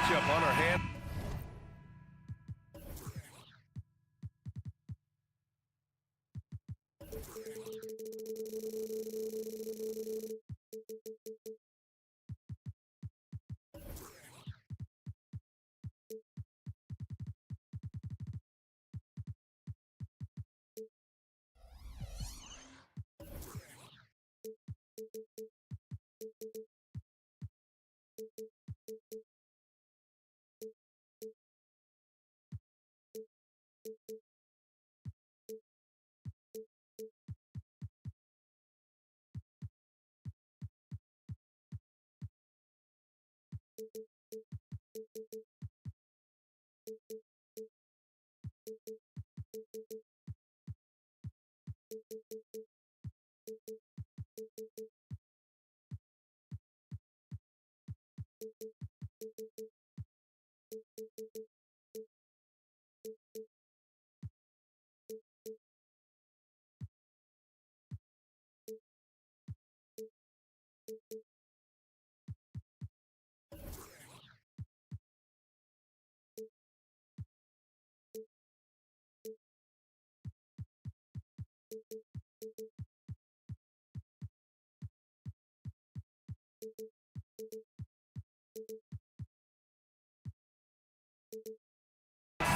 Matchup on her hand.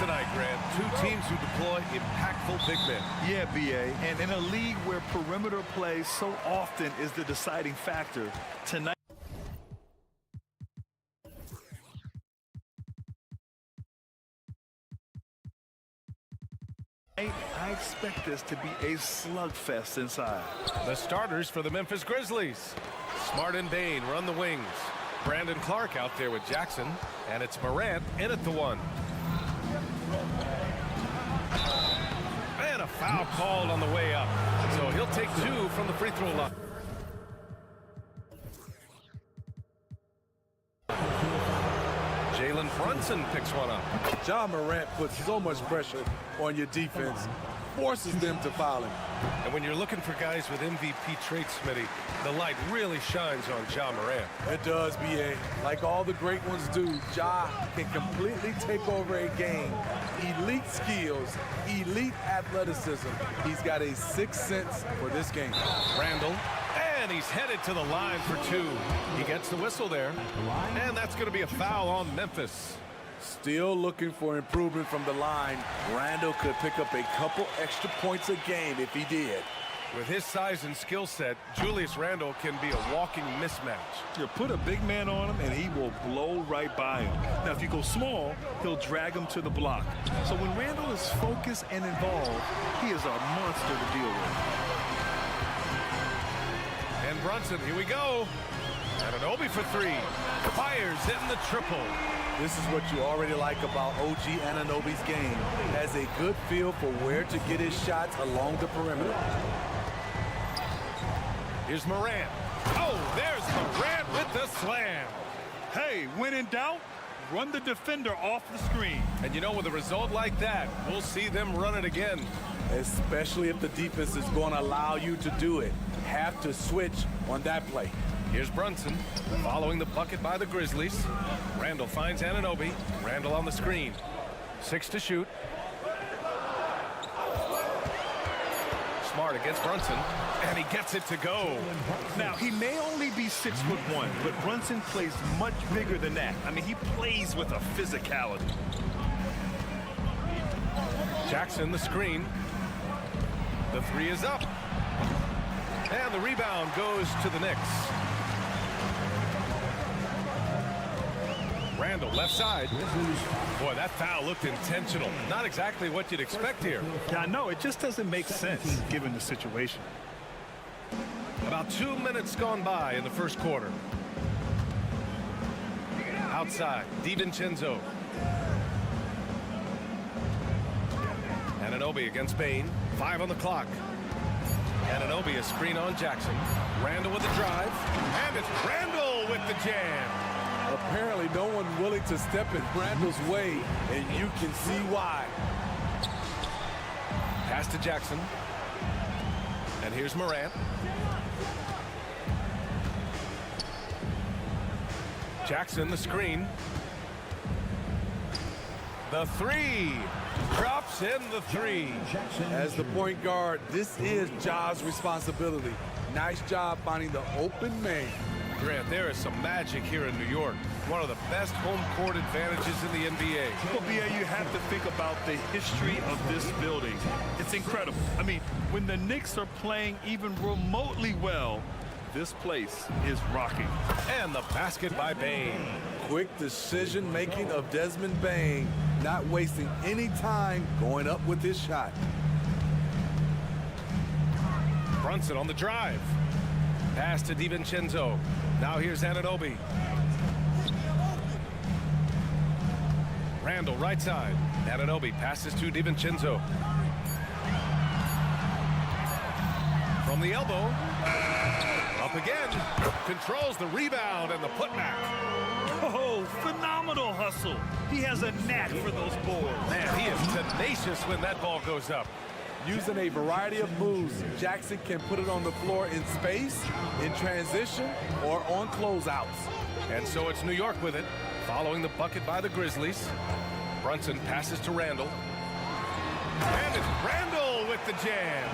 Tonight, Grant, two teams who deploy impactful big men. Yeah, B.A., and in a league where perimeter play so often is the deciding factor, tonight I expect this to be a slugfest inside. The starters for the Memphis Grizzlies. Smart and Bain run the wings. Brandon Clark out there with Jackson, and it's Morant in at the one. And a foul called on the way up. So he'll take two from the free throw line. Jalen Brunson picks one up. Ja Morant puts so much pressure on your defense, forces them to foul him. And when you're looking for guys with MVP traits, Smitty, the light really shines on Ja Morant. It does, B.A. Like all the great ones do, Ja can completely take over a game. Elite skills, elite athleticism. He's got a sixth sense for this game. Randall, and he's headed to the line for two. He gets the whistle there, and that's going to be a foul on Memphis. Still looking for improvement from the line. Randall could pick up a couple extra points a game if he did. With his size and skill set, Julius Randle can be a walking mismatch. You put a big man on him, and he will blow right by him. Now, if you go small, he'll drag him to the block. So when Randall is focused and involved, he is a monster to deal with. And Brunson, here we go. Anunoby for three. Fires in the triple. This is what you already like about OG Anunoby's game. Has a good feel for where to get his shots along the perimeter. Here's Morant. Oh, there's Morant with the slam. Hey, when in doubt, run the defender off the screen. And you know, with a result like that, we'll see them run it again. Especially if the defense is going to allow you to do it. Have to switch on that play. Here's Brunson following the bucket by the Grizzlies. Randall finds Anunoby. Randall on the screen. 6 to shoot. Smart against Brunson, and he gets it to go. Now, he may only be 6'1", but Brunson plays much bigger than that. I mean, he plays with a physicality. Jackson, the screen. The three is up. And the rebound goes to the Knicks. Randall, left side. Boy, that foul looked intentional. Not exactly what you'd expect here. Yeah, I know. It just doesn't make sense given the situation. About 2 minutes gone by in the first quarter. Outside, DiVincenzo. Anunoby against Bane. 5 on the clock. Anunoby a screen on Jackson. Randall with the drive. And it's Randall with the jam. Apparently no one willing to step in Randall's way, and you can see why. Pass to Jackson. And here's Morant. Jackson the screen. The three. Drops in the three. As the point guard, this is Ja's responsibility. Nice job finding the open man. Grant, there is some magic here in New York. One of the best home court advantages in the NBA. Well, B.A., you have to think about the history of this building. It's incredible. I mean, when the Knicks are playing even remotely well, this place is rocking. And the basket by Bane. Quick decision-making of Desmond Bane, not wasting any time going up with his shot. Brunson on the drive. Pass to DiVincenzo. Now here's Anunoby. Randall right side. Anunoby passes to DiVincenzo. From the elbow. Up again. Controls the rebound and the putback. Oh, phenomenal hustle. He has a knack for those boards. Man, he is tenacious when that ball goes up. Using a variety of moves, Jackson can put it on the floor in space, in transition, or on closeouts. And so it's New York with it, following the bucket by the Grizzlies. Brunson passes to Randall. And it's Randall with the jam.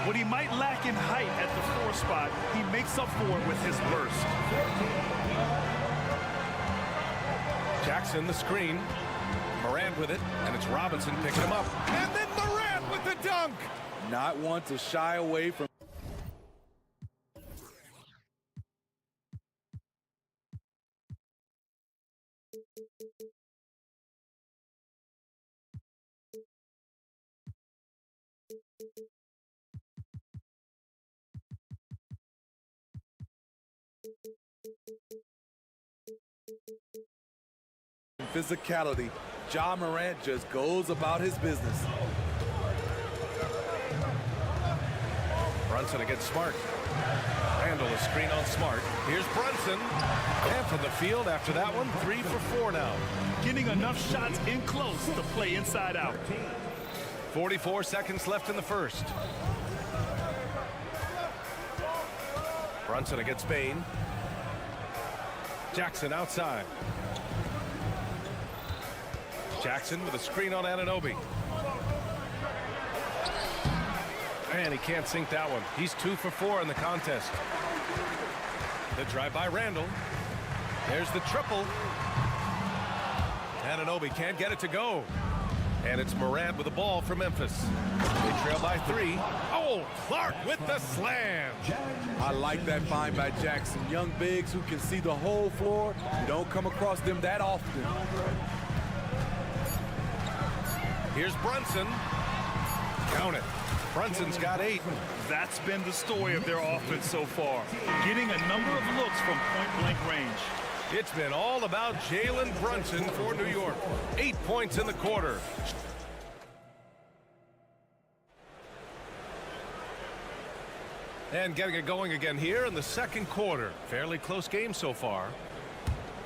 What he might lack in height at the 4 spot, he makes up for it with his burst. Jackson the screen. Morant with it, and it's Robinson picking him up. And then Morant with the dunk. Not one to shy away from. Physicality. Ja Morant just goes about his business. Brunson against Smart. Randall a screen on Smart. Here's Brunson. And from the field after that one, 3 for 4 now. Getting enough shots in close to play inside out. 44 seconds left in the first. Brunson against Bane. Jackson outside. Jackson with a screen on Anunoby. And he can't sink that one. He's 2 for 4 in the contest. The drive by Randall. There's the triple. Anunoby can't get it to go. And it's Morant with the ball for Memphis. They trail by 3. Oh, Clark with the slam. I like that find by Jackson. Young bigs who can see the whole floor. You don't come across them that often. Here's Brunson. Count it. Brunson's got 8. That's been the story of their offense so far. Getting a number of looks from point-blank range. It's been all about Jalen Brunson for New York. 8 points in the quarter. And getting it going again here in the second quarter. Fairly close game so far.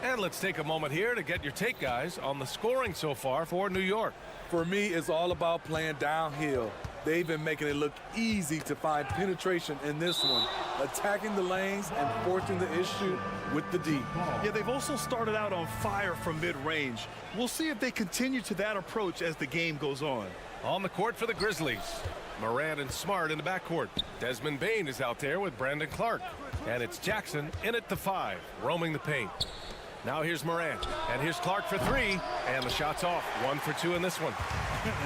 And let's take a moment here to get your take, guys, on the scoring so far for New York. For me, it's all about playing downhill. They've been making it look easy to find penetration in this one, attacking the lanes and forcing the issue with the D. Yeah, they've also started out on fire from mid-range. We'll see if they continue to that approach as the game goes on. On the court for the Grizzlies, Morant and Smart in the backcourt. Desmond Bane is out there with Brandon Clark. And it's Jackson in at the 5, roaming the paint. Now here's Morant, and here's Clark for 3, and the shot's off. 1 for 2 in this one.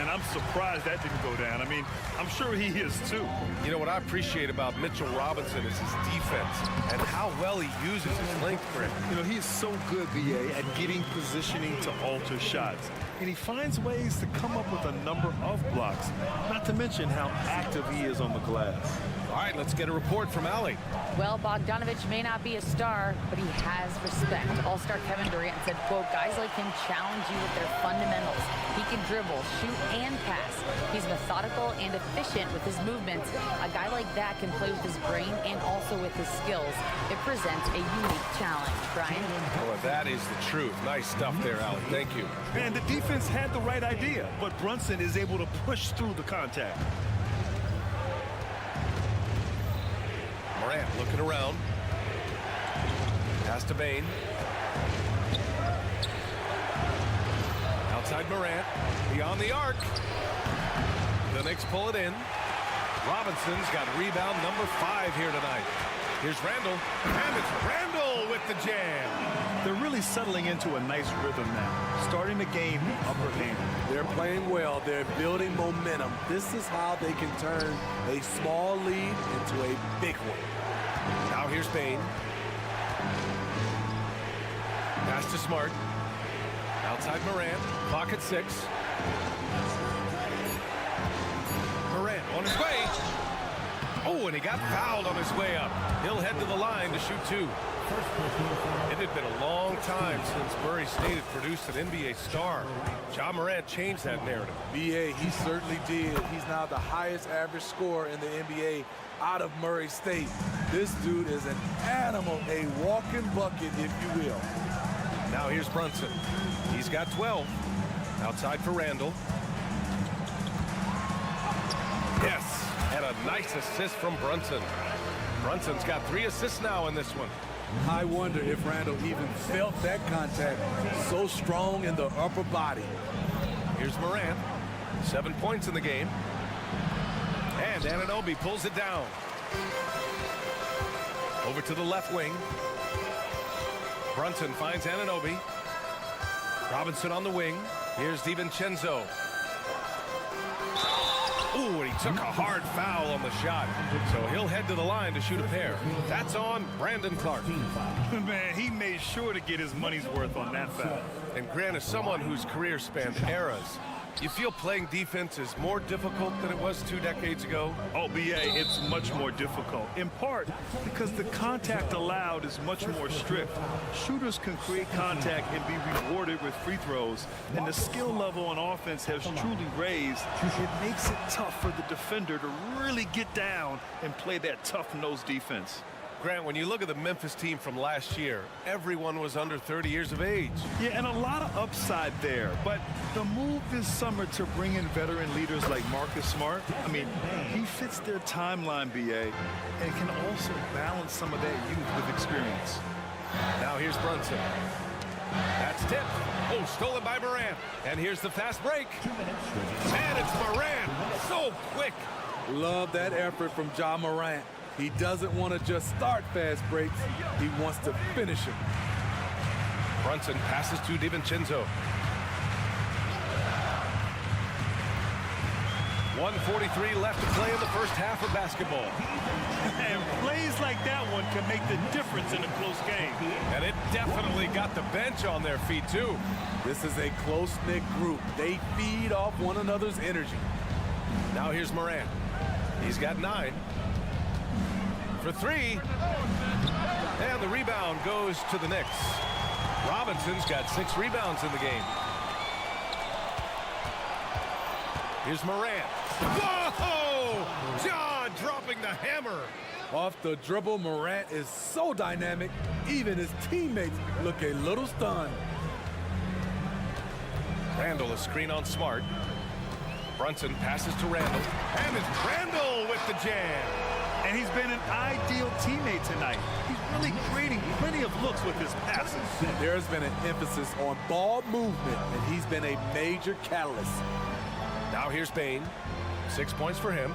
And I'm surprised that didn't go down. I mean, I'm sure he is too. You know what I appreciate about Mitchell Robinson is his defense and how well he uses his length for it. You know, he is so good, B.A., at getting positioning to alter shots. And he finds ways to come up with a number of blocks, not to mention how active he is on the glass. All right, let's get a report from Allie. Well, Bogdanovich may not be a star, but he has respect. All-star Kevin Durant said, quote, guys like him challenge you with their fundamentals. He can dribble, shoot, and pass. He's methodical and efficient with his movements. A guy like that can play with his brain and also with his skills. It presents a unique challenge. Brian? Boy, that is the truth. Nice stuff there, Allie. Thank you. And the defense had the right idea, but Brunson is able to push through the contact. Morant looking around. Pass to Bane. Outside Morant. Beyond the arc. The Knicks pull it in. Robinson's got rebound number 5 here tonight. Here's Randall. And it's Randall with the jam. They're really settling into a nice rhythm now, starting to gain the upper hand. They're playing well. They're building momentum. This is how they can turn a small lead into a big one. Now here's Bane. Pass to Smart. Outside Morant. Clock at 6. Morant on his way. Oh, and he got fouled on his way up. He'll head to the line to shoot 2. It had been a long time since Murray State had produced an NBA star. Ja Morant changed that narrative. B.A., he certainly did. He's now the highest average scorer in the NBA out of Murray State. This dude is an animal, a walking bucket, if you will. Now here's Brunson. He's got 12. Outside for Randall. Yes, and a nice assist from Brunson. Brunson's got 3 assists now in this one. I wonder if Randall even felt that contact. So strong in the upper body. Here's Morant. 7 points in the game. And Anunoby pulls it down. Over to the left wing. Brunson finds Anunoby. Robinson on the wing. Here's DiVincenzo. Ooh, and he took a hard foul on the shot. So he'll head to the line to shoot a pair. That's on Brandon Clark. Man, he made sure to get his money's worth on that foul. And Grant, as someone whose career spanned eras, you feel playing defense is more difficult than it was 2 decades ago? Oh, B.A., it's much more difficult, in part because the contact allowed is much more strict. Shooters can create contact and be rewarded with free throws, and the skill level on offense has truly raised. It makes it tough for the defender to really get down and play that tough-nosed defense. Grant, when you look at the Memphis team from last year, everyone was under 30 years of age. Yeah, and a lot of upside there. But the move this summer to bring in veteran leaders like Marcus Smart, I mean, he fits their timeline, B.A., and can also balance some of that youth with experience. Now here's Brunson. That's tipped. Oh, stolen by Morant. And here's the fast break. And it's Morant. So quick. Love that effort from Ja Morant. He doesn't want to just start fast breaks. He wants to finish them. Brunson passes to DiVincenzo. 1:43 left to play in the first half of basketball. And plays like that one can make the difference in a close game. And it definitely got the bench on their feet, too. This is a close-knit group. They feed off one another's energy. Now here's Morant. He's got 9. For 3. And the rebound goes to the Knicks. Robinson's got 6 rebounds in the game. Here's Morant. Whoa! John dropping the hammer. Off the dribble, Morant is so dynamic, even his teammates look a little stunned. Randall, a screen on Smart. Brunson passes to Randall. And it's Randall with the jam. And he's been an ideal teammate tonight. He's really creating plenty of looks with his passes. There's been an emphasis on ball movement, and he's been a major catalyst. Now here's Bane. 6 points for him.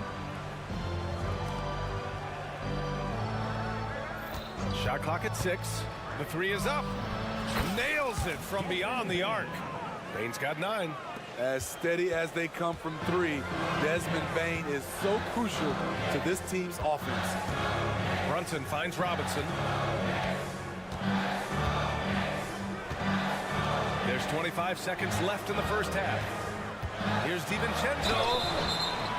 Shot clock at 6. The 3 is up. Nails it from beyond the arc. Bane's got 9. As steady as they come from 3, Desmond Bane is so crucial to this team's offense. Brunson finds Robinson. There's 25 seconds left in the first half. Here's DiVincenzo.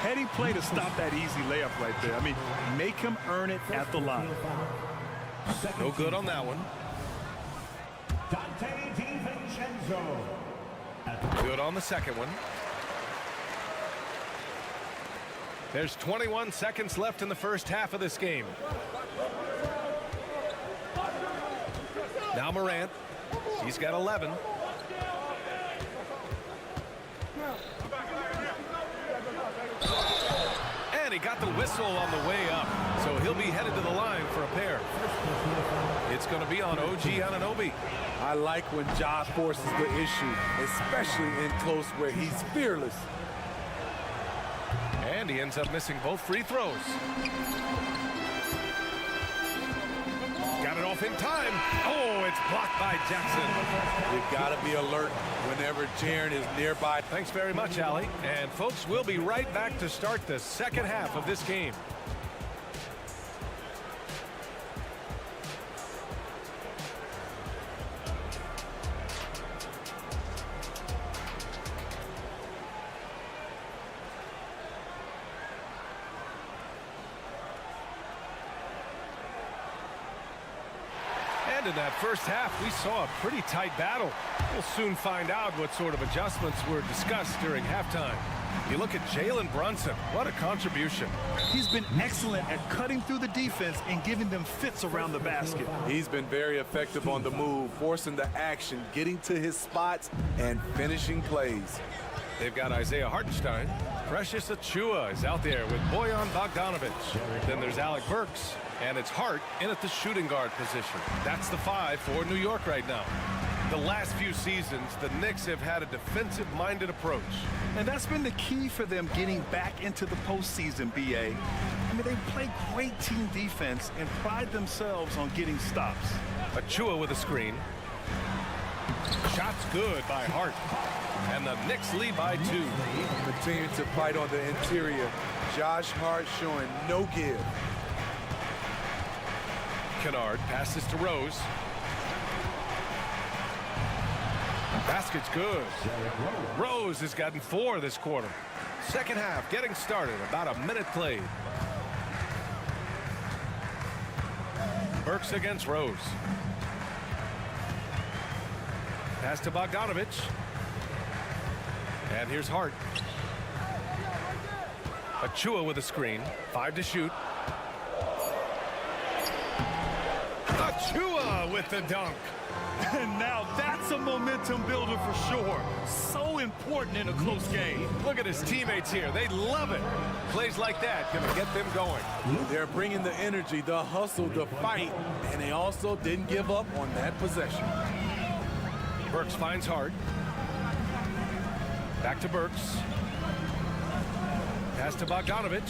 Heady play to stop that easy layup right there. I mean, make him earn it at the line. No good on that one. Good on the second one. There's 21 seconds left in the first half of this game. Now Morant. He's got 11. And he got the whistle on the way up. So he'll be headed to the line for a pair. It's going to be on OG Anunoby. I like when Ja forces the issue, especially in close where he's fearless. And he ends up missing both free throws. Got it off in time. Oh, it's blocked by Jackson. You've got to be alert whenever Jaren is nearby. Thanks very much, Allie. And folks, we'll be right back to start the second half of this game. In that first half, we saw a pretty tight battle. We'll soon find out what sort of adjustments were discussed during halftime. You look at Jalen Brunson, what a contribution. He's been excellent at cutting through the defense and giving them fits around the basket. He's been very effective on the move, forcing the action, getting to his spots, and finishing plays. They've got Isaiah Hartenstein. Precious Achiuwa is out there with Bojan Bogdanovic. Then there's Alec Burks. And it's Hart in at the shooting guard position. That's the 5 for New York right now. The last few seasons, the Knicks have had a defensive-minded approach. And that's been the key for them getting back into the postseason, B.A. I mean, they play great team defense and pride themselves on getting stops. Achiuwa with a screen. Shot's good by Hart. And the Knicks lead by 2. Continue to fight on the interior. Josh Hart showing no give. Kennard passes to Rose. Basket's good. Rose has gotten 4 this quarter. Second half getting started. About a minute played. Burks against Rose. Pass to Bogdanovic. And here's Hart. Achiuwa with a screen. 5 to shoot. Achiuwa with the dunk. And now that's a momentum builder for sure. So important in a close game. Look at his teammates here. They love it. Plays like that gonna get them going. They're bringing the energy, the hustle, the fight, and they also didn't give up on that possession. Burks finds Hart. Back to Burks. Pass to Bogdanovic.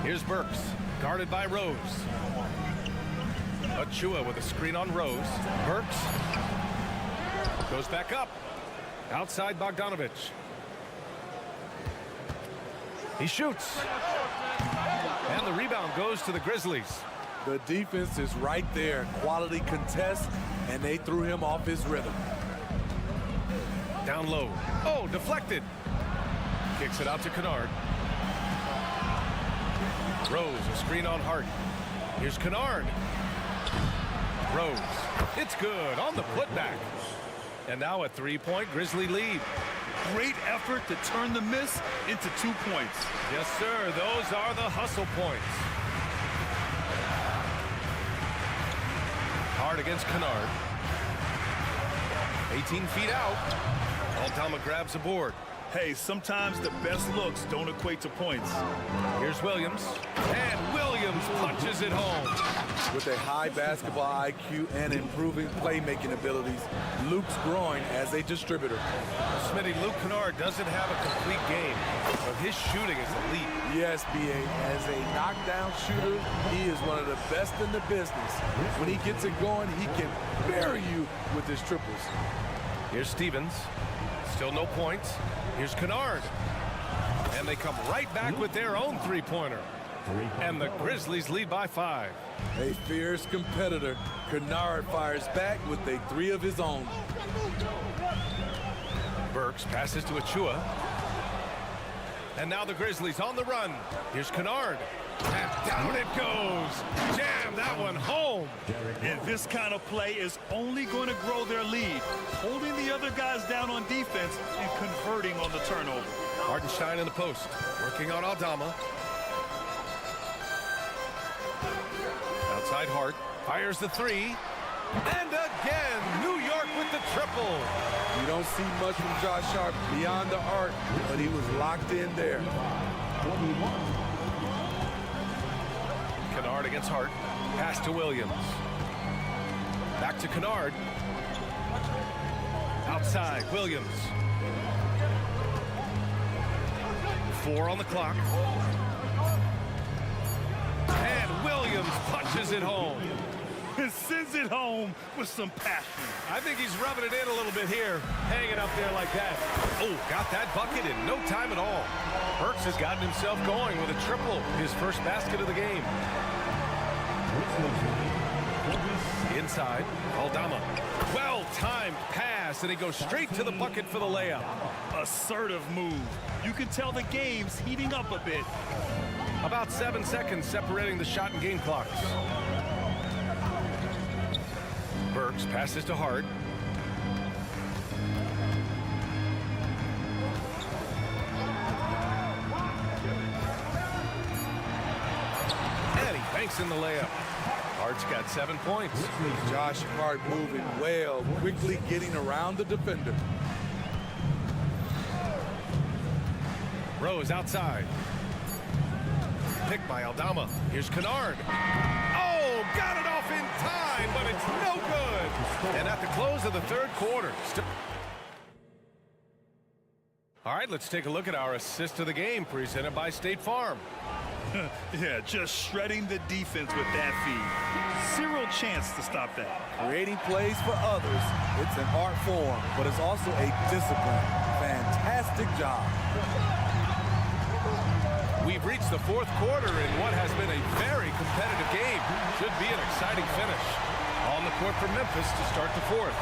Here's Burks, guarded by Rose. Achiuwa with a screen on Rose. Burks goes back up. Outside Bogdanovic. He shoots. And the rebound goes to the Grizzlies. The defense is right there. Quality contest, and they threw him off his rhythm. Down low. Oh, deflected. Kicks it out to Kennard. Rose, a screen on Hart. Here's Kennard. Rose. It's good on the putback. And now a 3-point Grizzly lead. Great effort to turn the miss into 2 points. Yes, sir. Those are the hustle points. Hart against Kennard. 18 feet out. Altama grabs a board. Hey, sometimes the best looks don't equate to points. Here's Williams. And Williams punches it home. With a high basketball IQ and improving playmaking abilities, Luke's growing as a distributor. Smitty, Luke Kennard doesn't have a complete game, but his shooting is elite. Yes, B.A. As a knockdown shooter, he is one of the best in the business. When he gets it going, he can bury you with his triples. Here's Stevens. Still no points. Here's Kennard. And they come right back with their own three-pointer. And the Grizzlies lead by 5. A fierce competitor, Kennard fires back with a 3 of his own. Burks passes to Achua. And now the Grizzlies on the run. Here's Kennard. And down it goes. Jam that one home. And this kind of play is only going to grow their lead, holding the other guys down on defense and converting on the turnover. Hartenstein in the post, working on Aldama. Outside Hart, fires the three. And again, New York with the triple. You don't see much from Josh Hart beyond the arc, but he was locked in there. Kennard against Hart. Pass to Williams. Back to Kennard. Outside, Williams. 4 on the clock. And Williams punches it home. And sends it home with some passion. I think he's rubbing it in a little bit here, hanging up there like that. Oh, got that bucket in no time at all. Burks has gotten himself going with a triple, his first basket of the game. Inside, Aldama. Well-timed pass, and he goes straight to the bucket for the layup. Assertive move. You can tell the game's heating up a bit. About 7 seconds separating the shot and game clocks. Burks passes to Hart. And he banks in the layup. Hart's got 7 points. Josh Hart moving well, quickly getting around the defender. Rose outside. Picked by Aldama. Here's Kennard. Oh, got it off in time, but it's no good. And at the close of the third quarter. All right, let's take a look at our assist of the game presented by State Farm. Yeah, just shredding the defense with that feed. Zero chance to stop that. Creating plays for others. It's an art form, but it's also a discipline. Fantastic job. We've reached the fourth quarter in what has been a very competitive game. Should be an exciting finish. On the court for Memphis to start the fourth.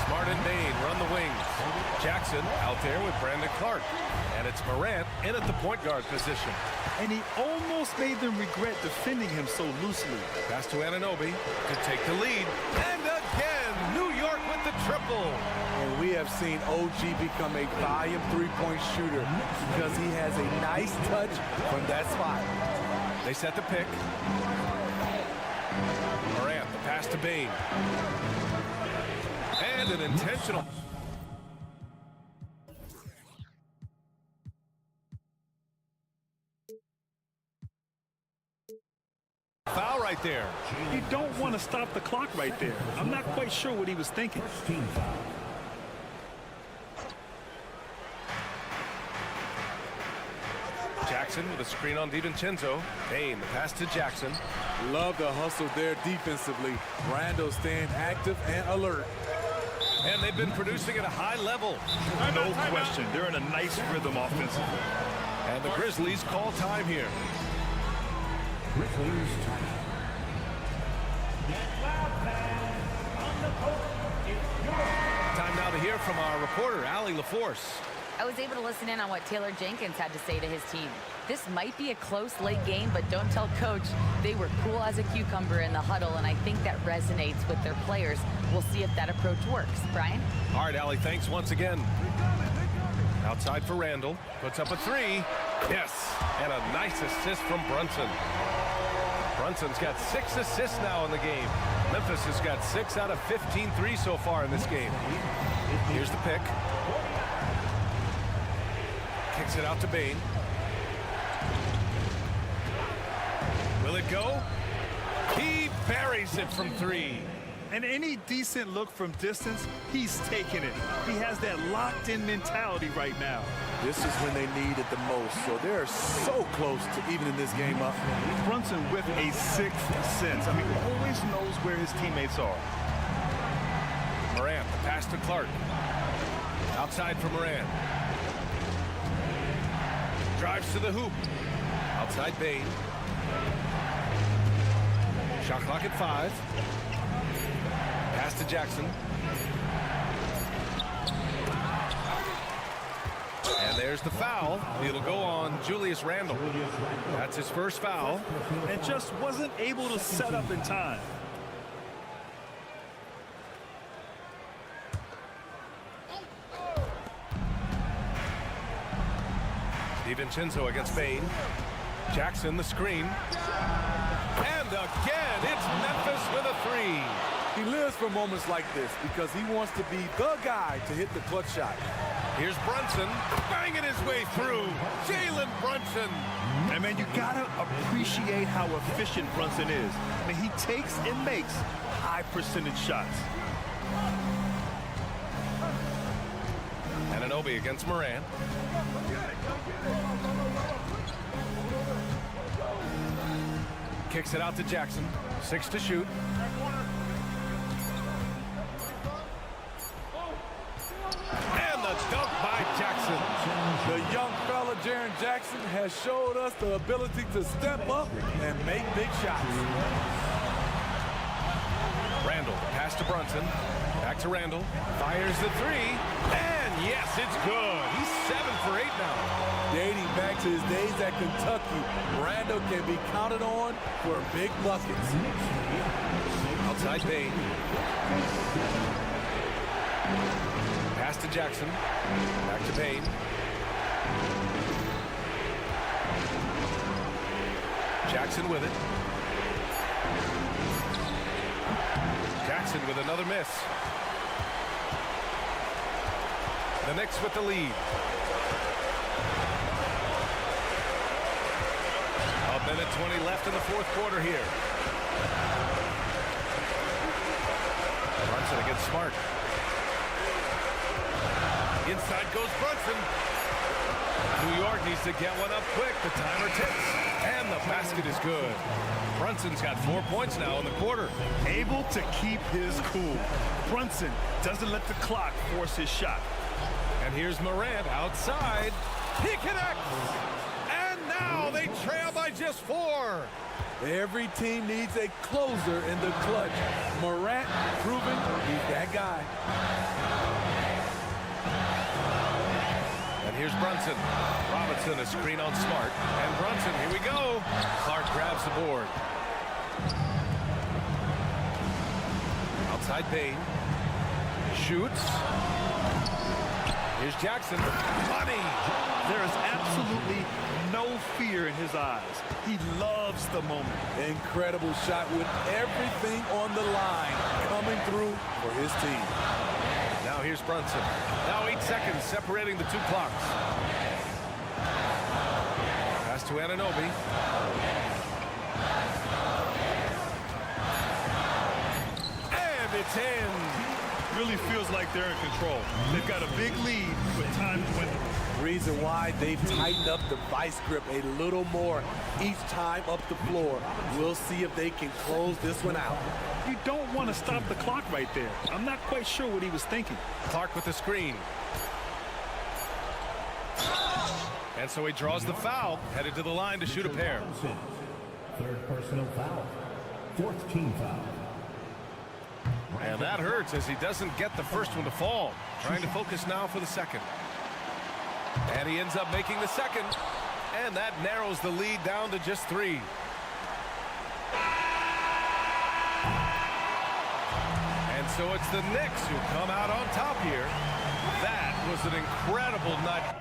Smart and Bain run the wings. Jackson out there with Brandon Clark. And it's Morant in at the point guard position. And he almost made them regret defending him so loosely. Pass to Anunoby to take the lead. And again, New York with the triple. And we have seen OG become a volume three-point shooter because he has a nice touch from that spot. They set the pick. Morant, the pass to Bain. And an intentional. Foul right there. You don't want to stop the clock right there. I'm not quite sure what he was thinking. Jackson with a screen on DiVincenzo. Bain, the pass to Jackson. Love the hustle there defensively. Brando staying active and alert. And they've been producing at a high level. No question. They're in a nice rhythm offensively. And the Grizzlies call time here. Time now to hear from our reporter, Allie LaForce. I was able to listen in on what Taylor Jenkins had to say to his team. This might be a close late game, but don't tell coach. They were cool as a cucumber in the huddle, and I think that resonates with their players. We'll see if that approach works. Brian? All right, Allie, thanks once again. Outside for Randall. Puts up a three. Yes, and a nice assist from Brunson. Brunson's got 6 assists now in the game. Memphis has got 6 out of 15 threes so far in this game. Here's the pick. Kicks it out to Bain. Will it go? He buries it from 3. And any decent look from distance, he's taking it. He has that locked-in mentality right now. This is when they need it the most, so they're so close to evening this game up. Brunson with a sixth sense. I mean, he always knows where his teammates are. Morant, the pass to Clark. Outside for Morant. Drives to the hoop. Outside Bain. Shot clock at 5. Pass to Jackson. there's the foul. It'll go on Julius Randle. That's his first foul. And just wasn't able to set up in time. DiVincenzo against Bane. Jackson the screen. And again, it's Memphis with a three. He lives for moments like this because he wants to be the guy to hit the clutch shot. Here's Brunson banging his way through. Jalen Brunson. And man, you gotta appreciate how efficient Brunson is. I mean, he takes and makes high percentage shots. Anunoby against Morant. Kicks it out to Jackson. 6 to shoot. And the dunk by Jackson. The young fella, Jaren Jackson, has showed us the ability to step up and make big shots. Randle, pass to Brunson. Back to Randle. Fires the three. And yes, it's good. He's 7 for 8 now. Dating back to his days at Kentucky, Randle can be counted on for big buckets. Outside Bane. Pass to Jackson. Back to Bane. Jackson with it. Jackson with another miss. The Knicks with the lead. A minute 20 left in the fourth quarter here. Brunson against Smart. Inside goes Brunson. New York needs to get one up quick. The timer ticks. And the basket is good. Brunson's got 4 points now in the quarter. Able to keep his cool. Brunson doesn't let the clock force his shot. And here's Morant outside. He connects. And now they trail by just 4. Every team needs a closer in the clutch. Morant proving he's that guy. And here's Brunson. Robinson, a screen on Smart. And Brunson, here we go. Clark grabs the board. Outside Bane. Shoots. Here's Jackson. Money. There is absolutely no fear in his eyes. He loves the moment. Incredible shot with everything on the line coming through for his team. Now here's Brunson. Now 8 seconds separating the two clocks. Pass to Anunoby. And it's in. Really feels like they're in control. They've got a big lead with time to win. Reason why they've tightened up the vice grip a little more each time up the floor. We'll see if they can close this one out. You don't want to stop the clock right there. I'm not quite sure what he was thinking. Clark with the screen. And so he draws the foul, headed to the line to shoot a pair. Third personal foul. Fourth team foul. And that hurts as he doesn't get the first one to fall. Trying to focus now for the second. And he ends up making the second. And that narrows the lead down to just 3. And so it's the Knicks who come out on top here. That was an incredible night.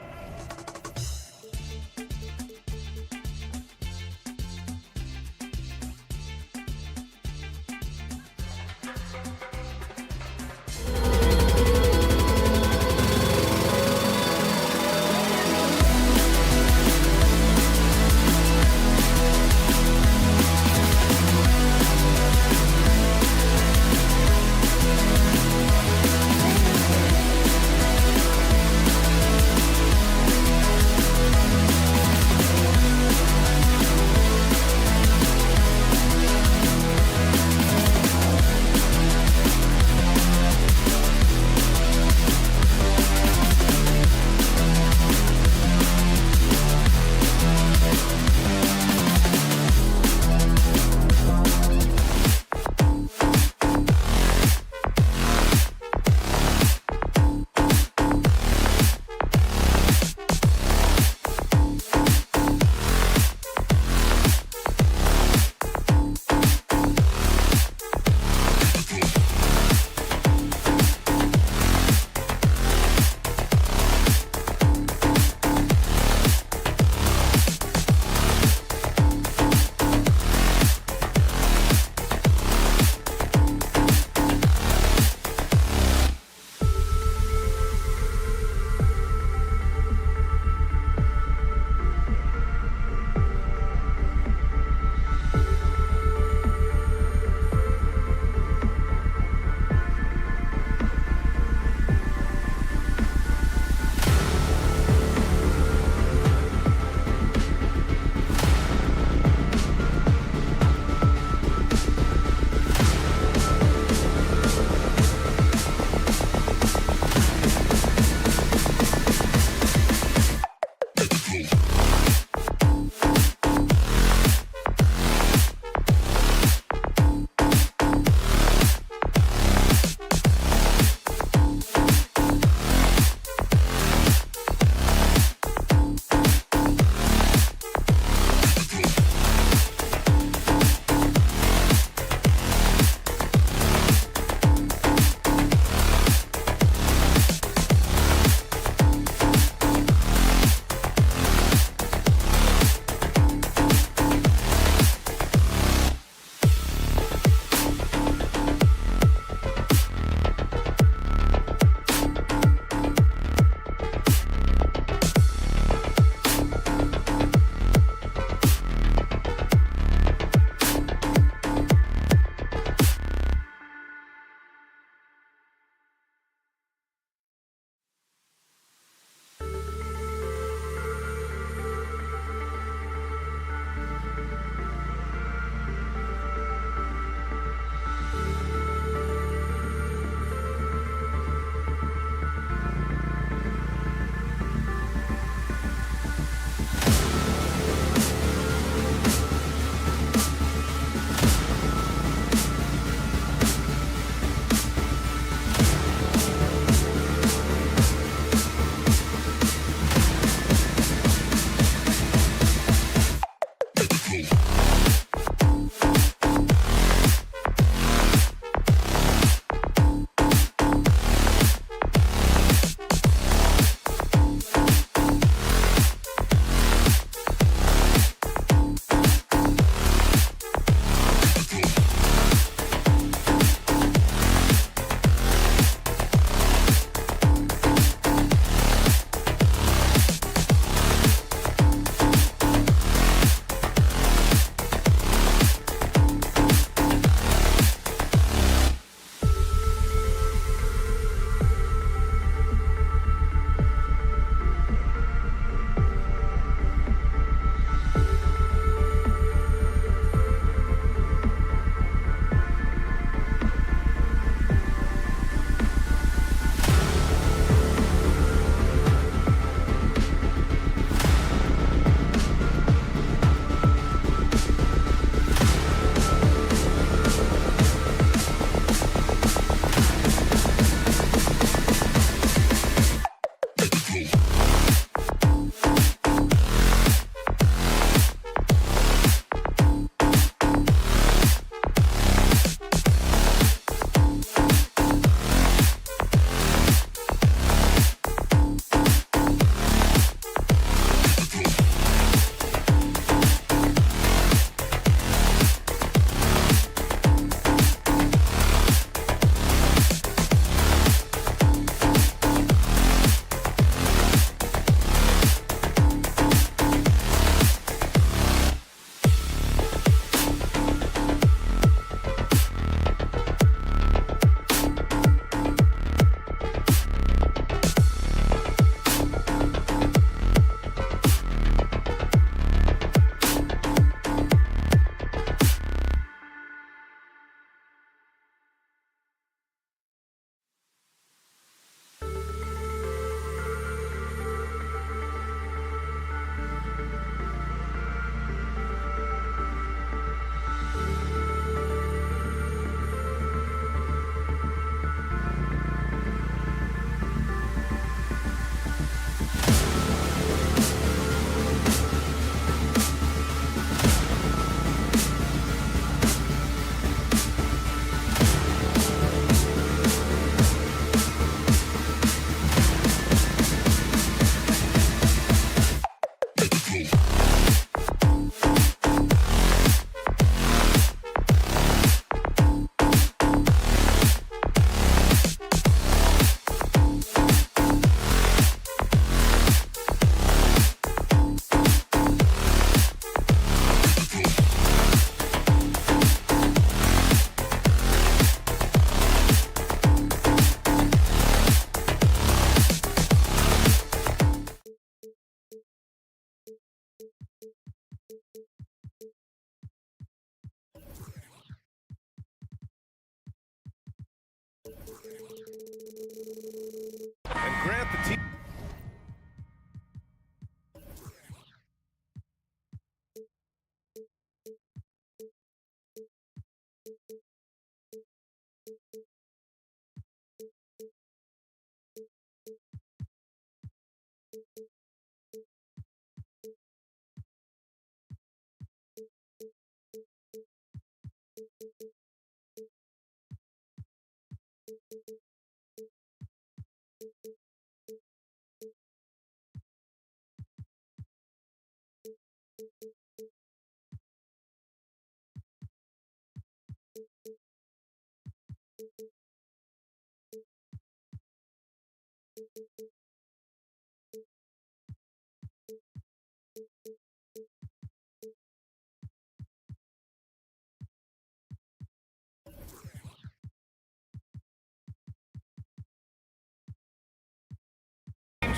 And grant the team.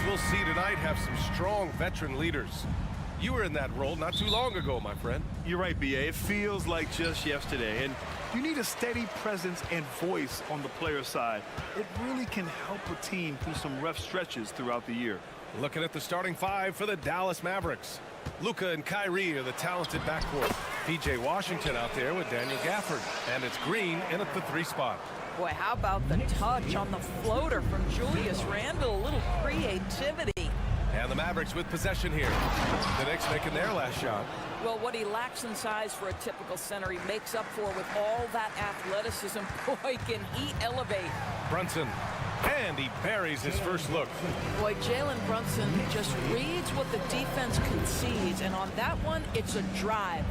We'll see tonight have some strong veteran leaders. You were in that role not too long ago, my friend. You're right, B.A. It feels like just yesterday. And you need a steady presence and voice on the player side. It really can help a team through some rough stretches throughout the year. Looking at the starting five for the Dallas Mavericks. Luka and Kyrie are the talented backcourt. P.J. Washington out there with Daniel Gafford. And it's Green in at the 3 spot. Boy, how about the touch on the floater from Julius Randle? A little creativity. And the Mavericks with possession here. The Knicks making their last shot. Well, what he lacks in size for a typical center, he makes up for with all that athleticism. Boy, can he elevate. Brunson. And he buries his first look. Boy, Jalen Brunson just reads what the defense concedes. And on that one, it's a drive.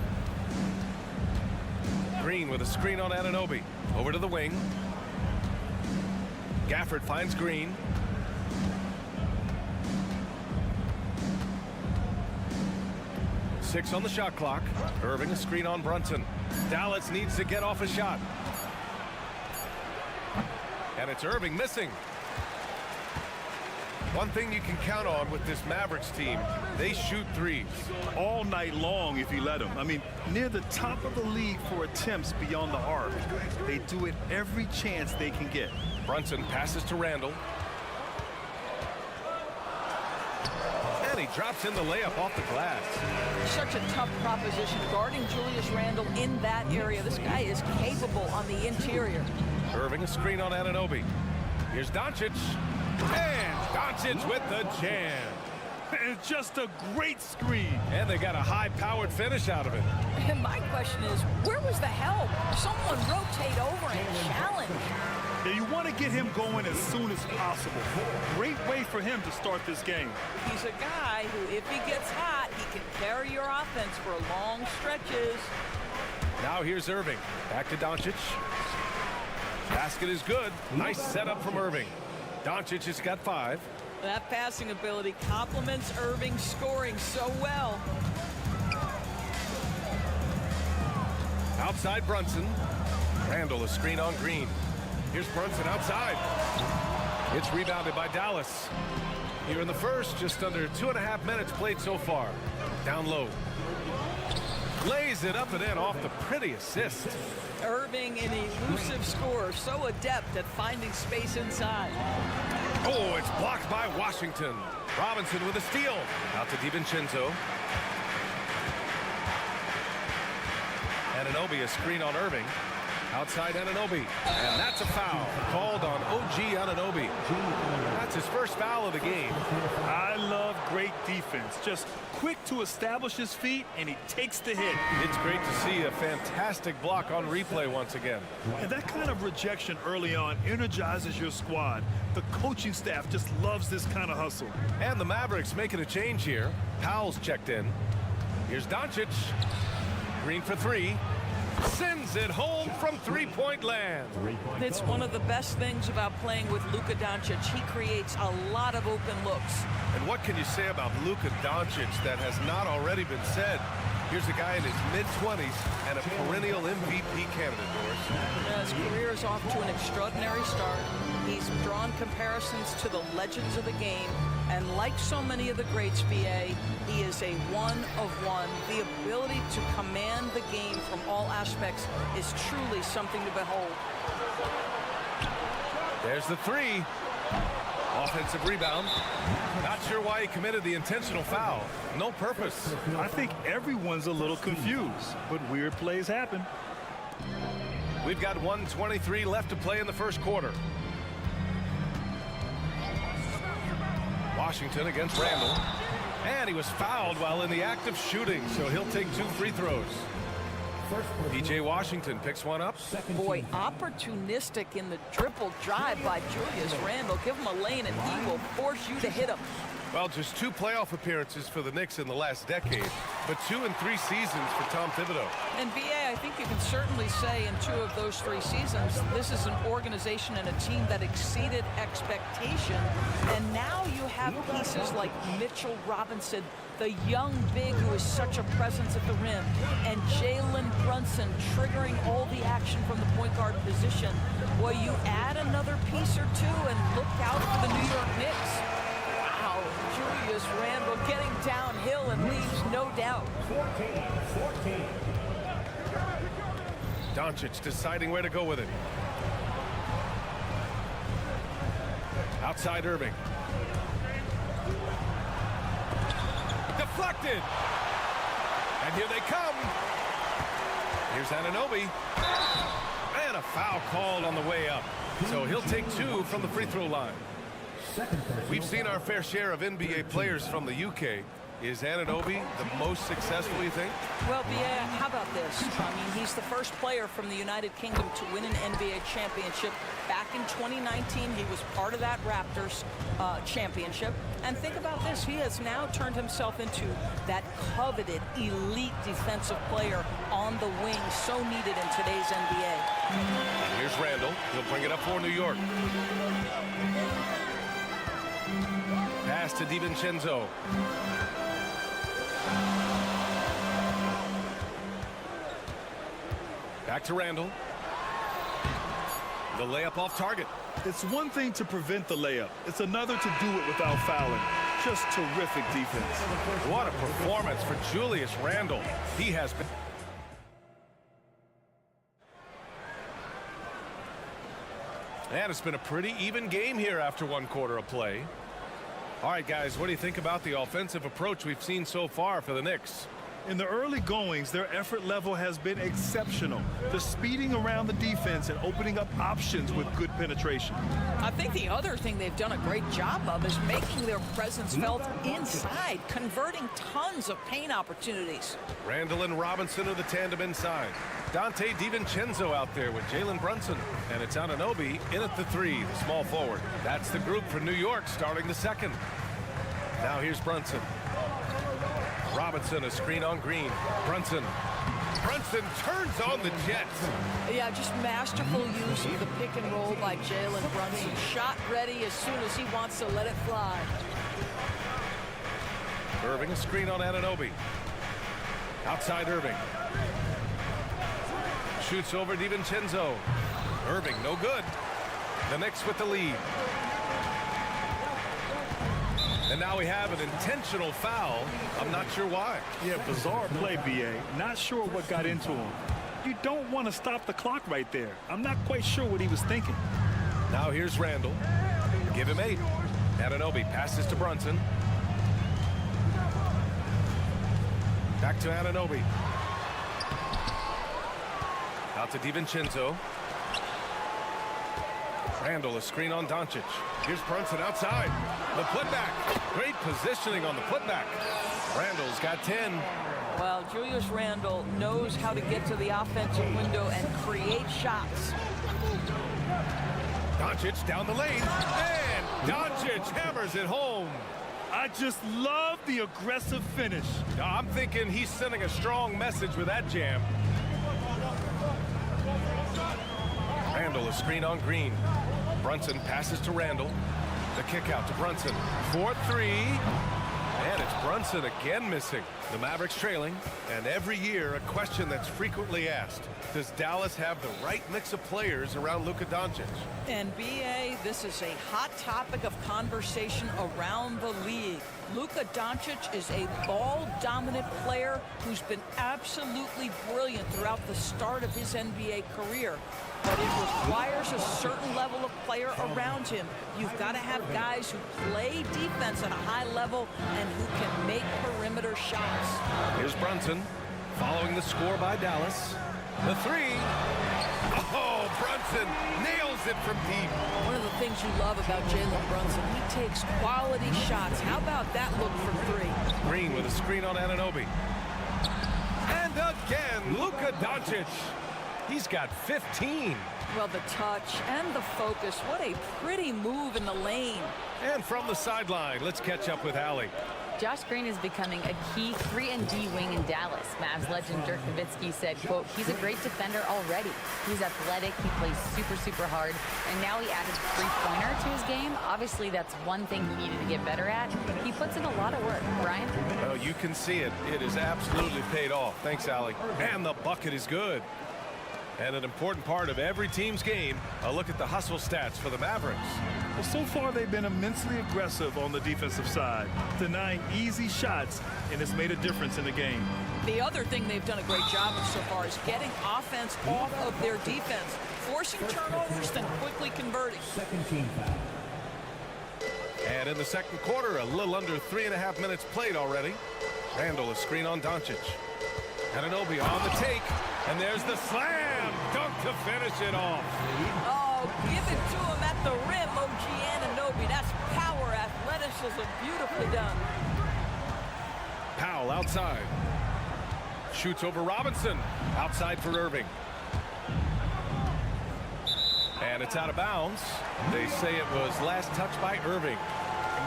Green with a screen on Anunoby. Over to the wing. Gafford finds Green. Six on the shot clock. Irving a screen on Brunson. Dallas needs to get off a shot. And it's Irving missing. One thing you can count on with this Mavericks team, they shoot threes. All night long if you let them. I mean, near the top of the league for attempts beyond the arc. They do it every chance they can get. Brunson passes to Randle. And he drops in the layup off the glass. Such a tough proposition guarding Julius Randle in that area. This guy is capable on the interior. Irving a screen on Anunoby. Here's Doncic. And Doncic with the jam. And just a great screen. And they got a high-powered finish out of it. And my question is, where was the help? Someone rotate over and challenge. Yeah, you want to get him going as soon as possible. Great way for him to start this game. He's a guy who, if he gets hot, he can carry your offense for long stretches. Now here's Irving. Back to Doncic. Basket is good. Nice setup from Irving. Doncic has got 5. That passing ability complements Irving's scoring so well. Outside Brunson. Randle a screen on Green. Here's Brunson outside. It's rebounded by Dallas. Here in the first, just under 2.5 minutes played so far. Down low. Lays it up and in off the pretty assist. Irving, an elusive scorer, so adept at finding space inside. Oh, it's blocked by Washington. Robinson with a steal. Out to DiVincenzo. Anunoby a screen on Irving. Outside Anunoby. And that's a foul called on OG Anunoby. That's his first foul of the game. I love great defense. Just quick to establish his feet, and he takes the hit. It's great to see a fantastic block on replay once again. And that kind of rejection early on energizes your squad. The coaching staff just loves this kind of hustle. And the Mavericks making a change here. Powell's checked in. Here's Doncic. Green for 3. Sends it home from 3-point land. It's one of the best things about playing with Luka Doncic. He creates a lot of open looks. And what can you say about Luka Doncic that has not already been said? Here's a guy in his mid-20s and a perennial MVP candidate, Doris. His career is off to an extraordinary start. He's drawn comparisons to the legends of the game. And like so many of the greats, B.A., he is a one-of-one. The ability to command the game from all aspects is truly something to behold. There's the 3. Offensive rebound. Not sure why he committed the intentional foul. No purpose. I think everyone's a little confused, but weird plays happen. We've got 1:23 left to play in the first quarter. Washington against Randle. And he was fouled while in the act of shooting, so he'll take 2 free throws. P.J. Washington picks one up. Boy, opportunistic in the triple drive by Julius Randle. Give him a lane and he will force you to hit him. Well, just 2 playoff appearances for the Knicks in the last decade, but 2 and 3 seasons for Tom Thibodeau. And B.A., I think you can certainly say in 2 of those 3 seasons, this is an organization and a team that exceeded expectation. And now you have pieces like Mitchell Robinson, the young big who is such a presence at the rim, and Jalen Brunson triggering all the action from the point guard position. Boy, you add another piece or 2 and look out for the New York Knicks. Wow, Julius Randle getting downhill and leaves no doubt. 14. Doncic deciding where to go with it. Outside Irving. Deflected. And here they come. Here's Anunoby. And a foul called on the way up. So he'll take 2 from the free throw line. We've seen our fair share of NBA players from the UK. Is Anunoby the most successful, you think? Well, B.A., how about this? I mean, he's the first player from the United Kingdom to win an NBA championship. Back in 2019, he was part of that Raptors championship. And think about this. He has now turned himself into that coveted elite defensive player on the wing, so needed in today's NBA. Here's Randle. He'll bring it up for New York. Pass to DiVincenzo. Back to Randle. The layup off target. It's one thing to prevent the layup. It's another to do it without fouling. Just terrific defense. What a performance for Julius Randle. He has been. And it's been a pretty even game here after 1 quarter of play. All right, guys, what do you think about the offensive approach we've seen so far for the Knicks? In the early goings, their effort level has been exceptional. The speeding around the defense and opening up options with good penetration. I think the other thing they've done a great job of is making their presence felt inside, converting tons of paint opportunities. Randle and Robinson are the tandem inside. Dante DiVincenzo out there with Jalen Brunson. And it's Anunoby in at the 3, the small forward. That's the group for New York starting the 2nd. Now here's Brunson. Robinson, a screen on Green. Brunson turns on the Jets. Yeah, just masterful use of the pick and roll by Jalen Brunson. Shot ready as soon as he wants to let it fly. Irving, a screen on Anunoby. Outside Irving. Shoots over DiVincenzo. Irving, no good. The Knicks with the lead. And now we have an intentional foul. I'm not sure why. Yeah, bizarre play, B.A. Not sure what got into him. You don't want to stop the clock right there. I'm not quite sure what he was thinking. Now here's Randle. Give him 8. Anunoby passes to Brunson. Back to Anunoby. Out to DiVincenzo. Randle, a screen on Doncic. Here's Brunson outside. The putback. Great positioning on the putback. Randle's got 10. Well, Julius Randle knows how to get to the offensive window and create shots. Doncic down the lane. And Doncic hammers it home. I just love the aggressive finish. I'm thinking he's sending a strong message with that jam. Randle, a screen on Green. Brunson passes to Randle. The kick out to Brunson. 4-3. And it's Brunson again missing. The Mavericks trailing. And every year, a question that's frequently asked. Does Dallas have the right mix of players around Luka Doncic? And B.A., this is a hot topic of conversation around the league. Luka Doncic is a ball-dominant player who's been absolutely brilliant throughout the start of his NBA career. But it requires a certain level of player around him. You've got to have guys who play defense at a high level and who can make perimeter shots. Here's Brunson following the score by Dallas. The 3. Oh, Brunson nails it from deep. One of the things you love about Jalen Brunson, he takes quality shots. How about that look from 3? Green with a screen on Anunoby. And again, Luka Doncic. He's got 15. Well, the touch and the focus. What a pretty move in the lane. And from the sideline, let's catch up with Allie. Josh Green is becoming a key 3-and-D wing in Dallas. Mavs legend Dirk Nowitzki said, quote, he's a great defender already. He's athletic, he plays super, super hard, and now he added a three-pointer to his game. Obviously, that's one thing he needed to get better at. He puts in a lot of work. Brian? Well, you can see it. It is absolutely paid off. Thanks, Allie. And the bucket is good. And an important part of every team's game, a look at the hustle stats for the Mavericks. Well, so far they've been immensely aggressive on the defensive side, denying easy shots, and it's made a difference in the game. The other thing they've done a great job of so far is getting offense off of their defense, forcing turnovers, then quickly converting. Second team foul. And in the second quarter, a little under 3.5 minutes played already. Randall, a screen on Doncic. Anunoby on the take, and there's the slam dunk to finish it off. Oh, give it to him at the rim, OG Anunoby. That's power, athleticism, beautifully done. Powell outside. Shoots over Robinson. Outside for Irving. And it's out of bounds. They say it was last touched by Irving.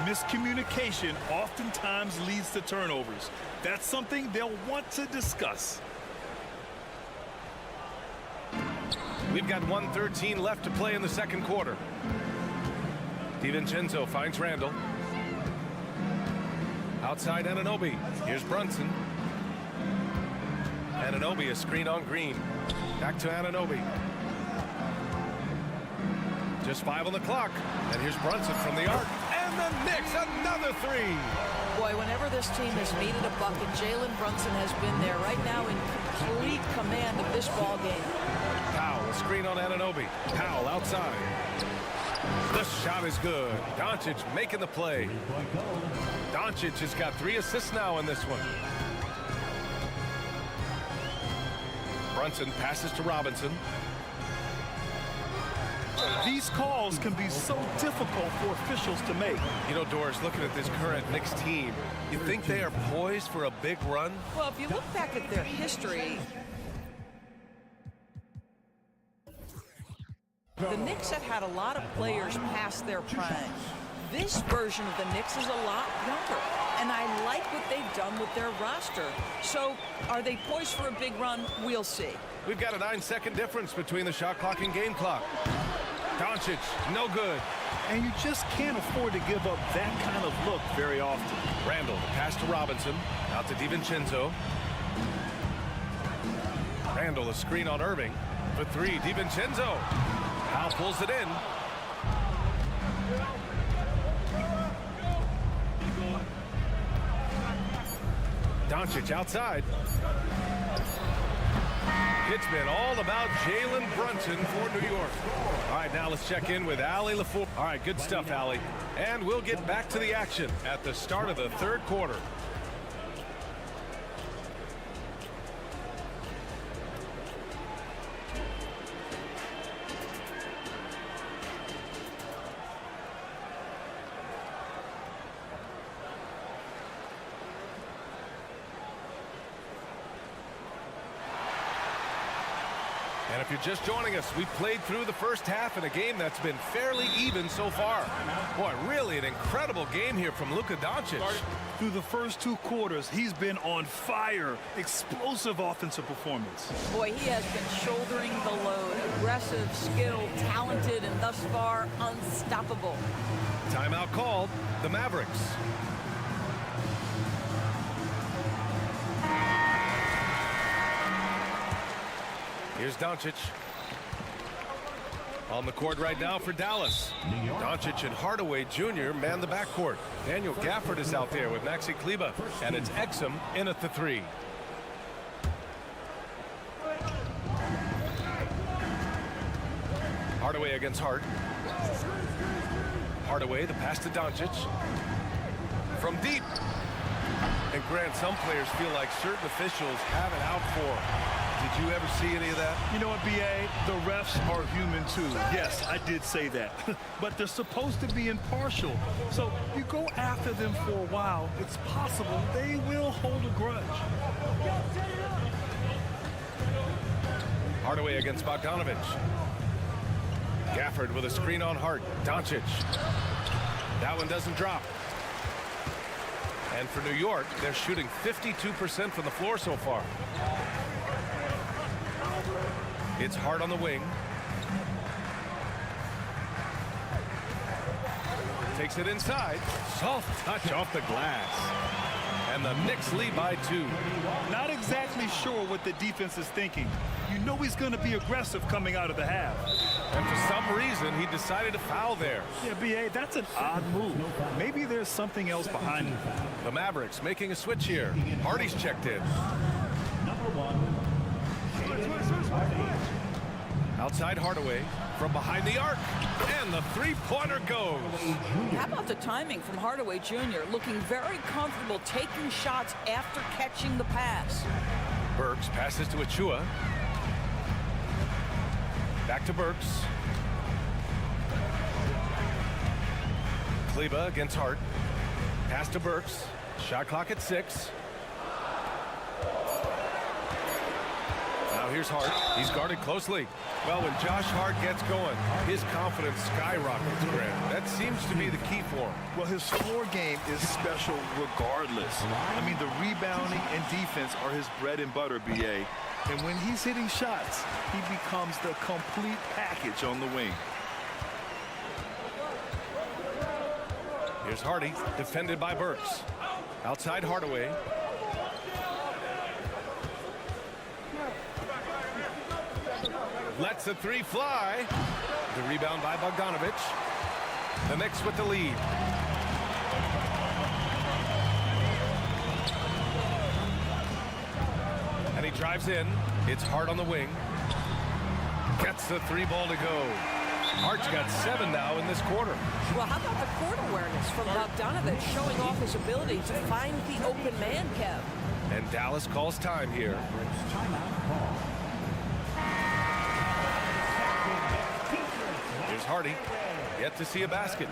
Miscommunication oftentimes leads to turnovers. That's something they'll want to discuss. We've got 1:13 left to play in the second quarter. DiVincenzo finds Randall. Outside Anunoby. Here's Brunson. Anunoby, a screen on Green. Back to Anunoby. Just 5 on the clock. And here's Brunson from the arc. And the Knicks, another three. Boy, whenever this team has needed a bucket, Jalen Brunson has been there right now in complete command of this ball game. Powell, a screen on Anunoby. Powell outside. The shot is good. Doncic making the play. Doncic has got 3 assists now in this one. Brunson passes to Robinson. These calls can be so difficult for officials to make. You know, Doris, looking at this current Knicks team, you think they are poised for a big run? Well, if you look back at their history, the Knicks have had a lot of players past their prime. This version of the Knicks is a lot younger, and I like what they've done with their roster. So, are they poised for a big run? We'll see. We've got a 9-second difference between the shot clock and game clock. Doncic, no good. And you just can't afford to give up that kind of look very often. Randall, the pass to Robinson. Out to DiVincenzo. Randall, a screen on Irving. For 3, DiVincenzo. Powell pulls it in. Doncic outside. It's been all about Jalen Brunson for New York. All right, now let's check in with Allie LaFour. All right, good stuff, Allie. And we'll get back to the action at the start of the third quarter. And if you're just joining us, we played through the first half in a game that's been fairly even so far. Boy, really an incredible game here from Luka Doncic. Through the first 2 quarters, he's been on fire. Explosive offensive performance. Boy, he has been shouldering the load. Aggressive, skilled, talented, and thus far, unstoppable. Timeout called. The Mavericks. Here's Doncic. On the court right now for Dallas. Doncic and Hardaway Jr. man the backcourt. Daniel Gafford is out there with Maxi Kleber. And it's Exum in at the 3. Hardaway against Hart. Hardaway, the pass to Doncic. From deep. And Grant, some players feel like certain officials have it out for them. Did you ever see any of that? You know what, B.A.? The refs are human too. Yes, I did say that. But they're supposed to be impartial. So you go after them for a while, it's possible they will hold a grudge. Hardaway against Bogdanovich. Gafford with a screen on Hart. Doncic. That one doesn't drop. And for New York, they're shooting 52% from the floor so far. It's Hart on the wing. Takes it inside. Soft touch off the glass. And the Knicks lead by 2. Not exactly sure what the defense is thinking. You know he's going to be aggressive coming out of the half. And for some reason, he decided to foul there. Yeah, B.A., that's an odd move. Maybe there's something else behind it. The Mavericks making a switch here. Hardy's checked in. Outside Hardaway from behind the arc. And the three-pointer goes. How about the timing from Hardaway Jr. looking very comfortable taking shots after catching the pass. Burks passes to Achua. Back to Burks. Kleba against Hart. Pass to Burks. Shot clock at 6. Now here's Hart. He's guarded closely. Well, when Josh Hart gets going, his confidence skyrockets, Grant. That seems to be the key for him. Well, his floor game is special regardless. I mean, the rebounding and defense are his bread and butter, B.A. And when he's hitting shots, he becomes the complete package on the wing. Here's Hardy, defended by Burks. Outside Hardaway. Lets the three fly. The rebound by Bogdanovich. The Knicks with the lead. And he drives in. It's Hart on the wing. Gets the three ball to go. Hart's got 7 now in this quarter. Well, how about the court awareness from Bogdanovich showing off his ability to find the open man, Kev? And Dallas calls time here. Here's Hardy, yet to see a basket.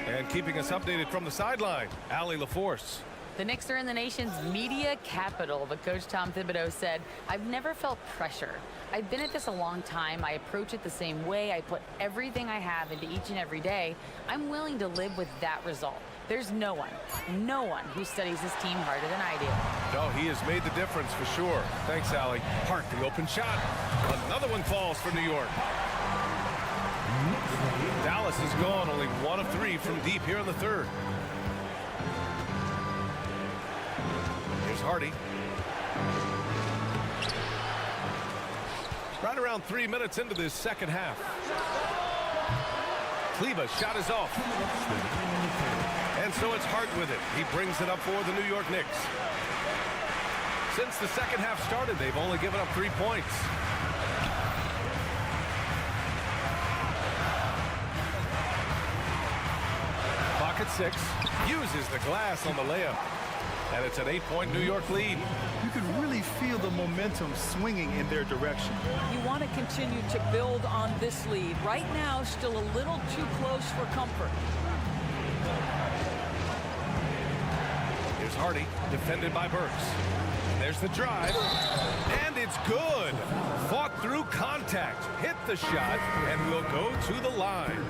And keeping us updated from the sideline, Allie LaForce. The Knicks are in the nation's media capital, but Coach Tom Thibodeau said, "I've never felt pressure. I've been at this a long time. I approach it the same way. I put everything I have into each and every day. I'm willing to live with that result. There's no one who studies this team harder than I do." No, he has made the difference for sure. Thanks, Allie. Hart, the open shot. Another one falls for New York. Dallas has gone only 1 of 3 from deep here in the third. Here's Hardy. Right around 3 minutes into this second half. Kleba's shot is off. And so it's Hart with it. He brings it up for the New York Knicks. Since the second half started, they've only given up 3 points. Clock at 6. Uses the glass on the layup. And it's an 8-point New York lead. You can really feel the momentum swinging in their direction. You want to continue to build on this lead. Right now, still a little too close for comfort. Here's Hardy, defended by Burks. There's the drive, and it's good. Fought through contact, hit the shot, and will go to the line.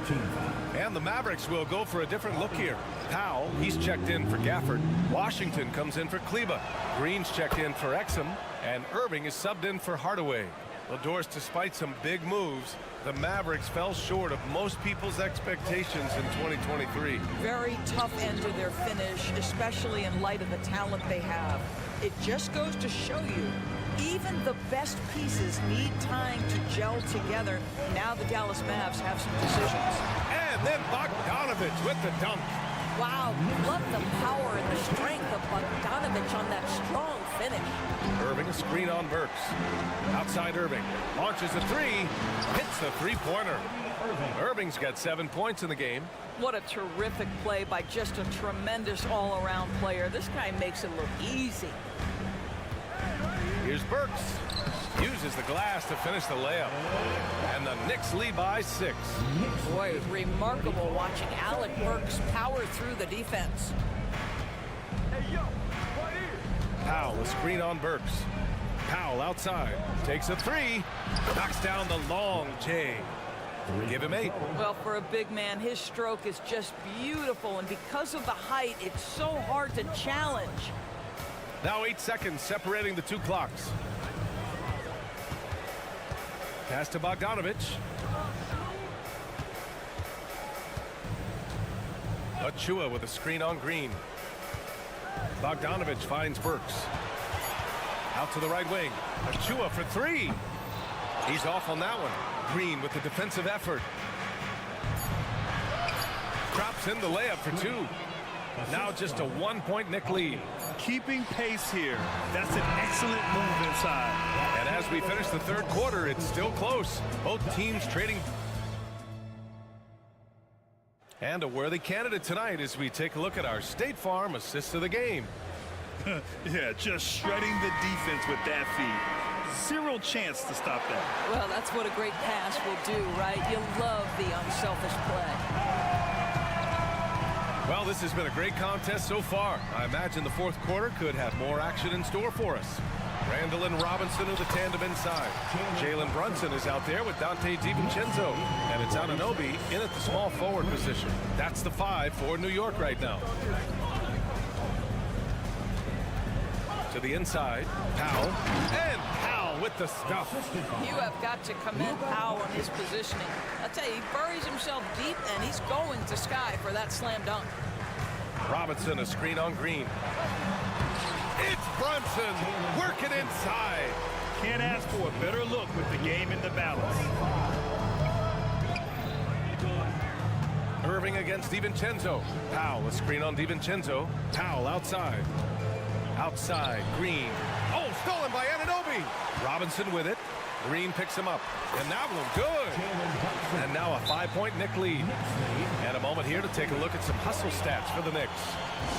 And the Mavericks will go for a different look here. Powell, he's checked in for Gafford. Washington comes in for Kleba. Green's checked in for Exum, and Irving is subbed in for Hardaway. Well, Doris, despite some big moves, the Mavericks fell short of most people's expectations in 2023. Very tough end to their finish, especially in light of the talent they have. It just goes to show you, even the best pieces need time to gel together. Now the Dallas Mavs have some decisions. And then Bogdanovich with the dunk. Wow, love the power and the strength of Bogdanovich on that strong finish. Irving, a screen on Burks. Outside Irving, launches a 3, hits the three-pointer. Irving's got 7 points in the game. What a terrific play by just a tremendous all-around player. This guy makes it look easy. Here's Burks. Uses the glass to finish the layup. And the Knicks lead by 6. Boy, remarkable watching Alec Burks power through the defense. Powell, a screen on Burks. Powell outside. Takes a three. Knocks down the long J. Give him 8. Well, for a big man, his stroke is just beautiful, and because of the height, it's so hard to challenge. Now 8 seconds separating the two clocks. Pass to Bogdanovich. Achua with a screen on Green. Bogdanovich finds Burks. Out to the right wing. Achua for 3. He's off on that one. Green with the defensive effort. Drops in the layup for 2. Now just a 1-point Knick lead. Keeping pace here. That's an excellent move inside. And as we finish the third quarter, it's still close. Both teams trading. And a worthy candidate tonight as we take a look at our State Farm assists of the game. Yeah, just shredding the defense with that feed. Zero chance to stop that. Well, that's what a great pass will do, right? You love the unselfish play. Well, this has been a great contest so far. I imagine the fourth quarter could have more action in store for us. Randall and Robinson are the tandem inside. Jalen Brunson is out there with Dante DiVincenzo. And it's Anunoby in at the small forward position. That's the 5 for New York right now. To the inside, Powell. And Powell with the stuff. You have got to commend Powell on his positioning. I'll tell you, he buries himself deep, and he's going to sky for that slam dunk. Robinson, a screen on Green. It's Brunson working inside. Can't ask for a better look with the game in the balance. Irving against DiVincenzo. Powell, a screen on DiVincenzo. Powell outside. Outside, Green. Oh, stolen by Anunoby. Robinson with it. Green picks him up. And that one good. And now a 5-point Knick lead. And a moment here to take a look at some hustle stats for the Knicks.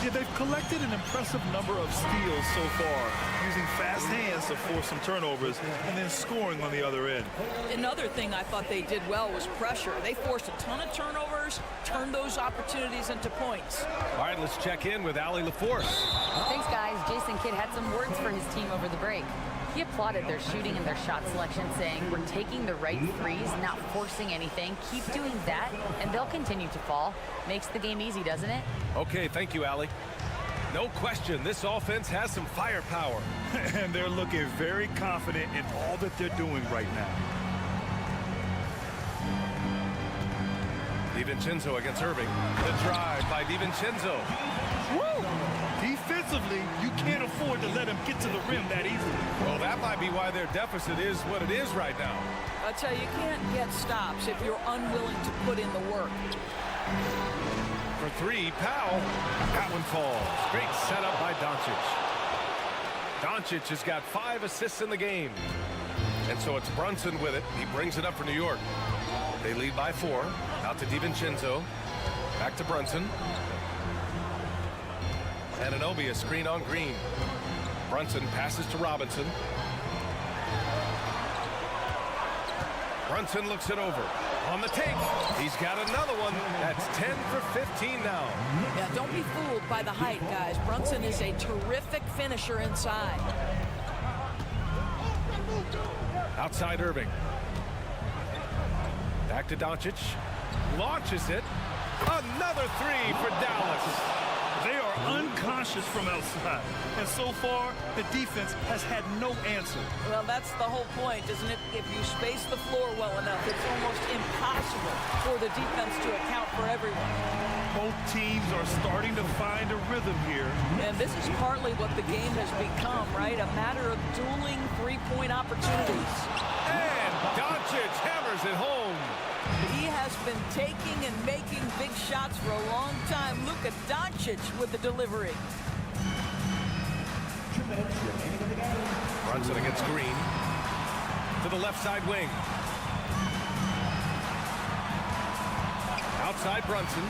Yeah, they've collected an impressive number of steals so far, using fast hands to force some turnovers and then scoring on the other end. Another thing I thought they did well was pressure. They forced a ton of turnovers, turned those opportunities into points. All right, let's check in with Allie LaForce. Thanks, guys. Jason Kidd had some words for his team over the break. He applauded their shooting and their shot selection, saying, "We're taking the right threes, not forcing anything. Keep doing that, and they'll continue to fall." Makes the game easy, doesn't it? Okay, thank you, Allie. No question, this offense has some firepower. And they're looking very confident in all that they're doing right now. DiVincenzo against Irving. The drive by DiVincenzo. Woo! Defensively, you can't afford to let him get to the rim that easily. Well, that might be why their deficit is what it is right now. I tell you, you can't get stops if you're unwilling to put in the work. For 3, Powell. That one falls. Great setup by Doncic. Doncic has got 5 assists in the game. And so it's Brunson with it. He brings it up for New York. They lead by 4. Out to DiVincenzo. Back to Brunson. Anunoby, a screen on Green. Brunson passes to Robinson. Brunson looks it over. On the take. He's got another one. That's 10 for 15 now. Yeah, don't be fooled by the height, guys. Brunson is a terrific finisher inside. Outside Irving. Back to Doncic. Launches it. Another 3 for Dallas. They are unconscious from outside. And so far, the defense has had no answer. Well, that's the whole point, isn't it? If you space the floor well enough, it's almost impossible for the defense to account for everyone. Both teams are starting to find a rhythm here. And this is partly what the game has become, right? A matter of dueling three-point opportunities. And Doncic hammers it home. He has been taking and making big shots for a long time. Look at Doncic with the delivery. Brunson against Green. To the left side wing. Outside Brunson.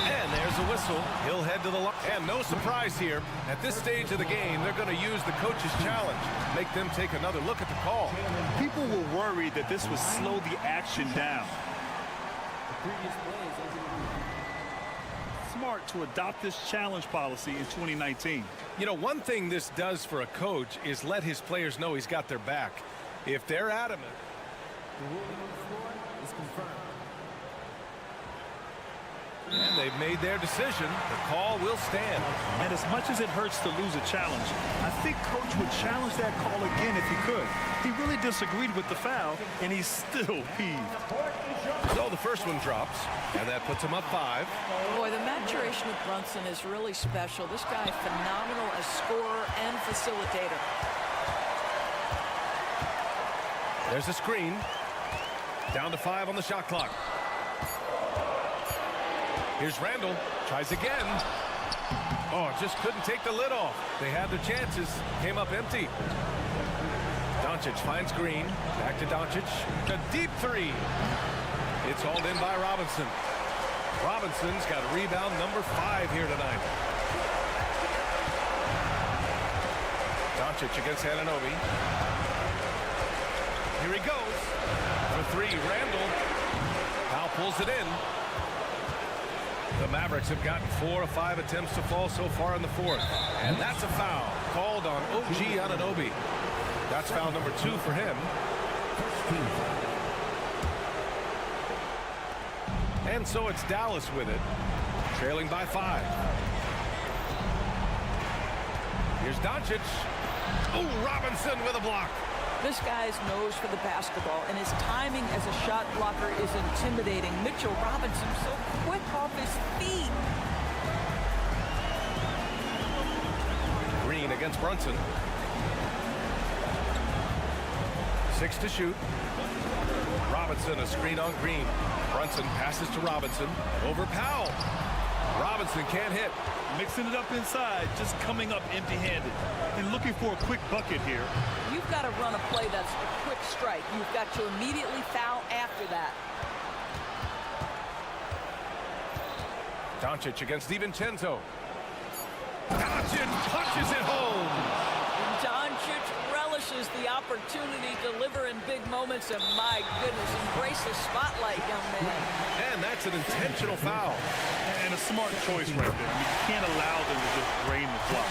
And there's a whistle. He'll head to the line. And no surprise here. At this stage of the game, they're going to use the coach's challenge. Make them take another look at the call. People were worried that this would slow the action down. smart to adopt this challenge policy in 2019. You know, one thing this does for a coach is let his players know he's got their back. If they're adamant. The ruling on the floor is confirmed. And they've made their decision. The call will stand. And as much as it hurts to lose a challenge, I think Coach would challenge that call again if he could. He really disagreed with the foul, and he's still peeved. So the first one drops, and that puts him up 5. Boy, the maturation of Brunson is really special. This guy, phenomenal as scorer and facilitator. There's a screen. Down to 5 on the shot clock. Here's Randall. Tries again. Oh, just couldn't take the lid off. They had their chances. Came up empty. Doncic finds Green. Back to Doncic. A deep 3. It's hauled in by Robinson. Robinson's got rebound number 5 here tonight. Doncic against Anunoby. Here he goes. For 3, Randall. Powell pulls it in. The Mavericks have gotten 4 of 5 attempts to fall so far in the 4th. And that's a foul called on OG Anunoby. That's foul number 2 for him. And so it's Dallas with it, trailing by 5. Here's Doncic. Oh, Robinson with a block. This guy's nose for the basketball, and his timing as a shot blocker is intimidating. Mitchell Robinson so quick off his feet. Green against Brunson. 6 to shoot. Robinson, a screen on Green. Brunson passes to Robinson. Over Powell. Robinson can't hit. Mixing it up inside, just coming up empty-handed. And looking for a quick bucket here. You've got to run a play that's a quick strike. You've got to immediately foul after that. Doncic against DiVincenzo. Doncic punches it home. Doncic relishes the opportunity to deliver in big moments, and my goodness, embrace the spotlight, young man. And that's an intentional foul. And a smart choice right there. I mean, you can't allow them to just drain the clock.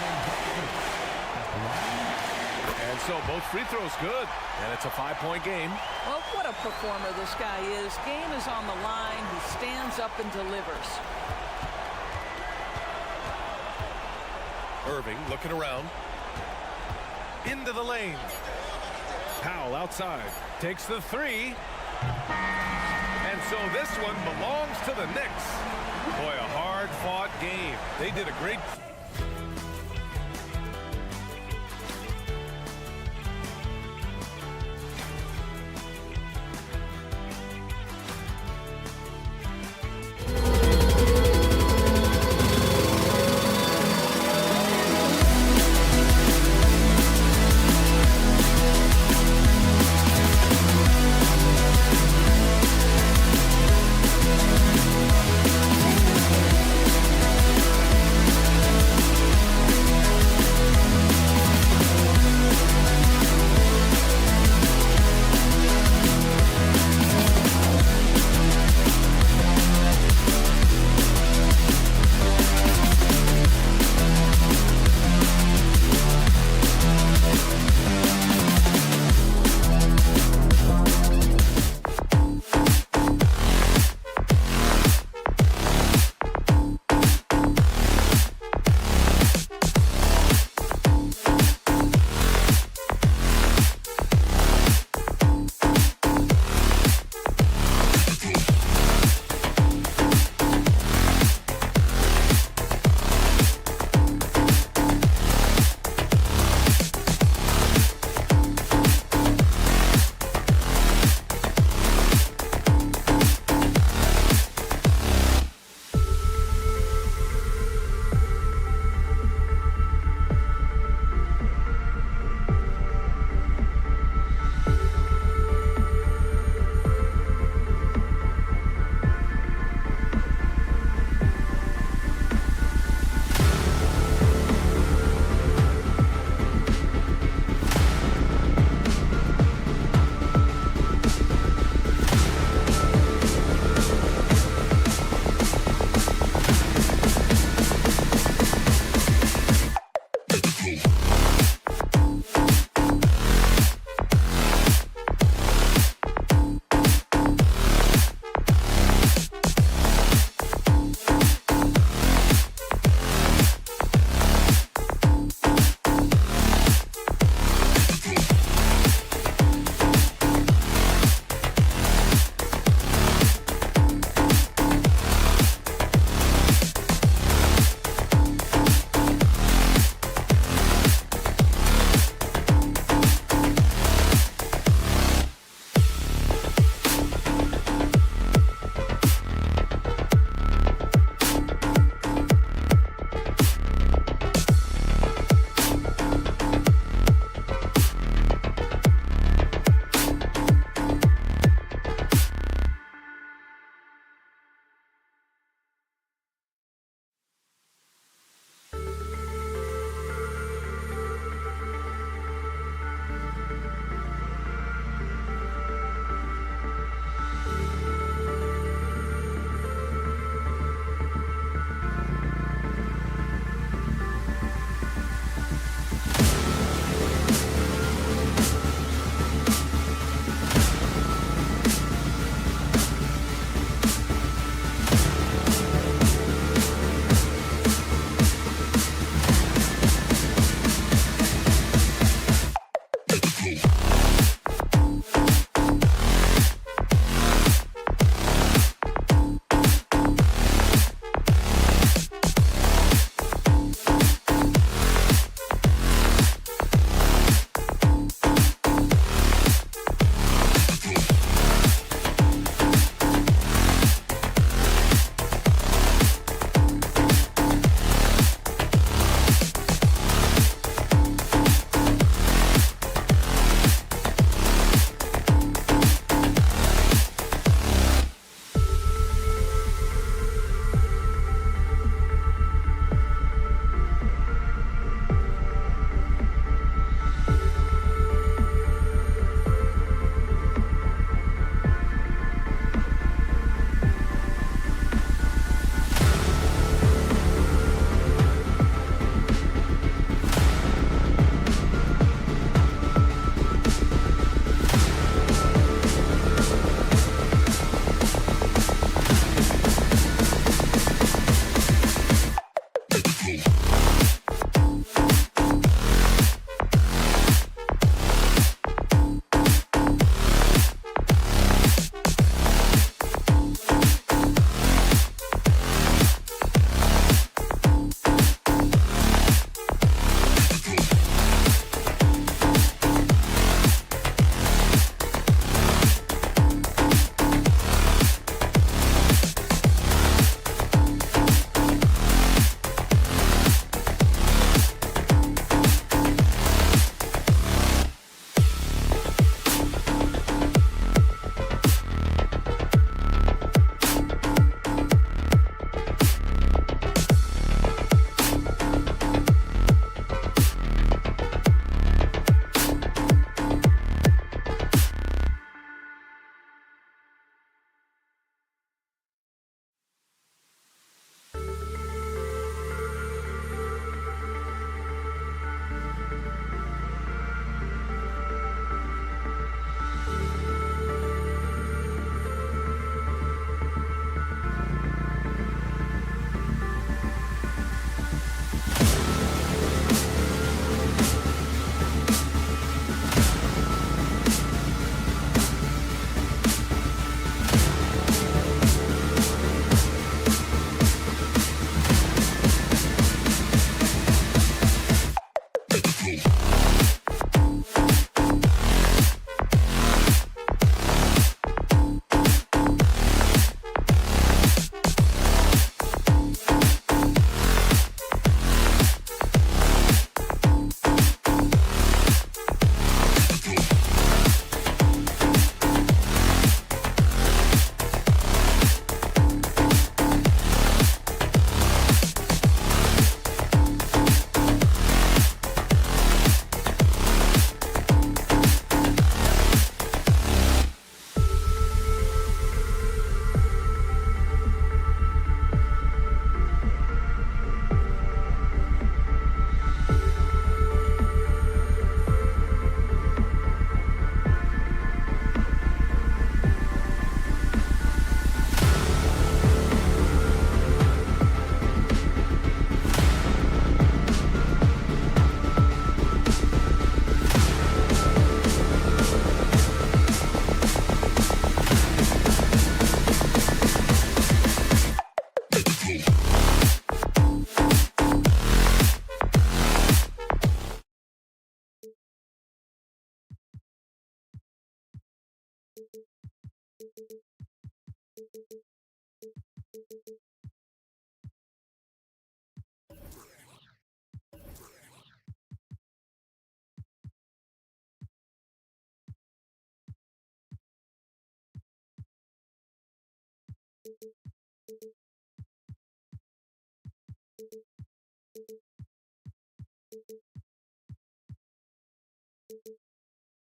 And so both free throws good. And it's a 5-point game. Well, what a performer this guy is. Game is on the line. He stands up and delivers. Irving looking around. Into the lane. Powell outside. Takes the 3. And so this one belongs to the Knicks. Boy, a hard-fought game. They did a great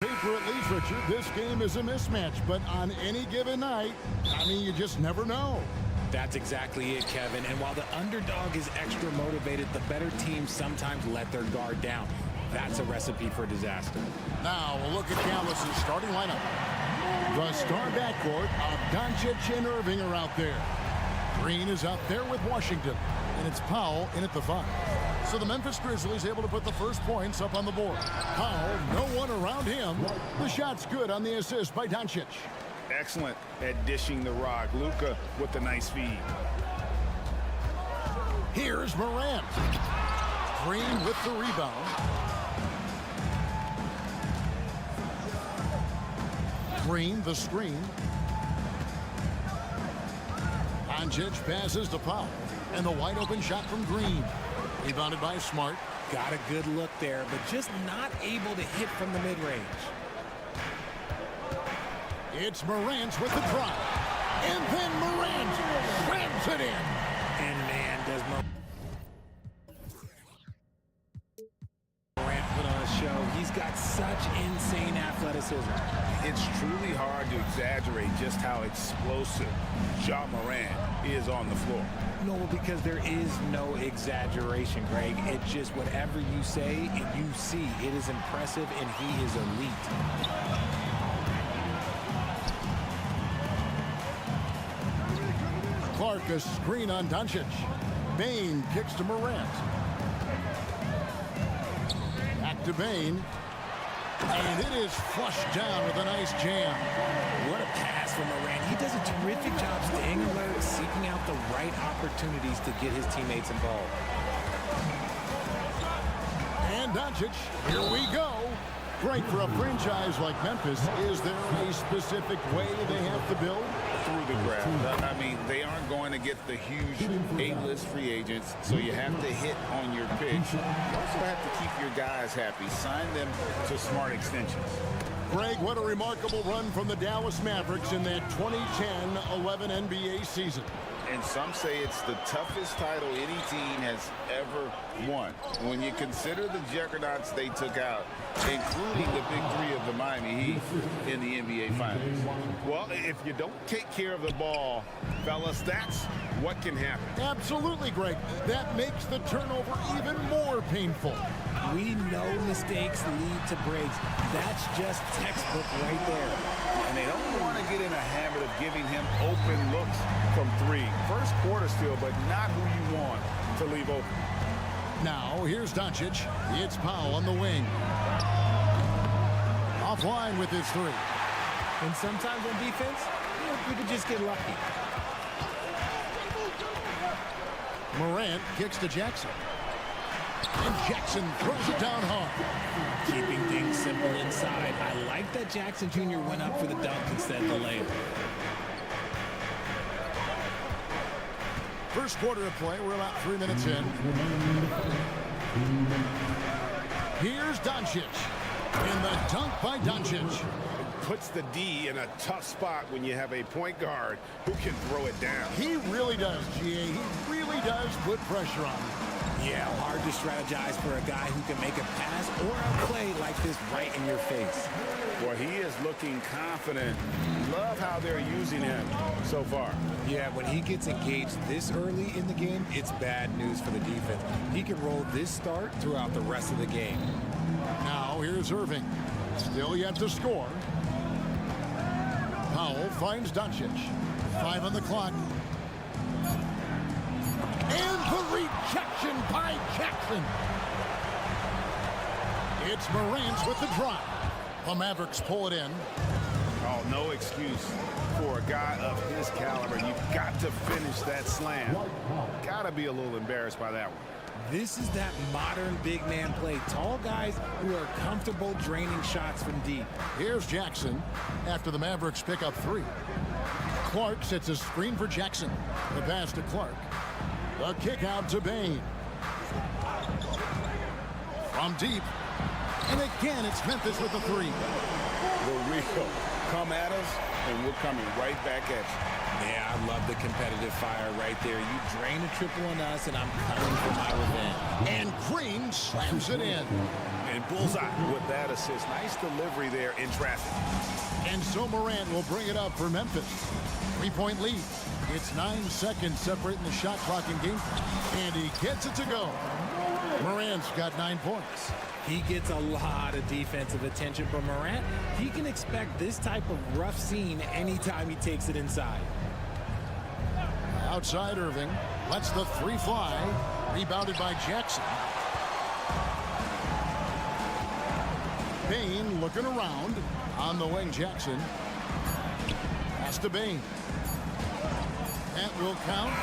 Paper at least, Richard, this game is a mismatch, but on any given night, I mean, you just never know. That's exactly it, Kevin. And while the underdog is extra motivated, the better teams sometimes let their guard down. That's a recipe for disaster. Now we'll look at Dallas's starting lineup. The star backcourt of Doncic and Irving are out there. Green is out there with Washington, and it's Powell in at the 5. So the Memphis Grizzlies able to put the first points up on the board. Powell, no one around him. The shot's good on the assist by Doncic. Excellent at dishing the rock. Luka with a nice feed. Here's Morant. Green with the rebound. Green the screen. Doncic passes to Powell. And the wide open shot from Green. Rebounded by Smart. Got a good look there, but just not able to hit from the mid-range. It's Morant with the drive. And then Morant slams it in. And man, does Morant put on a show. He's got such insane athleticism. It's truly hard to exaggerate just how explosive Ja Morant is on the floor. No, because there is no exaggeration, Greg. It's just whatever you say and you see. It is impressive, and he is elite. Clark, a screen on Doncic. Bane kicks to Morant. Back to Bane. And it is flushed down with a nice jam. What a pass from Morant. He does a terrific job staying alert, seeking out the right opportunities to get his teammates involved. And Doncic, here we go. Great for a franchise like Memphis. Is there a specific way they have to build? Through the draft. I mean, they aren't going to get the huge A-list free agents, so you have to hit on your pitch. You also have to keep your guys happy. Sign them to smart extensions. Greg, what a remarkable run from the Dallas Mavericks in that 2010-11 NBA season. And some say it's the toughest title any team has ever won. When you consider the juggernauts they took out, including the big three of the Miami Heat in the NBA Finals. Well, if you don't take care of the ball, fellas, that's what can happen. Absolutely, Greg. That makes the turnover even more painful. We know mistakes lead to breaks. That's just textbook right there. And they don't want to get in a habit of giving him open looks from three. First quarter still, but not who you want to leave open. Now, here's Doncic. It's Powell on the wing. Offline with his three. And sometimes on defense, you can just get lucky. Morant kicks to Jackson. And Jackson throws it down hard. Keeping things simple inside. I like that Jackson Jr. went up for the dunk instead of the layup. First quarter of play. We're about 3 minutes in. Here's Doncic. And the dunk by Doncic. Puts the D in a tough spot when you have a point guard who can throw it down. He really does, GA. He really does put pressure on him. Yeah, hard to strategize for a guy who can make a pass or a play like this right in your face. Well, he is looking confident. Love how they're using him so far. Yeah, when he gets engaged this early in the game, it's bad news for the defense. He can roll this start throughout the rest of the game. Now here's Irving. Still yet to score. Powell finds Doncic. 5 on the clock. And the rejection by Jackson. It's Morant with the drive. The Mavericks pull it in. Oh, no excuse for a guy of his caliber. You've got to finish that slam. Got to be a little embarrassed by that one. This is that modern big man play. Tall guys who are comfortable draining shots from deep. Here's Jackson after the Mavericks pick up 3. Clark sets a screen for Jackson. The pass to Clark. The kick out to Bane. From deep. And again, it's Memphis with the 3. The real come at us, and we're coming right back at you. Yeah, I love the competitive fire right there. You drain a triple on us, and I'm coming for my revenge. And Green slams it in. And bullseye with that assist. Nice delivery there in traffic. And so Morant will bring it up for Memphis. 3-point lead. It's 9 seconds separating the shot clock and game. And he gets it to go. Morant's got 9 points. He gets a lot of defensive attention from Morant. He can expect this type of rough scene anytime he takes it inside. Outside Irving. Lets the 3 fly. Rebounded by Jackson. Bain looking around. On the wing, Jackson. Pass to Bain. That will count.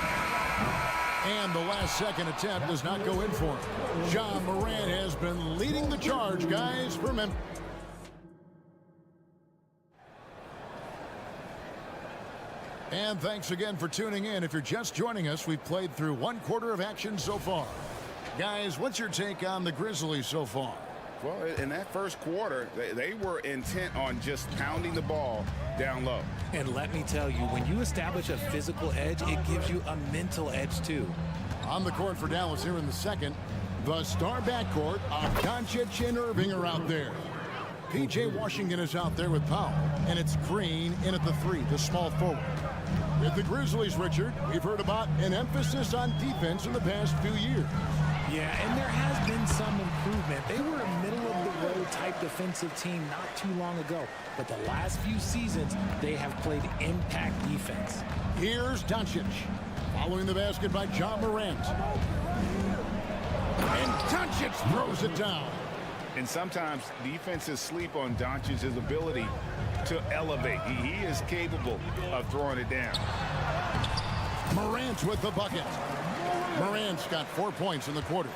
And the last second attempt does not go in for him. Ja Morant has been leading the charge, guys, for Memphis. And thanks again for tuning in. If you're just joining us, we've played through 1 quarter of action so far. Guys, what's your take on the Grizzlies so far? Well, in that first quarter, they were intent on just pounding the ball down low. And let me tell you, when you establish a physical edge, it gives you a mental edge too. On the court for Dallas here in the second, the star backcourt of Doncic and Irving are out there. P.J. Washington is out there with Powell, and it's Green in at the 3, the small forward. With the Grizzlies, Richard, we've heard about an emphasis on defense in the past few years. Yeah, and there has been some improvement. They were a middle-of-the-road type defensive team not too long ago. But the last few seasons, they have played impact defense. Here's Doncic. Following the basket by Ja Morant. And Doncic throws it down. And sometimes defenses sleep on Doncic's ability to elevate. He is capable of throwing it down. Morant with the bucket. Morant's got 4 points in the quarter.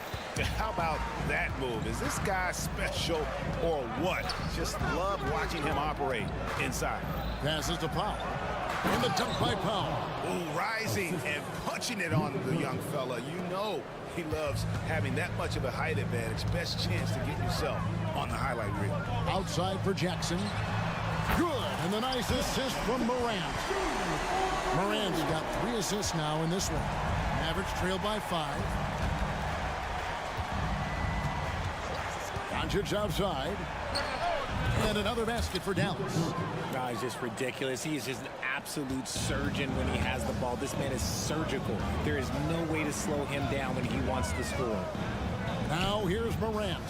How about that move? Is this guy special or what? Just love watching him operate inside. Passes to Powell. And the dunk by Powell. Ooh, rising and punching it on the young fella. You know he loves having that much of a height advantage. Best chance to get yourself on the highlight reel. Outside for Jackson. Good. And the nice assist from Morant. Morant's got 3 assists now in this one. Mavericks trail by 5. Doncic outside. And another basket for Dallas. No, he's just ridiculous. He is just an absolute surgeon when he has the ball. This man is surgical. There is no way to slow him down when he wants to score. Now here's Morant.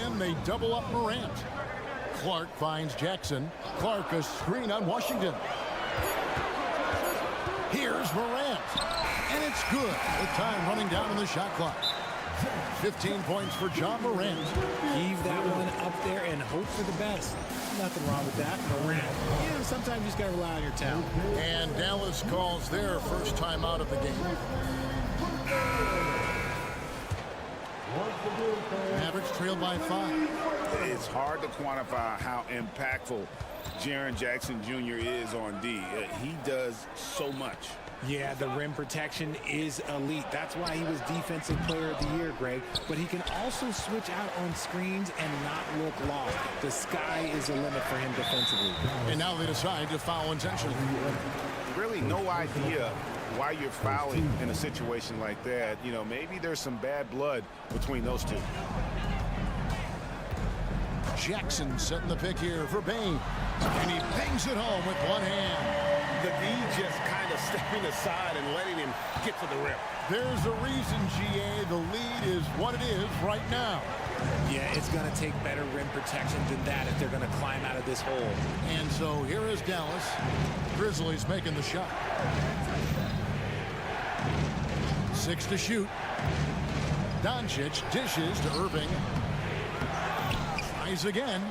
And they double up Morant. Clark finds Jackson. Clark a screen on Washington. Here's Morant. And it's good. With time running down on the shot clock. 15 points for Ja Morant. Heave that one up there and hope for the best. Nothing wrong with that. Morant. Yeah, sometimes you just got to rely on your talent. And Dallas calls their first time out of the game. Mavericks trail by 5. It's hard to quantify how impactful Jaren Jackson Jr. is on D. He does so much. Yeah, the rim protection is elite. That's why he was Defensive Player of the Year, Greg. But he can also switch out on screens and not look lost. The sky is the limit for him defensively. And now they decide to foul intentionally. Really no idea why you're fouling in a situation like that. You know, maybe there's some bad blood between those two. Jackson setting the pick here for Bain. And he bangs it home with one hand. The D just kind of stepping aside and letting him get to the rim. There's a reason, GA, the lead is what it is right now. Yeah, it's going to take better rim protection than that if they're going to climb out of this hole. And so here is Dallas. Grizzlies making the shot. 6 to shoot. Doncic dishes to Irving. Tries again.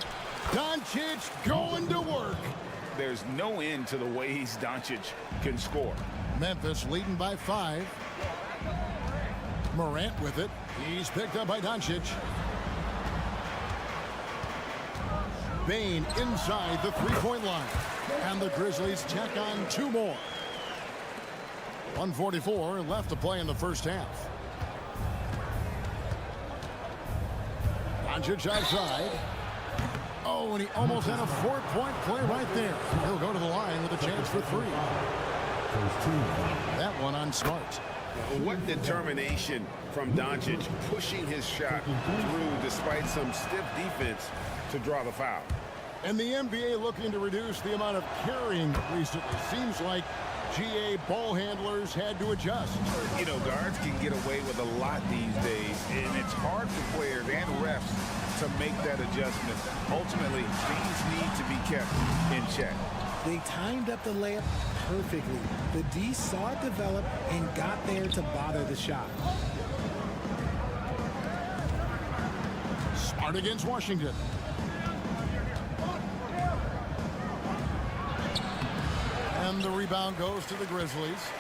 Doncic going to work. There's no end to the ways Doncic can score. Memphis leading by 5. Morant with it. He's picked up by Doncic. Bain inside the three-point line. And the Grizzlies tack on 2 more. 1:44 left to play in the first half. Doncic outside. Oh, and he almost had a 4-point play right there. He'll go to the line with a chance for 3. That one on Smart. What determination from Doncic pushing his shot through despite some stiff defense to draw the foul. And the NBA looking to reduce the amount of carrying recently. Seems like GA ball handlers had to adjust. You know, guards can get away with a lot these days, and it's hard for players and refs to make that adjustment. Ultimately, things need to be kept in check. They timed up the layup perfectly. The D saw it develop and got there to bother the shot. Smart against Washington. And the rebound goes to the Grizzlies.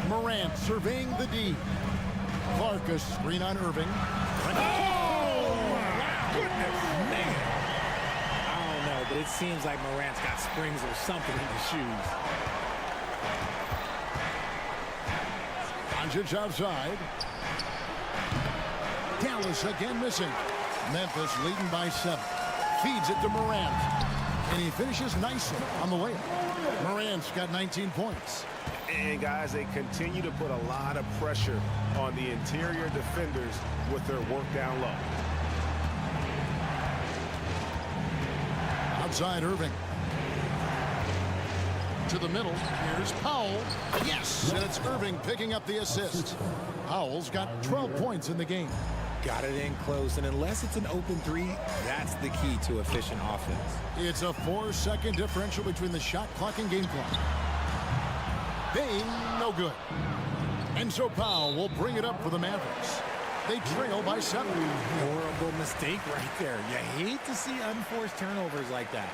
Morant surveying the D. Clark a screen on Irving. But it seems like Morant's got springs or something in his shoes. Doncic outside. Dallas again missing. Memphis leading by 7. Feeds it to Morant. And he finishes nicely on the layup. Morant's got 19 points. And guys, they continue to put a lot of pressure on the interior defenders with their work down low. Outside Irving. To the middle. Here's Powell. Yes! And it's Irving picking up the assist. Powell's got 12 points in the game. Got it in close, and unless it's an open three, that's the key to efficient offense. It's a 4-second differential between the shot clock and game clock. Bain, no good. And so Powell will bring it up for the Mavericks. They trail by 7. Horrible mistake right there. You hate to see unforced turnovers like that.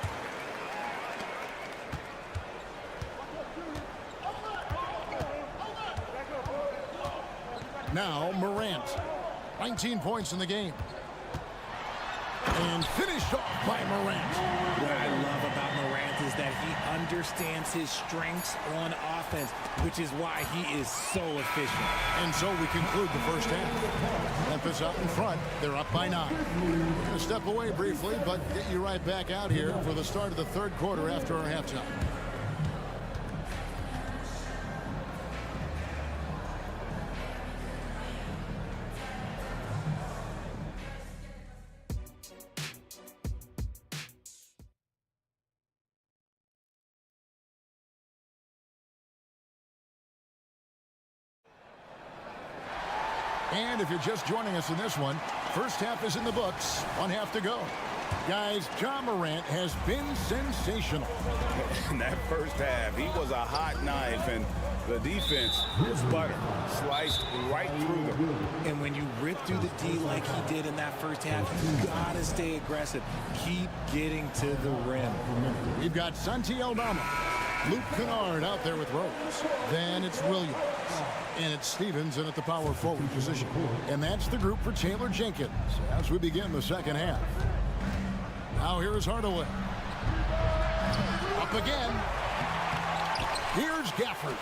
Now Morant. 19 points in the game. And finished off by Morant. What I love about Morant is that he understands his strengths on offense, which is why he is so efficient. And so we conclude the first half. Memphis out in front. They're up by 9. We're going to step away briefly, but get you right back out here for the start of the third quarter after our halftime. And if you're just joining us in this one, first half is in the books. 1 half to go. Guys, Ja Morant has been sensational. In that first half, he was a hot knife, and the defense was butter, sliced right through them. And when you rip through the D like he did in that first half, you gotta stay aggressive. Keep getting to the rim. We've got Santi Aldama, Luke Kennard out there with Rose. Then it's Williams. And it's Stevens in at the power forward position. And that's the group for Taylor Jenkins as we begin the second half. Now here is Hardaway. Up again. Here's Gafford.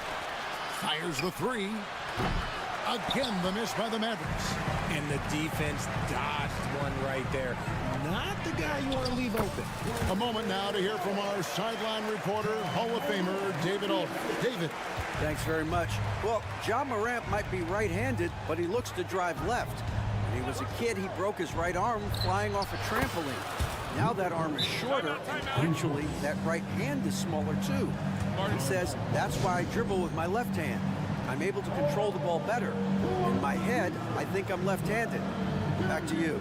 Fires the 3. Again, the miss by the Mavericks. And the defense dodged one right there. Not the guy you want to leave open. A moment now to hear from our sideline reporter, Hall of Famer, David Aldridge. David. Thanks very much. Well, Ja Morant might be right-handed, but he looks to drive left. When he was a kid, he broke his right arm flying off a trampoline. Now that arm is shorter, and actually that right hand is smaller too. He says, that's why I dribble with my left hand. I'm able to control the ball better. In my head, I think I'm left-handed. Back to you.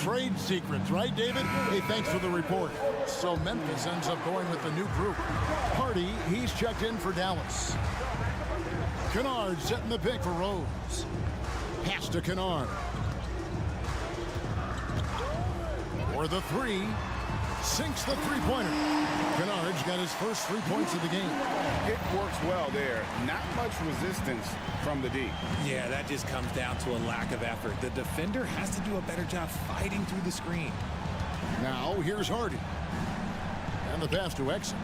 Trade secrets, right, David? Hey, thanks for the report. So Memphis ends up going with the new group. Hardy, he's checked in for Dallas. Kennard setting the pick for Rose. Pass to Kennard. For the 3. Sinks the three-pointer. Kennard's got his first 3 points of the game. It works well there. Not much resistance from the D. Yeah, that just comes down to a lack of effort. The defender has to do a better job fighting through the screen. Now here's Hardy. And the pass to Exum.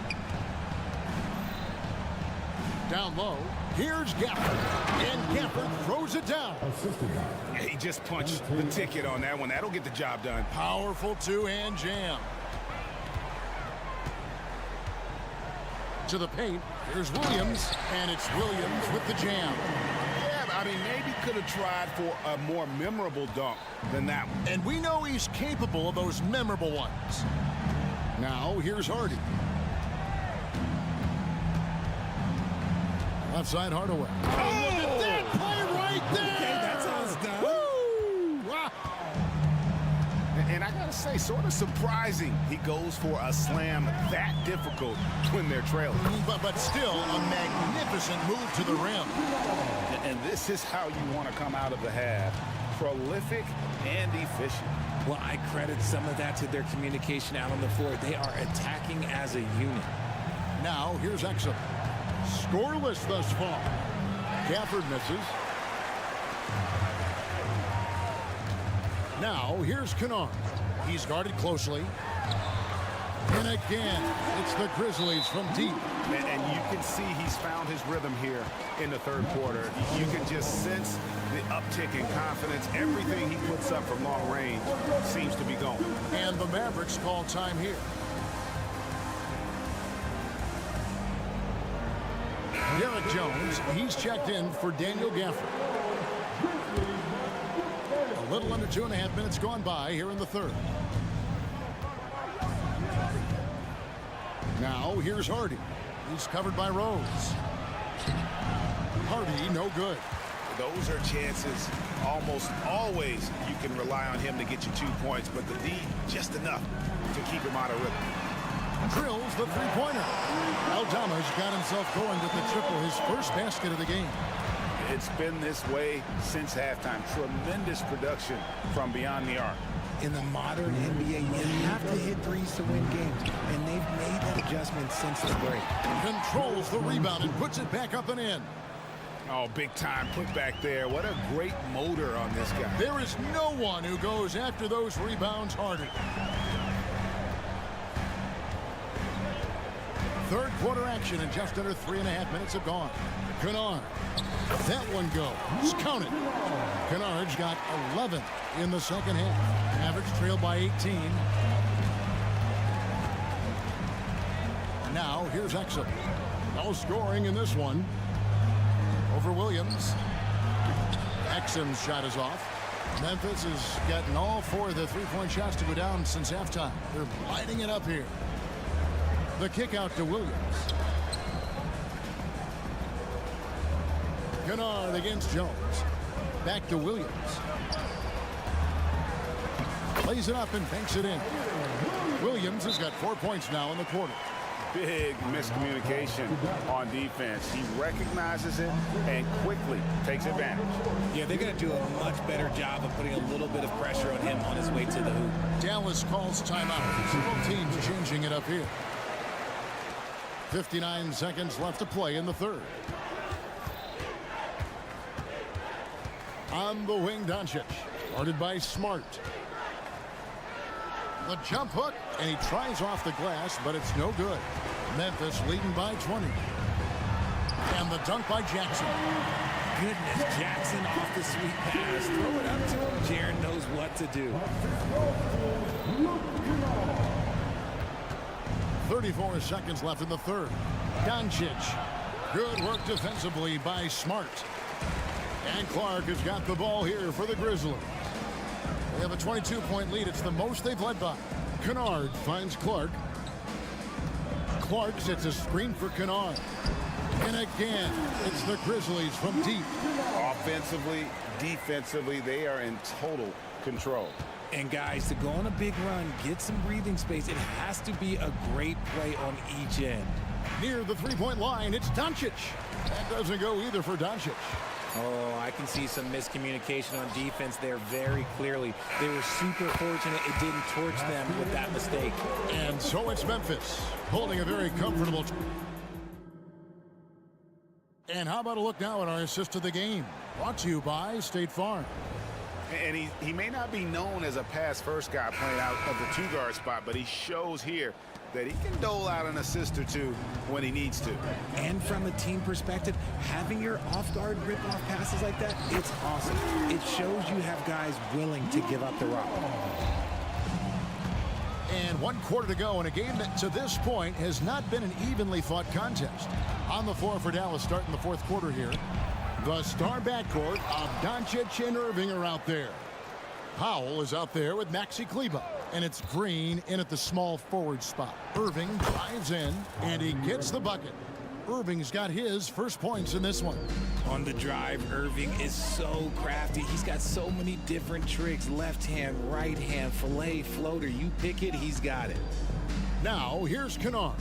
Down low. Here's Gafford. And Gafford throws it down. He just punched the ticket on that one. That'll get the job done. Powerful two-hand jam. To the paint. Here's Williams. And it's Williams with the jam. Yeah, I mean, maybe could have tried for a more memorable dunk than that one. And we know he's capable of those memorable ones. Now here's Hardy. Outside Hardaway. Oh, look at that play right there! Okay, that's how it's done. And And I got to say, sort of surprising he goes for a slam that difficult when they're trailing. But still a magnificent move to the rim. And this is how you want to come out of the half. Prolific and efficient. Well, I credit some of that to their communication out on the floor. They are attacking as a unit. Now, here's Exum. Scoreless thus far. Gafford misses. Now, here's Kennard. He's guarded closely. And again, it's the Grizzlies from deep. And you can see he's found his rhythm here in the third quarter. You can just sense the uptick in confidence. Everything he puts up from long range seems to be going. And the Mavericks call time here. Derek Jones, he's checked in for Daniel Gafford. A little under 2.5 minutes gone by here in the third. Now, here's Hardy. He's covered by Rose. Hardy, no good. Those are chances almost always you can rely on him to get you 2 points, but the D, just enough to keep him out of rhythm. Drills the three-pointer. Aldama's got himself going with the triple, his first basket of the game. It's been this way since halftime. Tremendous production from beyond the arc. In the modern NBA, you have to hit threes to win games, and they've made that adjustment since the break. Controls the rebound and puts it back up and in. Oh, big time put back there. What a great motor on this guy. There is no one who goes after those rebounds harder. Third quarter action and just under 3.5 minutes have gone. Kennard. That one goes. Count it. Kennard's got 11 in the second half. Mavericks trail by 18. Now here's Exum. No scoring in this one. Over Williams. Exum's shot is off. Memphis has gotten all 4 of the three-point shots to go down since halftime. They're lighting it up here. The kick out to Williams. Kennard against Jones. Back to Williams. Plays it up and banks it in. Williams has got 4 points now in the quarter. Big miscommunication on defense. He recognizes it and quickly takes advantage. Yeah, they're going to do a much better job of putting a little bit of pressure on him on his way to the hoop. Dallas calls timeout. Both teams changing it up here. 59 seconds left to play in the third. On the wing, Doncic. Guarded by Smart. The jump hook, and he tries off the glass, but it's no good. Memphis leading by 20. And the dunk by Jackson. Goodness, Jackson off the sweet pass. Throw it up to him. Jaren knows what to do. 34 seconds left in the third. Doncic. Good work defensively by Smart. And Clark has got the ball here for the Grizzlies. They have a 22-point lead. It's the most they've led by. Kennard finds Clark. Clark sets a screen for Kennard. And again, it's the Grizzlies from deep. Offensively, defensively, they are in total control. And guys, to go on a big run, get some breathing space, it has to be a great play on each end. Near the three-point line, it's Doncic. That doesn't go either for Doncic. Oh, I can see some miscommunication on defense there very clearly. They were super fortunate it didn't torch them with that mistake. And so it's Memphis holding a very comfortable. And how about a look now at our assist of the game? Brought to you by State Farm. And he may not be known as a pass-first guy playing out of the two-guard spot, but he shows here that he can dole out an assist or two when he needs to. And from a team perspective, having your off-guard rip-off passes like that, it's awesome. It shows you have guys willing to give up the rock. And 1 quarter to go in a game that to this point has not been an evenly fought contest. On the floor for Dallas starting the fourth quarter here. The star backcourt of Doncic and Irving are out there. Powell is out there with Maxi Kleber. And it's Green in at the small forward spot. Irving drives in, and he gets the bucket. Irving's got his first points in this one. On the drive, Irving is so crafty. He's got so many different tricks. Left hand, right hand, fillet, floater. You pick it, he's got it. Now, here's Kennard.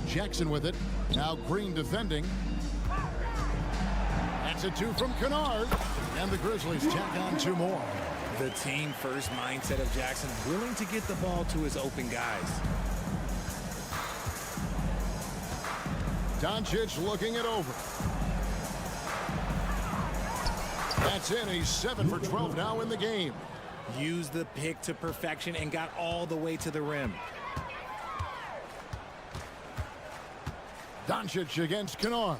Jackson with it. Now Green defending. That's a 2 from Kennard. And the Grizzlies tack on 2 more. The team first mindset of Jackson, willing to get the ball to his open guys. Doncic looking it over. That's in. He's 7 for 12 now in the game. Used the pick to perfection and got all the way to the rim. Doncic against Kennard.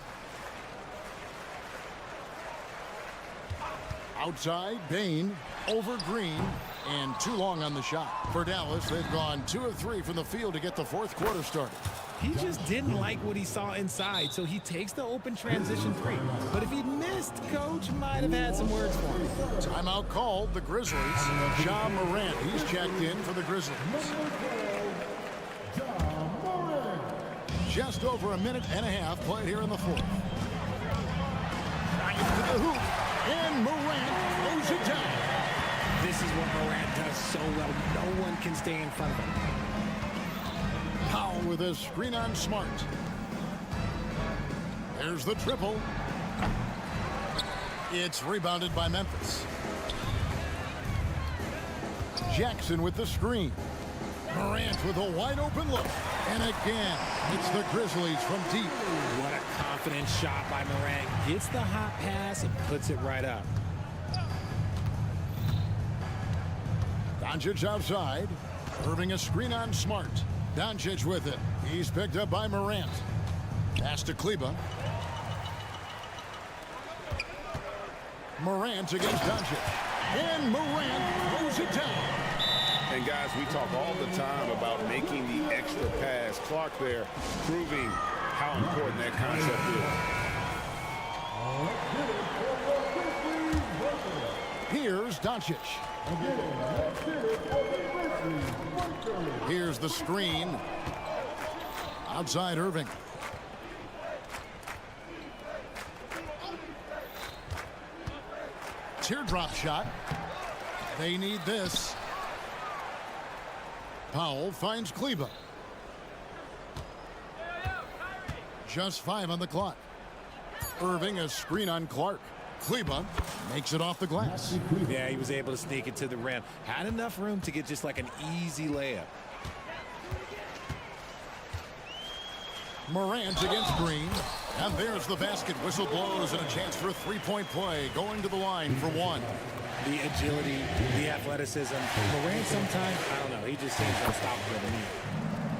Outside, Bane over Green, and too long on the shot. For Dallas, they've gone 2 of 3 from the field to get the fourth quarter started. He just didn't like what he saw inside, so he takes the open transition 3. But if he'd missed, Coach might have had some words for him. Timeout called, the Grizzlies. Ja Morant, he's checked in for the Grizzlies. Just over a minute and a half played here in the fourth. Bryant to the hoop, and Morant throws it down. This is what Morant does so well. No one can stay in front of him. Powell with a screen on Smart. There's the triple. It's rebounded by Memphis. Jackson with the screen. Morant with a wide open look. And again, it's the Grizzlies from deep. What a confident shot by Morant. Gets the hot pass and puts it right up. Doncic outside. Irving a screen on Smart. Doncic with it. He's picked up by Morant. Pass to Kleba. Morant against Doncic. And Morant throws it down. And guys, we talk all the time about making the extra pass. Clark there proving how important that concept is. Here's Doncic. Here's the screen. Outside Irving. Teardrop shot. They need this. Powell finds Kleba. Just 5 on the clock. Irving a screen on Clark. Kleba makes it off the glass. Yeah, he was able to sneak it to the rim. Had enough room to get just like an easy layup. Morant against Green. And there's the basket. Whistle blows and a chance for a three-point play. Going to the line for 1. The agility, the athleticism. Morant sometimes, I don't know, he just seems unstoppable to me.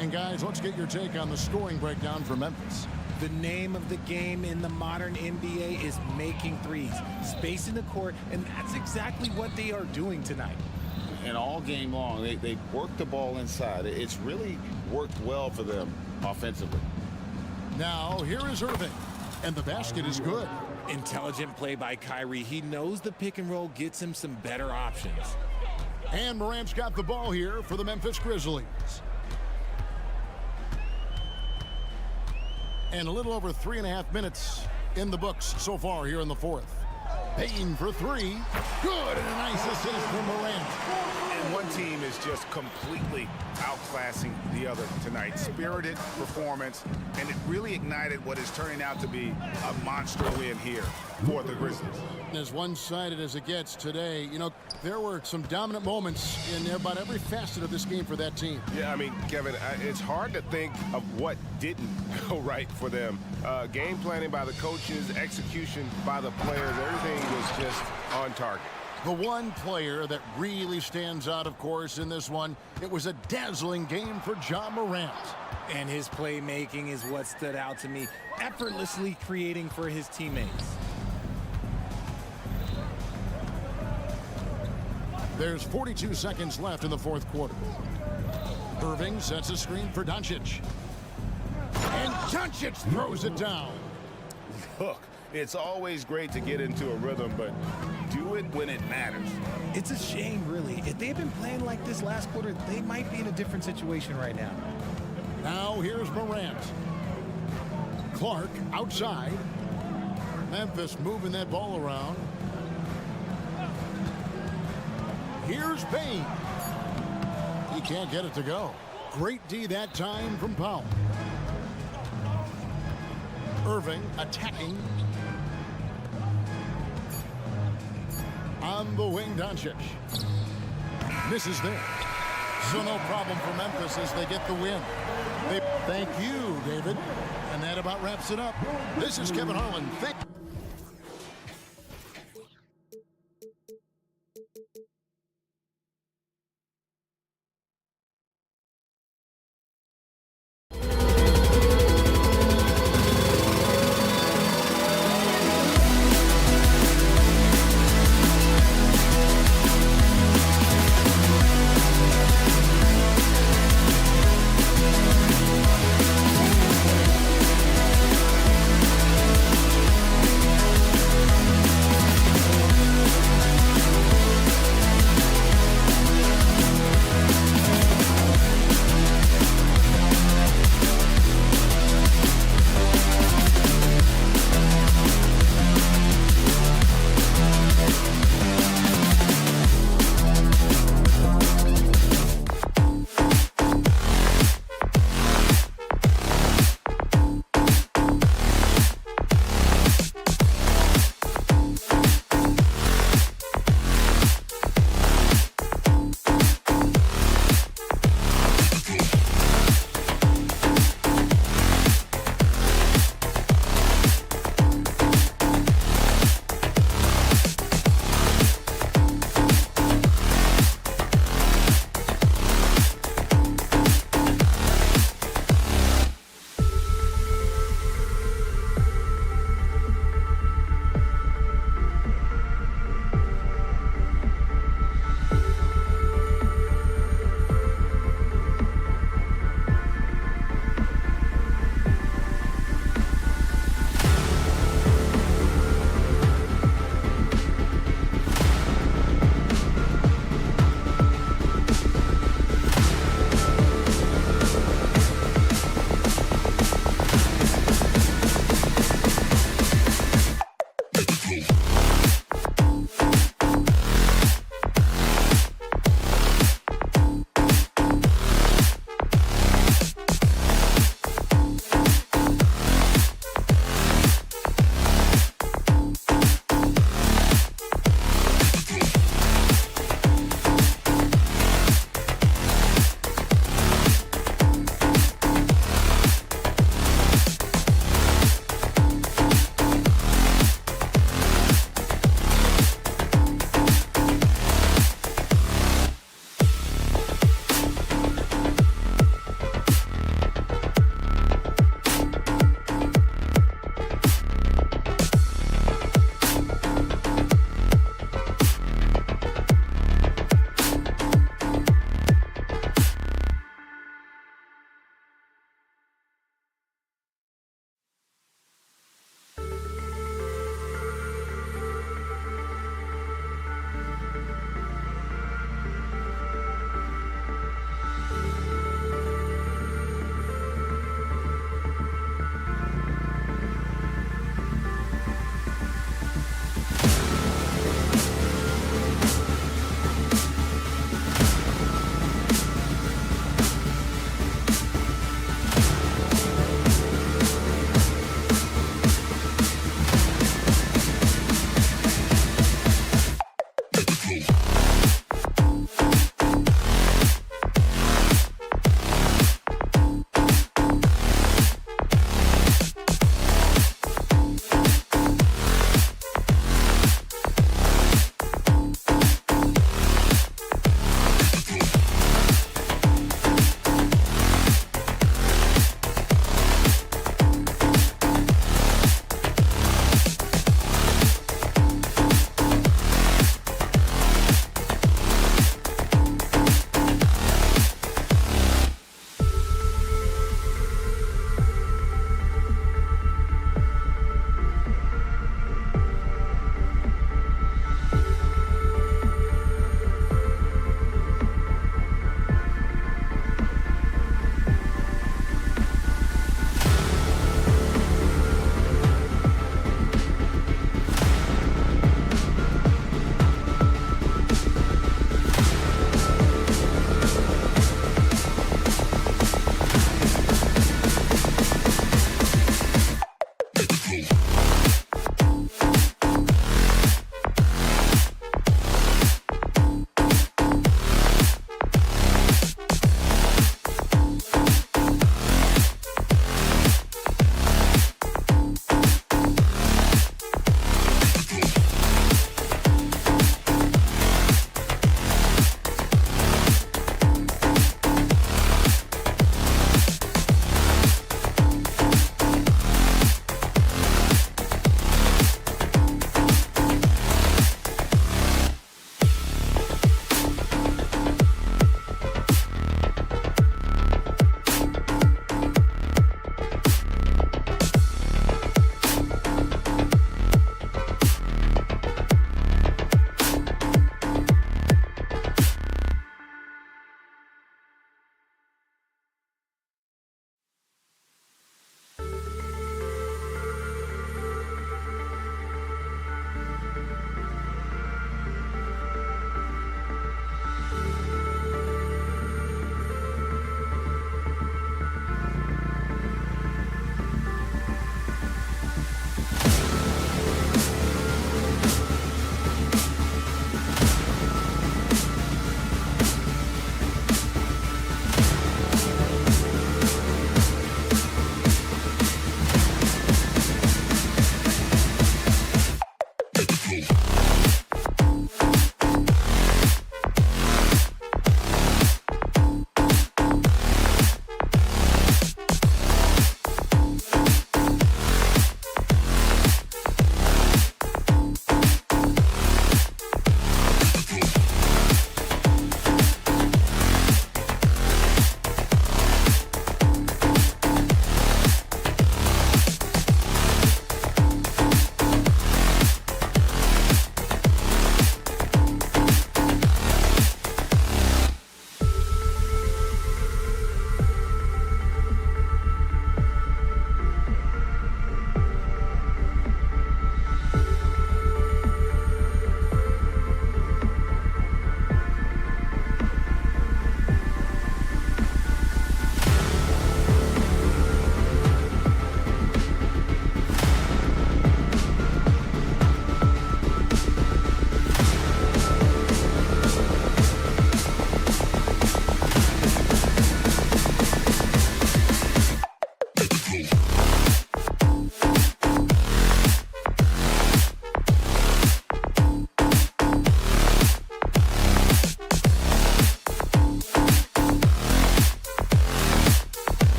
And guys, let's get your take on the scoring breakdown for Memphis. The name of the game in the modern NBA is making threes, spacing the court, and that's exactly what they are doing tonight. And all game long, they work the ball inside. It's really worked well for them offensively. Now, here is Irving, and the basket is good. Intelligent play by Kyrie. He knows the pick and roll gets him some better options. And Morant's got the ball here for the Memphis Grizzlies. And a little over 3.5 minutes in the books so far here in the fourth. Payne for 3. Good, and a nice assist from Morant. And one team is just completely outclassing the other tonight. Spirited performance, and it really ignited what is turning out to be a monster win here for the Grizzlies. As one-sided as it gets today, you know, there were some dominant moments in about every facet of this game for that team. Yeah, I mean, Kevin, it's hard to think of what didn't go right for them. Game planning by the coaches, execution by the players, everything was just on target. The one player that really stands out, of course, in this one, it was a dazzling game for Ja Morant. And his playmaking is what stood out to me, effortlessly creating for his teammates. There's 42 seconds left in the fourth quarter. Irving sets a screen for Doncic. And Doncic throws it down. Look, it's always great to get into a rhythm, but do it when it matters. It's a shame, really. If they had been playing like this last quarter, they might be in a different situation right now. Now here's Morant. Clark outside. Memphis moving that ball around. Here's Payne. He can't get it to go. Great D that time from Powell. Irving attacking. On the wing, Doncic. Misses there. So no problem for Memphis as they get the win. Thank you, David. And that about wraps it up. This is Kevin Harlan.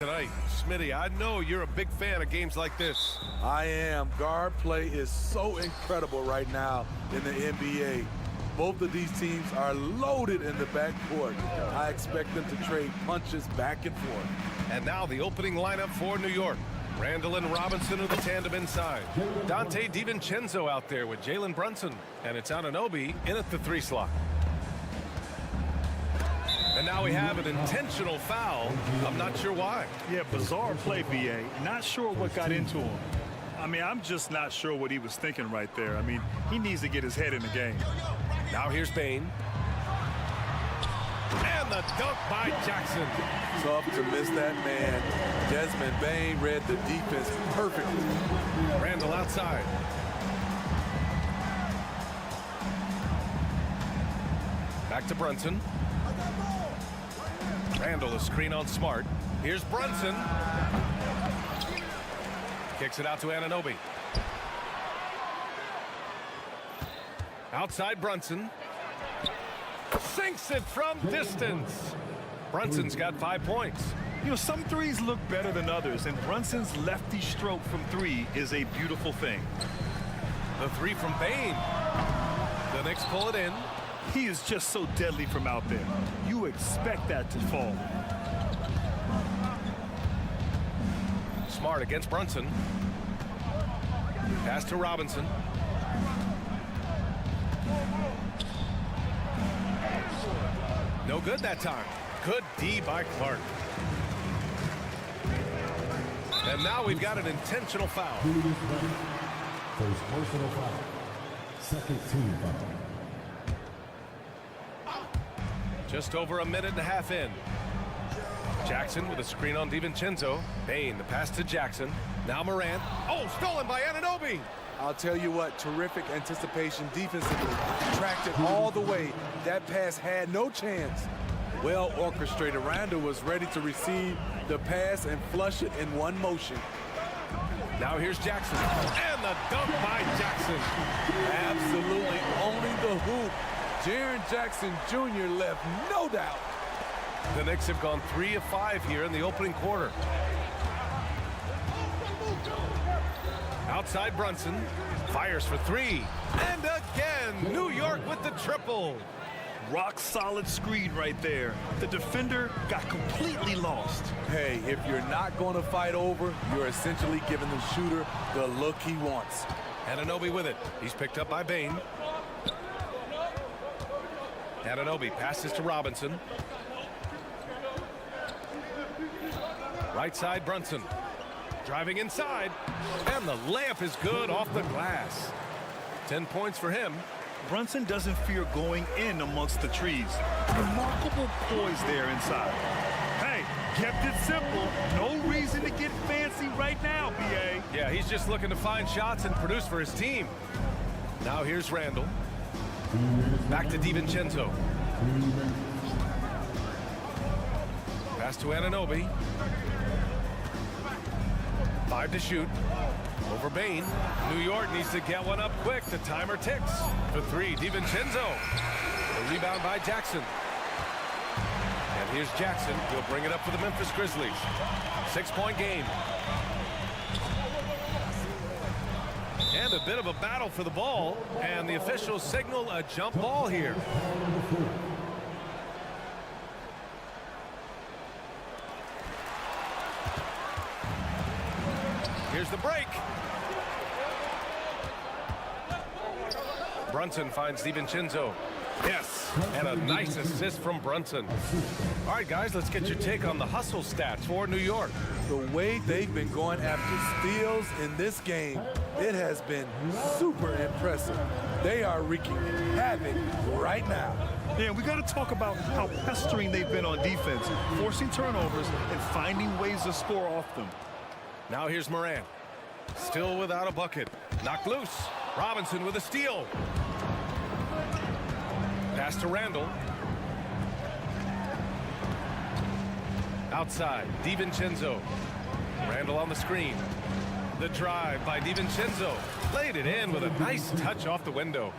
Tonight, Smitty, I know you're a big fan of games like this. I am. Guard play is so incredible right now in the NBA. Both of these teams are loaded in the backcourt. I expect them to trade punches back and forth. And now the opening lineup for New York. Randall and Robinson are the tandem inside. Dante DiVincenzo out there with Jalen Brunson. And it's Anunoby in at the 3 slot. And now we have an intentional foul. I'm not sure why. Yeah, bizarre play, B.A. Not sure what got into him. I mean, I'm just not sure what he was thinking right there. I mean, he needs to get his head in the game. Now here's Bane. And the dunk by Jackson. Tough to miss that man. Desmond Bane read the defense perfectly. Randall outside. Back to Brunson. Randall, a screen on Smart. Here's Brunson. Kicks it out to Anunoby. Outside Brunson. Sinks it from distance. Brunson's got 5 points. You know, some threes look better than others, and Brunson's lefty stroke from 3 is a beautiful thing. The 3 from Bane. The Knicks pull it in. He is just so deadly from out there. You expect that to fall. Smart against Brunson. Pass to Robinson. No good that time. Good D by Clark. And now we've got an intentional foul. First personal foul. Second team foul. Just over a minute and a half in. Jackson with a screen on DiVincenzo. Bane, the pass to Jackson. Now Morant. Oh, stolen by Anunoby. I'll tell you what, terrific anticipation defensively. Tracked it all the way. That pass had no chance. Well orchestrated. Randall was ready to receive the pass and flush it in one motion. Now here's Jackson. And the dunk by Jackson. Absolutely owning the hoop. Jaren Jackson Jr. left no doubt. The Knicks have gone 3 of 5 here in the opening quarter. Outside Brunson. Fires for 3. And again, New York with the triple. Rock solid screen right there. The defender got completely lost. Hey, if you're not going to fight over, you're essentially giving the shooter the look he wants. Anunoby with it. He's picked up by Bane. Anunoby passes to Robinson. Right side Brunson. Driving inside. And the layup is good off the glass. 10 points for him. Brunson doesn't fear going in amongst the trees. Remarkable poise there inside. Hey, kept it simple. No reason to get fancy right now, B.A. Yeah, he's just looking to find shots and produce for his team. Now here's Randall. Back to DiVincenzo. Pass to Anunoby. 5 to shoot. Over Bane. New York needs to get one up quick. The timer ticks. For 3, DiVincenzo. The rebound by Jackson. And here's Jackson. He'll bring it up for the Memphis Grizzlies. 6-point game. And a bit of a battle for the ball. And the officials signal a jump ball here. Here's the break. Brunson finds DiVincenzo. Yes, and a nice assist from Brunson. All right, guys, let's get your take on the hustle stats for New York. The way they've been going after steals in this game, it has been super impressive. They are wreaking havoc right now. Yeah, we got to talk about how pestering they've been on defense, forcing turnovers and finding ways to score off them. Now here's Morant. Still without a bucket. Knocked loose. Robinson with a steal. Pass to Randall. Outside, DiVincenzo. Randall on the screen. The drive by DiVincenzo. Laid it in with a nice touch off the window.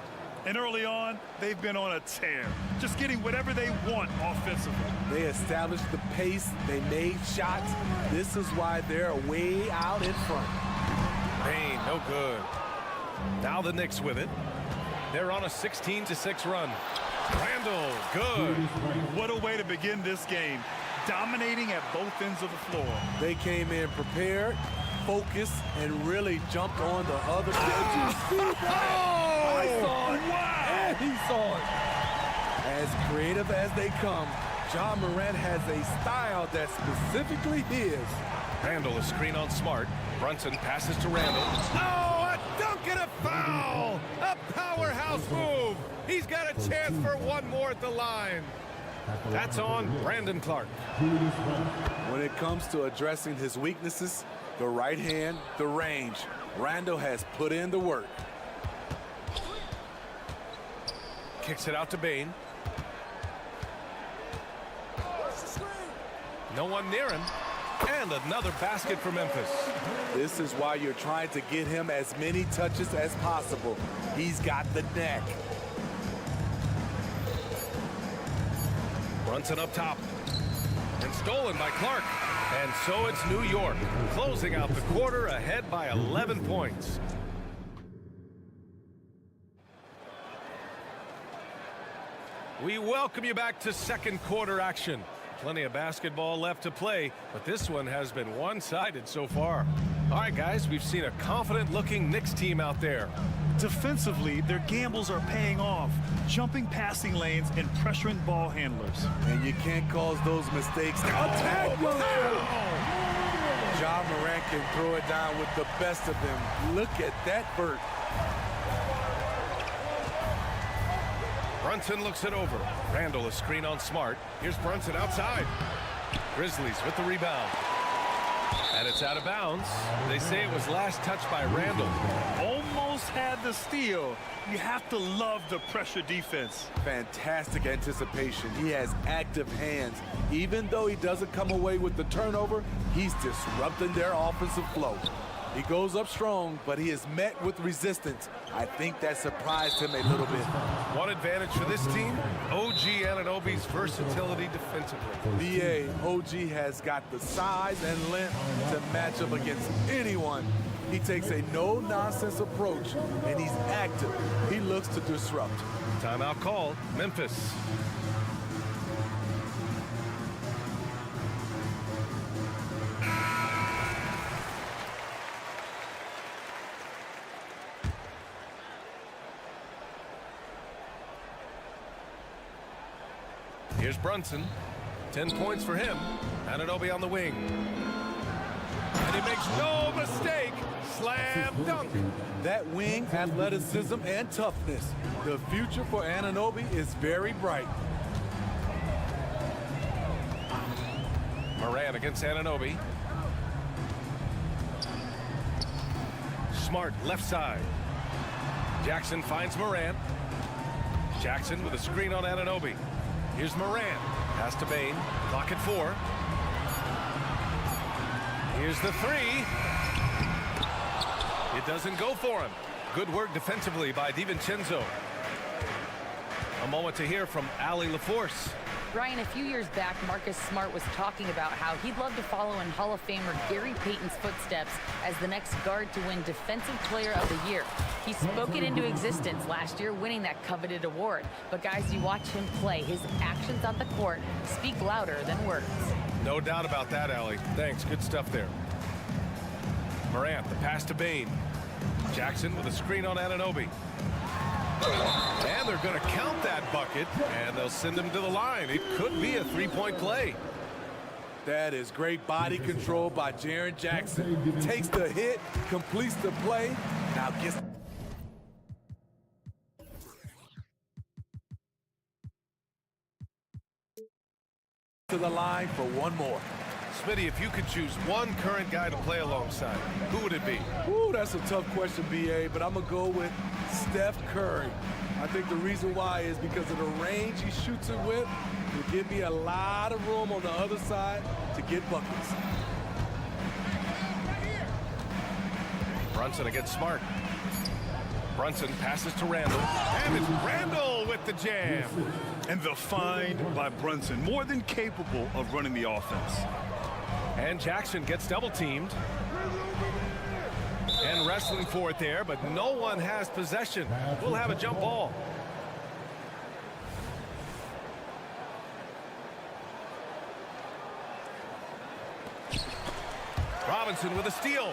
And early on, they've been on a tear, just getting whatever they want offensively. They established the pace. They made shots. This is why they're way out in front. Bane, no good. Now the Knicks with it. They're on a 16-6 run. Randall, good. What a way to begin this game, dominating at both ends of the floor. They came in prepared, focused, and really jumped on the other side. I saw it. Wow. And he saw it. As creative as they come, Ja Morant has a style that's specifically his. Randall, a screen on Smart. Brunson passes to Randall. Oh, a dunk and a foul! A powerhouse move! He's got a chance for one more at the line. That's on Brandon Clark. When it comes to addressing his weaknesses, the right hand, the range, Randall has put in the work. Kicks it out to Bane. No one near him. And another basket for Memphis. This is why you're trying to get him as many touches as possible. He's got the neck. Brunson up top. And stolen by Clark. And so it's New York, closing out the quarter ahead by 11 points. We welcome you back to second quarter action. Plenty of basketball left to play, but this one has been one-sided so far. All right, guys, we've seen a confident-looking Knicks team out there. Defensively, their gambles are paying off, jumping passing lanes and pressuring ball handlers. And you can't cause those mistakes. Attack! Ja Morant can throw it down with the best of them. Look at that vert. Brunson looks it over. Randall, a screen on Smart. Here's Brunson outside. Grizzlies with the rebound. And it's out of bounds. They say it was last touched by Randall. Almost had the steal. You have to love the pressure defense. Fantastic anticipation. He has active hands. Even though he doesn't come away with the turnover, he's disrupting their offensive flow. He goes up strong, but he is met with resistance. I think that surprised him a little bit. One advantage for this team, OG Anunoby's versatility defensively. B.A. OG has got the size and length to match up against anyone. He takes a no-nonsense approach, and he's active. He looks to disrupt. Timeout call, Memphis. Here's Brunson. 10 points for him. Anunoby on the wing. And he makes no mistake. Slam dunk. That wing, athleticism, and toughness. The future for Anunoby is very bright. Morant against Anunoby. Smart left side. Jackson finds Morant. Jackson with a screen on Anunoby. Here's Morant. Pass to Bane. Clock at 4. Here's the 3. It doesn't go for him. Good work defensively by DiVincenzo. A moment to hear from Allie LaForce. Ryan, a few years back, Marcus Smart was talking about how he'd love to follow in Hall of Famer Gary Payton's footsteps as the next guard to win Defensive Player of the Year. He spoke it into existence last year, winning that coveted award. But guys, you watch him play, his actions on the court speak louder than words. No doubt about that, Allie. Thanks, good stuff there. Morant, the pass to Bane. Jackson with a screen on Anunoby. And they're going to count that bucket, and they'll send him to the line. It could be a three-point play. That is great body control by Jaren Jackson. Takes the hit, completes the play, now gets to the line for one more. Smitty, if you could choose one current guy to play alongside, who would it be? Ooh, that's a tough question, B.A., but I'm going to go with Steph Curry. I think the reason why is because of the range he shoots it with. Will give me a lot of room on the other side to get buckets. Brunson against Smart. Brunson passes to Randall, and it's Randall with the jam. And the find by Brunson, more than capable of running the offense. And Jackson gets double teamed. And wrestling for it there, but no one has possession. We'll have a jump ball. Robinson with a steal.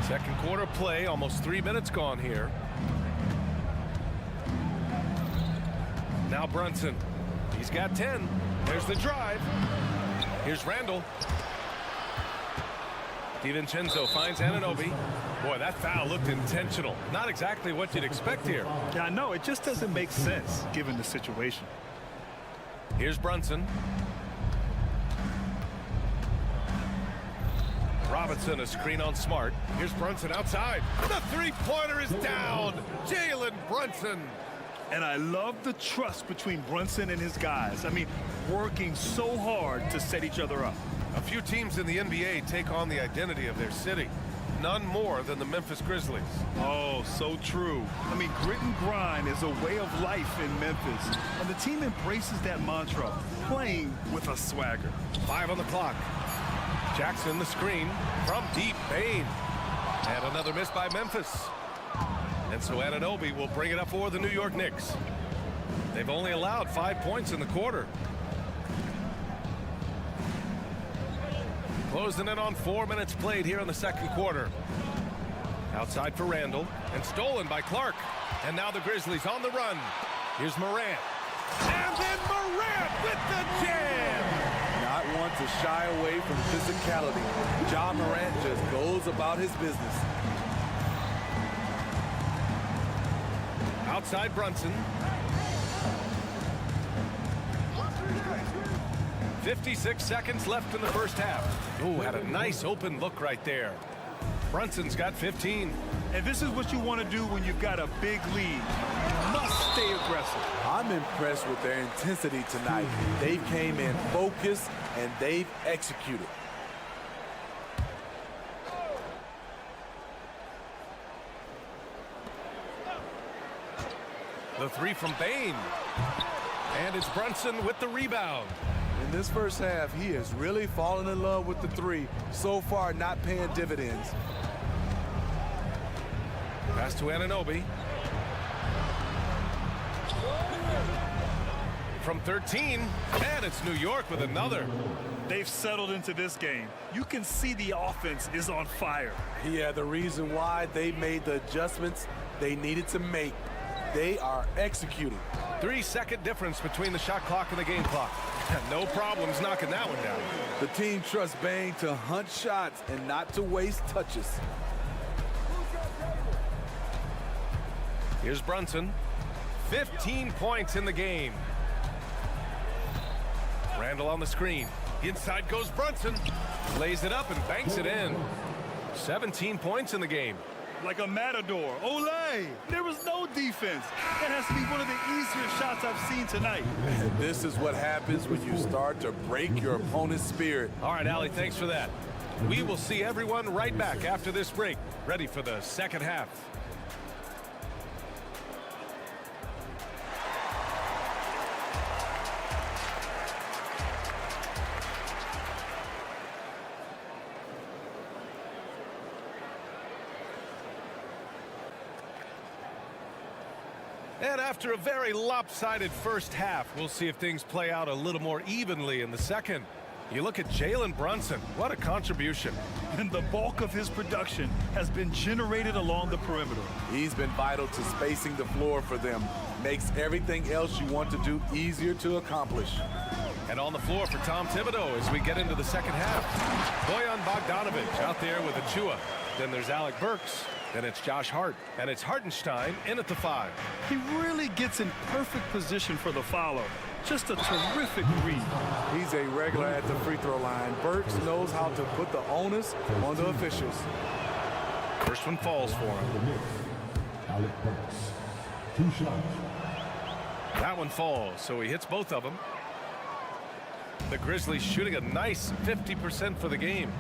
Second quarter play, almost 3 minutes gone here. Now Brunson. He's got 10. There's the drive. Here's Randall. DiVincenzo finds Anunoby. Boy, that foul looked intentional. Not exactly what you'd expect here. Yeah, I know. It just doesn't make sense given the situation. Here's Brunson. Robinson, a screen on Smart. Here's Brunson outside. The three-pointer is down. Jalen Brunson. And I love the trust between Brunson and his guys. I mean, working so hard to set each other up. A few teams in the NBA take on the identity of their city. None more than the Memphis Grizzlies. Oh, so true. I mean, grit and grind is a way of life in Memphis. And the team embraces that mantra, playing with a swagger. 5 on the clock. Jackson the screen from deep. Bane. And another miss by Memphis. And so Anunoby will bring it up for the New York Knicks. They've only allowed 5 points in the quarter. Closing in on 4 minutes played here in the second quarter. Outside for Randall and stolen by Clark. And now the Grizzlies on the run. Here's Morant. And then Morant with the jam. Not one to shy away from physicality. Ja Morant just goes about his business. Outside Brunson. 56 seconds left in the first half. Ooh, had a nice open look right there. Brunson's got 15. And this is what you want to do when you've got a big lead. You must stay aggressive. I'm impressed with their intensity tonight. They came in focused and they've executed. The three from Bane. And it's Brunson with the rebound. In this first half, he has really fallen in love with the three. So far, not paying dividends. Pass to Anunoby. From 13, and it's New York with another. They've settled into this game. You can see the offense is on fire. Yeah, the reason why they made the adjustments they needed to make. They are executing. 3-second difference between the shot clock and the game clock. No problems knocking that one down. The team trusts Bane to hunt shots and not to waste touches. Here's Brunson. 15 points in the game. Randall on the screen. Inside goes Brunson. Lays it up and banks it in. 17 points in the game. Like a matador. Olay! There was no defense. That has to be one of the easier shots I've seen tonight. And this is what happens when you start to break your opponent's spirit. All right, Allie, thanks for that. We will see everyone right back after this break. Ready for the second half. And after a very lopsided first half, we'll see if things play out a little more evenly in the second. You look at Jalen Brunson, what a contribution. And the bulk of his production has been generated along the perimeter. He's been vital to spacing the floor for them. Makes everything else you want to do easier to accomplish. And on the floor for Tom Thibodeau as we get into the second half. Bojan Bogdanovic out there with Achua. Then there's Alec Burks. Then it's Josh Hart. And it's Hartenstein in at the 5. He really gets in perfect position for the follow. Just a terrific read. He's a regular at the free throw line. Burks knows how to put the onus on the officials. First one falls for him. Alec Burks. 2 shots. That one falls, so he hits both of them. The Grizzlies shooting a nice 50% for the game.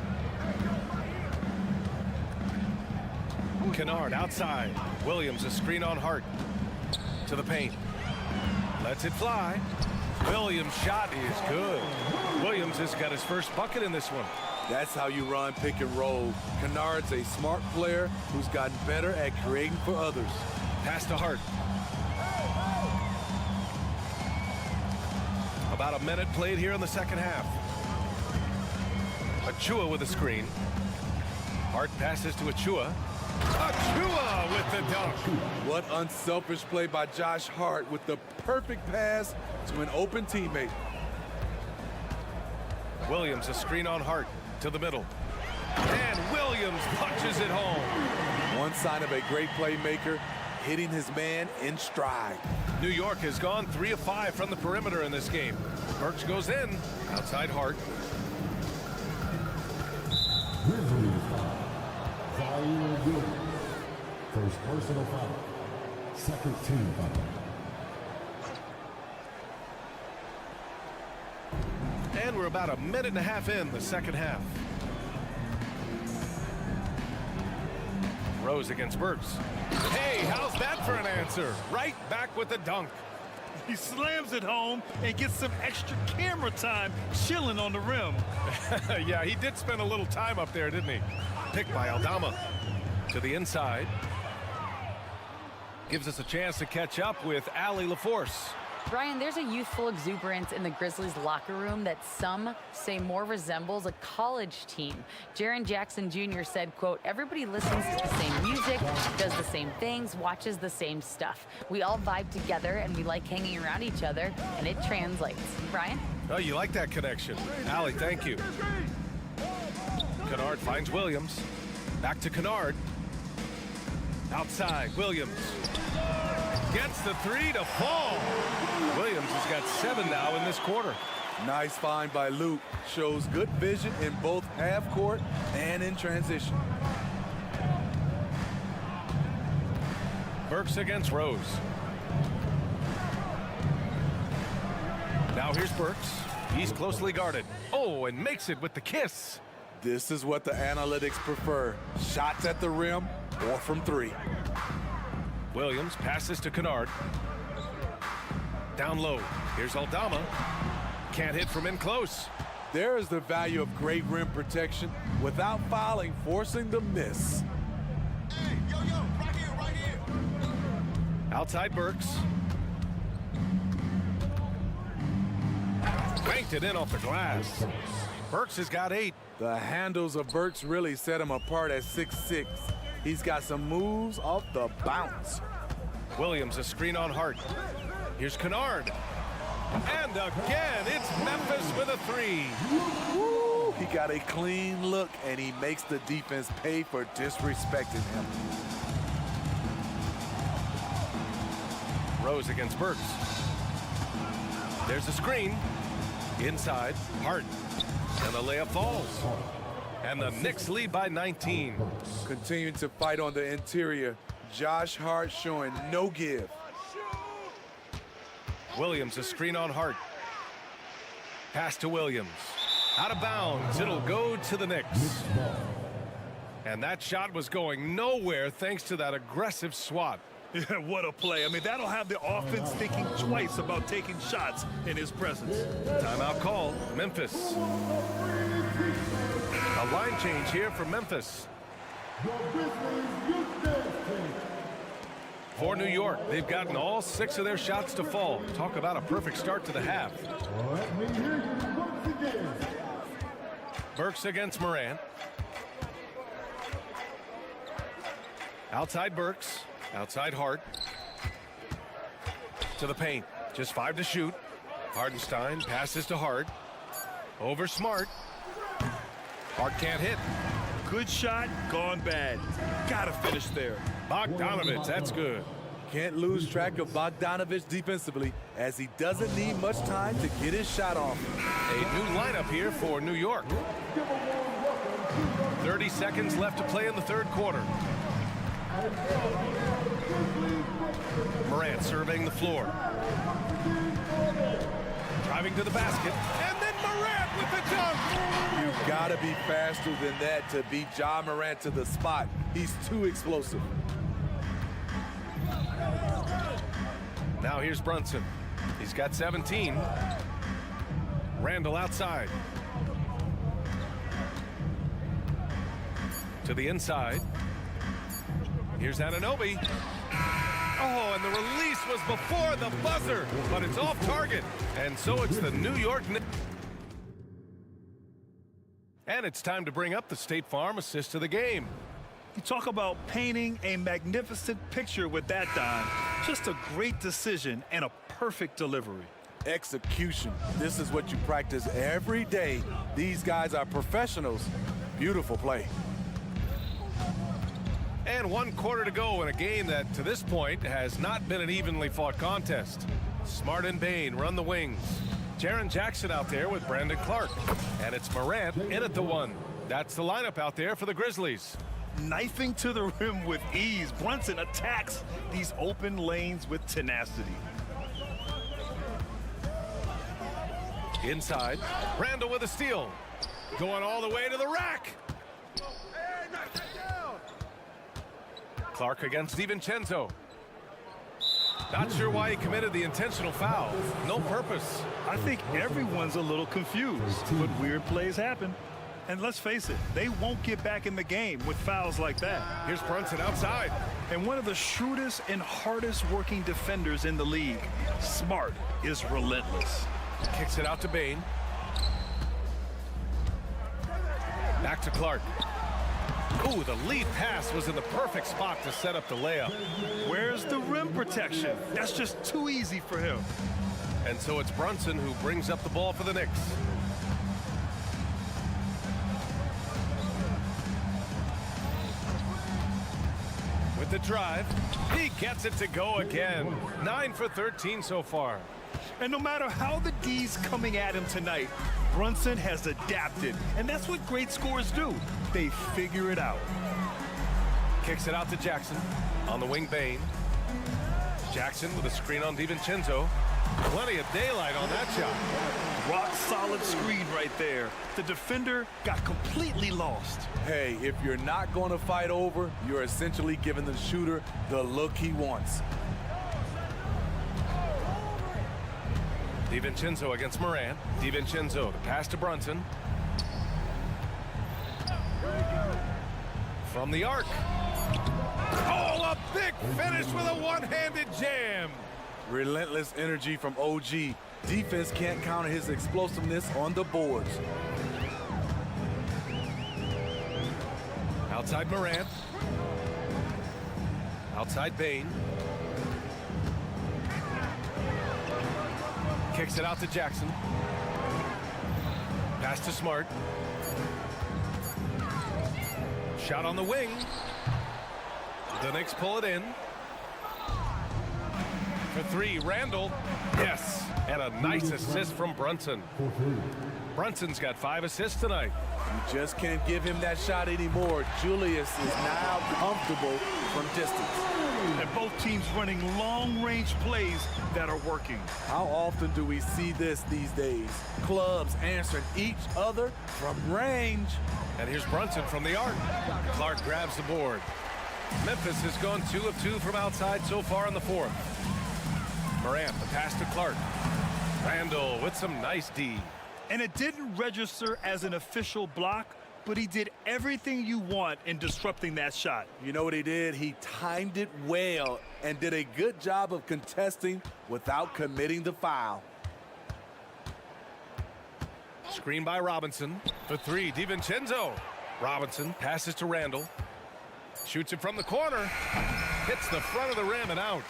Kennard outside. Williams a screen on Hart. To the paint. Lets it fly. Williams' shot is good. Williams has got his first bucket in this one. That's how you run pick and roll. Kennard's a smart player who's gotten better at creating for others. Pass to Hart. About a minute played here in the second half. Achua with a screen. Hart passes to Achua. Achua with the dunk. What unselfish play by Josh Hart with the perfect pass to an open teammate. Williams a screen on Hart to the middle. And Williams punches it home. One sign of a great playmaker, hitting his man in stride. New York has gone 3 of 5 from the perimeter in this game. Burks goes in. Outside Hart. Grizzlies foul. First personal foul. Second team foul. And we're about a minute and a half in the second half. Rose against Burks. Hey, how's that for an answer? Right back with the dunk. He slams it home and gets some extra camera time chilling on the rim. Yeah, he did spend a little time up there, didn't he? Picked by Aldama. To the inside. Gives us a chance to catch up with Allie LaForce. Brian, there's a youthful exuberance in the Grizzlies locker room that some say more resembles a college team. Jaren Jackson Jr. said, quote, everybody listens to the same music, does the same things, watches the same stuff. We all vibe together and we like hanging around each other, and it translates. Brian? Oh, you like that connection. Allie, thank you. Kennard finds Williams. Back to Kennard. Outside, Williams. Gets the three to fall. Williams has got 7 now in this quarter. Nice find by Luke. Shows good vision in both half court and in transition. Burks against Rose. Now here's Burks. He's closely guarded. Oh, and makes it with the kiss. This is what the analytics prefer. Shots at the rim or from 3. Williams passes to Kennard. Down low. Here's Aldama. Can't hit from in close. There is the value of great rim protection without fouling, forcing the miss. Hey, yo, right here, right here. Outside Burks. Banked it in off the glass. Burks has got 8. The handles of Burks really set him apart at 6'6". He's got some moves off the bounce. Williams a screen on Hart. Here's Kennard. And again, it's Memphis with a 3. Woo! He got a clean look, and he makes the defense pay for disrespecting him. Rose against Burks. There's a screen. Inside, Hart. And the layup falls. And the Knicks lead by 19. Continuing to fight on the interior. Josh Hart showing no give. Williams a screen on Hart. Pass to Williams. Out of bounds. It'll go to the Knicks. And that shot was going nowhere thanks to that aggressive swat. Yeah, what a play. I mean, that'll have the offense thinking twice about taking shots in his presence. Timeout call. Memphis. A line change here for Memphis. For New York, they've gotten all 6 of their shots to fall. Talk about a perfect start to the half. Burks against Morant. Outside Burks. Outside Hart. To the paint. Just 5 to shoot. Hardenstein passes to Hart. Over Smart. Hart can't hit. Good shot, gone bad. Gotta finish there. Bogdanovich, that's good. Can't lose track of Bogdanovich defensively, as he doesn't need much time to get his shot off. A new lineup here for New York. 30 seconds left to play in the third quarter. Morant surveying the floor. Driving to the basket, and then Morant with the dunk. You've got to be faster than that to beat Ja Morant to the spot. He's too explosive. Now here's Brunson. He's got 17. Randall outside. To the inside. Here's Anunoby. Oh, and the release was before the buzzer, but it's off target. And so it's the New York Knicks. And it's time to bring up the State Farm assist of the game. You talk about painting a magnificent picture with that, Don. Just a great decision and a perfect delivery. Execution. This is what you practice every day. These guys are professionals. Beautiful play. And 1 quarter to go in a game that, to this point, has not been an evenly fought contest. Smart and Bain run the wings. Jaren Jackson out there with Brandon Clark. And it's Morant in at the 1. That's the lineup out there for the Grizzlies. Knifing to the rim with ease. Brunson attacks these open lanes with tenacity. Inside, Randall with a steal. Going all the way to the rack. Clark against DiVincenzo. Not sure why he committed the intentional foul. No purpose. I think everyone's a little confused, but weird plays happen. And let's face it, they won't get back in the game with fouls like that. Here's Brunson outside. And one of the shrewdest and hardest working defenders in the league. Smart is relentless. Kicks it out to Bain. Back to Clark. Ooh, the lead pass was in the perfect spot to set up the layup. Where's the rim protection? That's just too easy for him. And so it's Brunson who brings up the ball for the Knicks. With the drive, he gets it to go again. 9 for 13 so far. And no matter how the D's coming at him tonight, Brunson has adapted. And that's what great scorers do. They figure it out. Kicks it out to Jackson. On the wing, Bain. Jackson with a screen on DiVincenzo. Plenty of daylight on that shot. Rock solid screen right there. The defender got completely lost. Hey, if you're not going to fight over, you're essentially giving the shooter the look he wants. DiVincenzo against Morant. DiVincenzo, the pass to Brunson. From the arc. Oh, a big finish with a one-handed jam. Relentless energy from OG. Defense can't counter his explosiveness on the boards. Outside Morant. Outside Bain. Kicks it out to Jackson. Pass to Smart. Shot on the wing. The Knicks pull it in. For 3, Randall. Yes, and a nice assist from Brunson. Brunson's got 5 assists tonight. You just can't give him that shot anymore. Julius is now comfortable from distance. And both teams running long-range plays that are working. How often do we see this these days? Clubs answering each other from range. And here's Brunson from the arc. Clark grabs the board. Memphis has gone 2 of 2 from outside so far in the 4th. Morant, the pass to Clark. Randall with some nice D. And it didn't register as an official block, but he did everything you want in disrupting that shot. You know what he did? He timed it well and did a good job of contesting without committing the foul. Screen by Robinson. For 3, DiVincenzo. Robinson passes to Randall. Shoots it from the corner. Hits the front of the rim and out.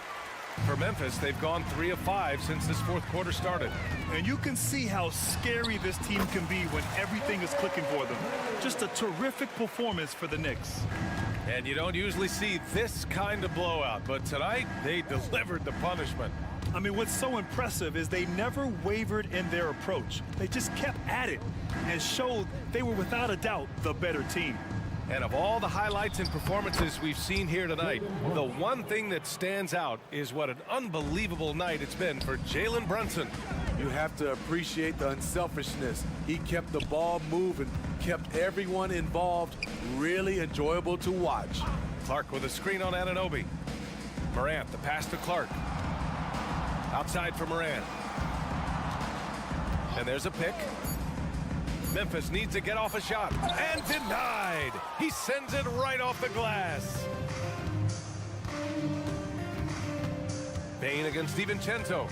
For Memphis, they've gone 3 of 5 since this 4th quarter started. And you can see how scary this team can be when everything is clicking for them. Just a terrific performance for the Knicks. And you don't usually see this kind of blowout, but tonight they delivered the punishment. I mean, what's so impressive is they never wavered in their approach. They just kept at it and showed they were without a doubt the better team. And of all the highlights and performances we've seen here tonight, the one thing that stands out is what an unbelievable night it's been for Jalen Brunson. You have to appreciate the unselfishness. He kept the ball moving, kept everyone involved, really enjoyable to watch. Clark with a screen on Anunoby. Morant, the pass to Clark. Outside for Morant. And there's a pick. Memphis needs to get off a shot. And denied. He sends it right off the glass. Bane against DiVincenzo.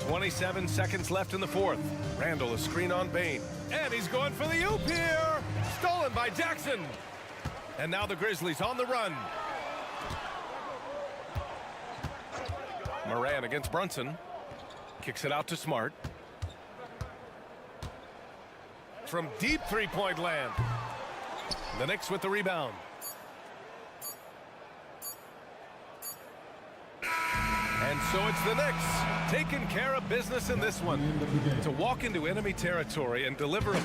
27 seconds left in the fourth. Randall, a screen on Bane. And he's going for the oop here. Stolen by Jackson. And now the Grizzlies on the run. Moran against Brunson. Kicks it out to Smart. From deep three-point land. The Knicks with the rebound. And so it's the Knicks taking care of business in this one. To walk into enemy territory and deliver a...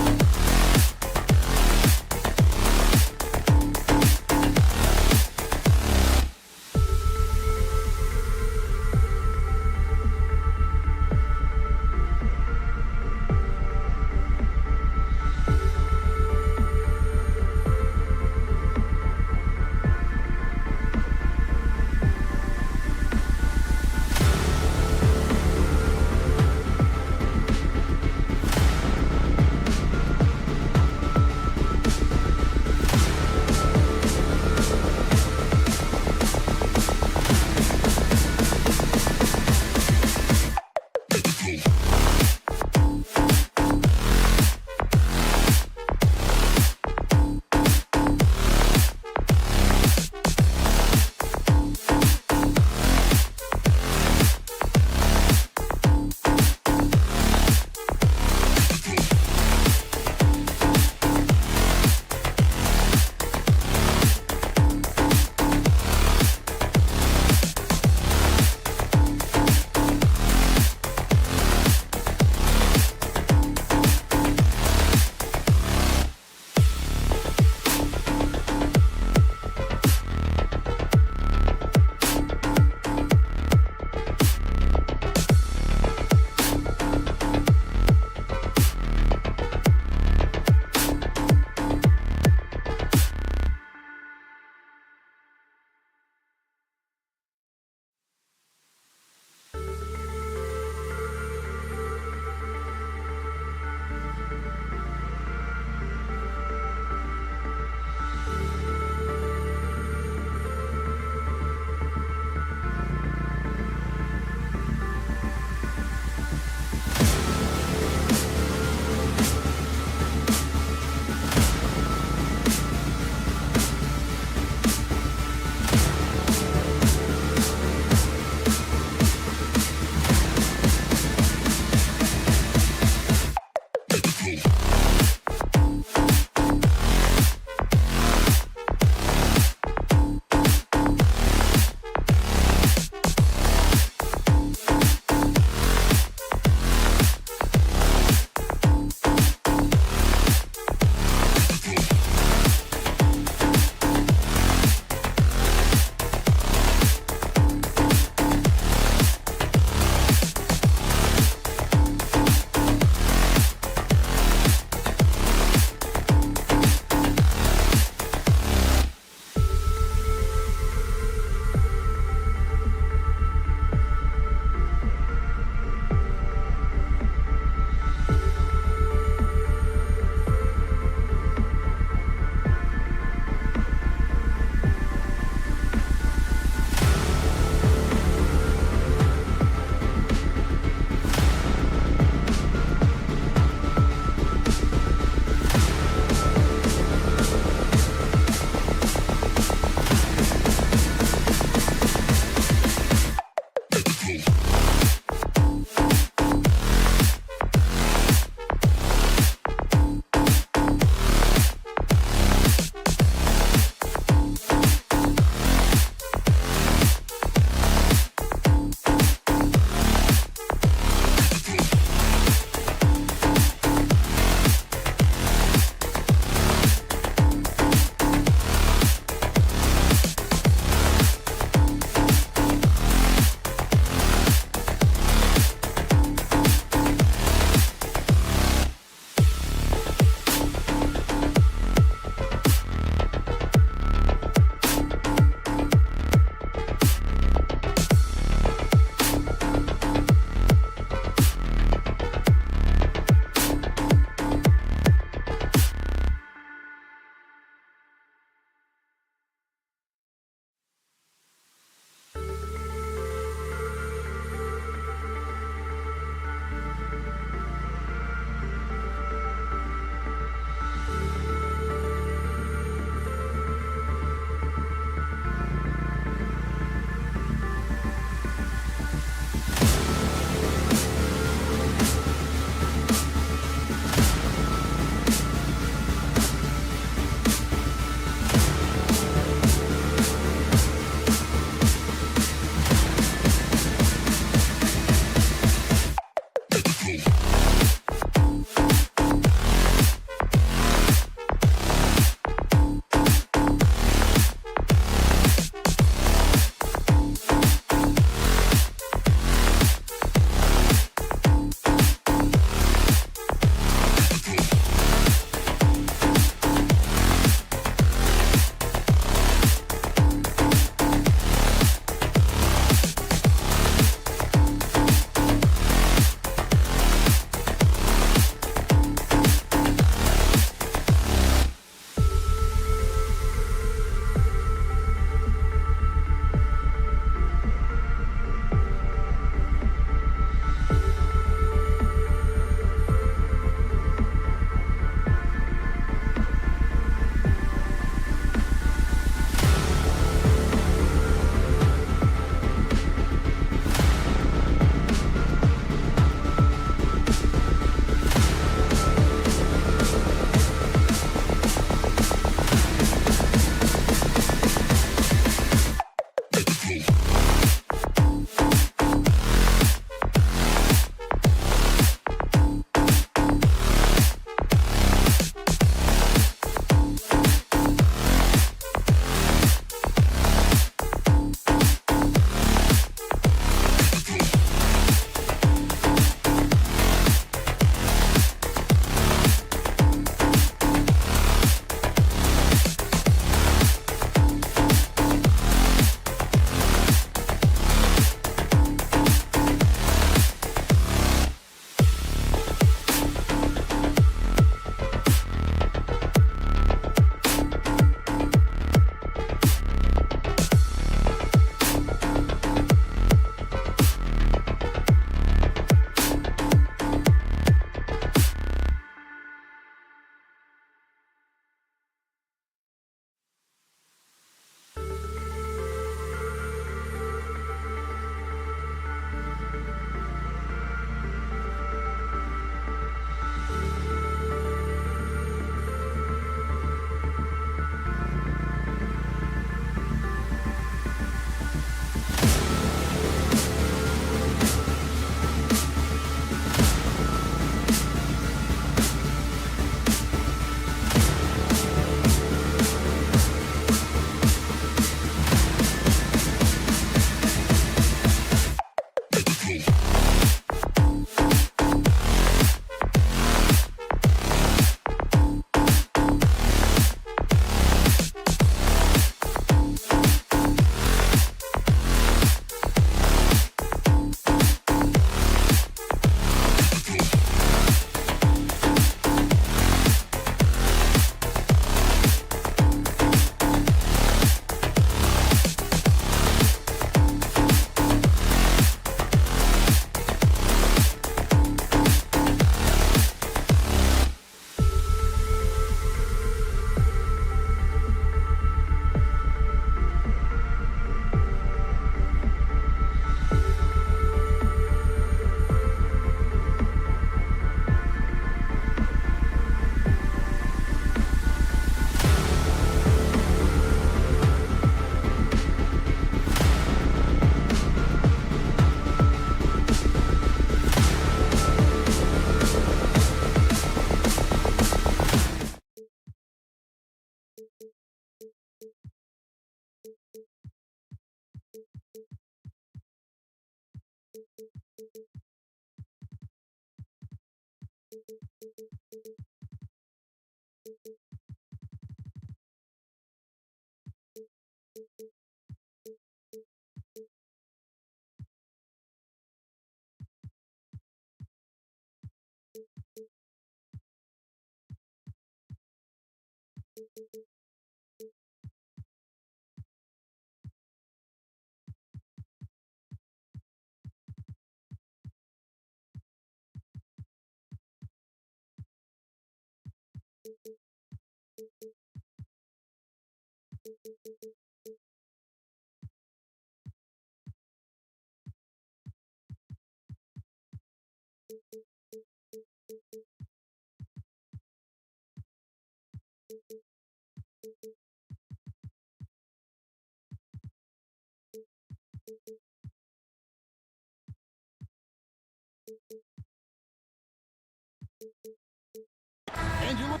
And you look.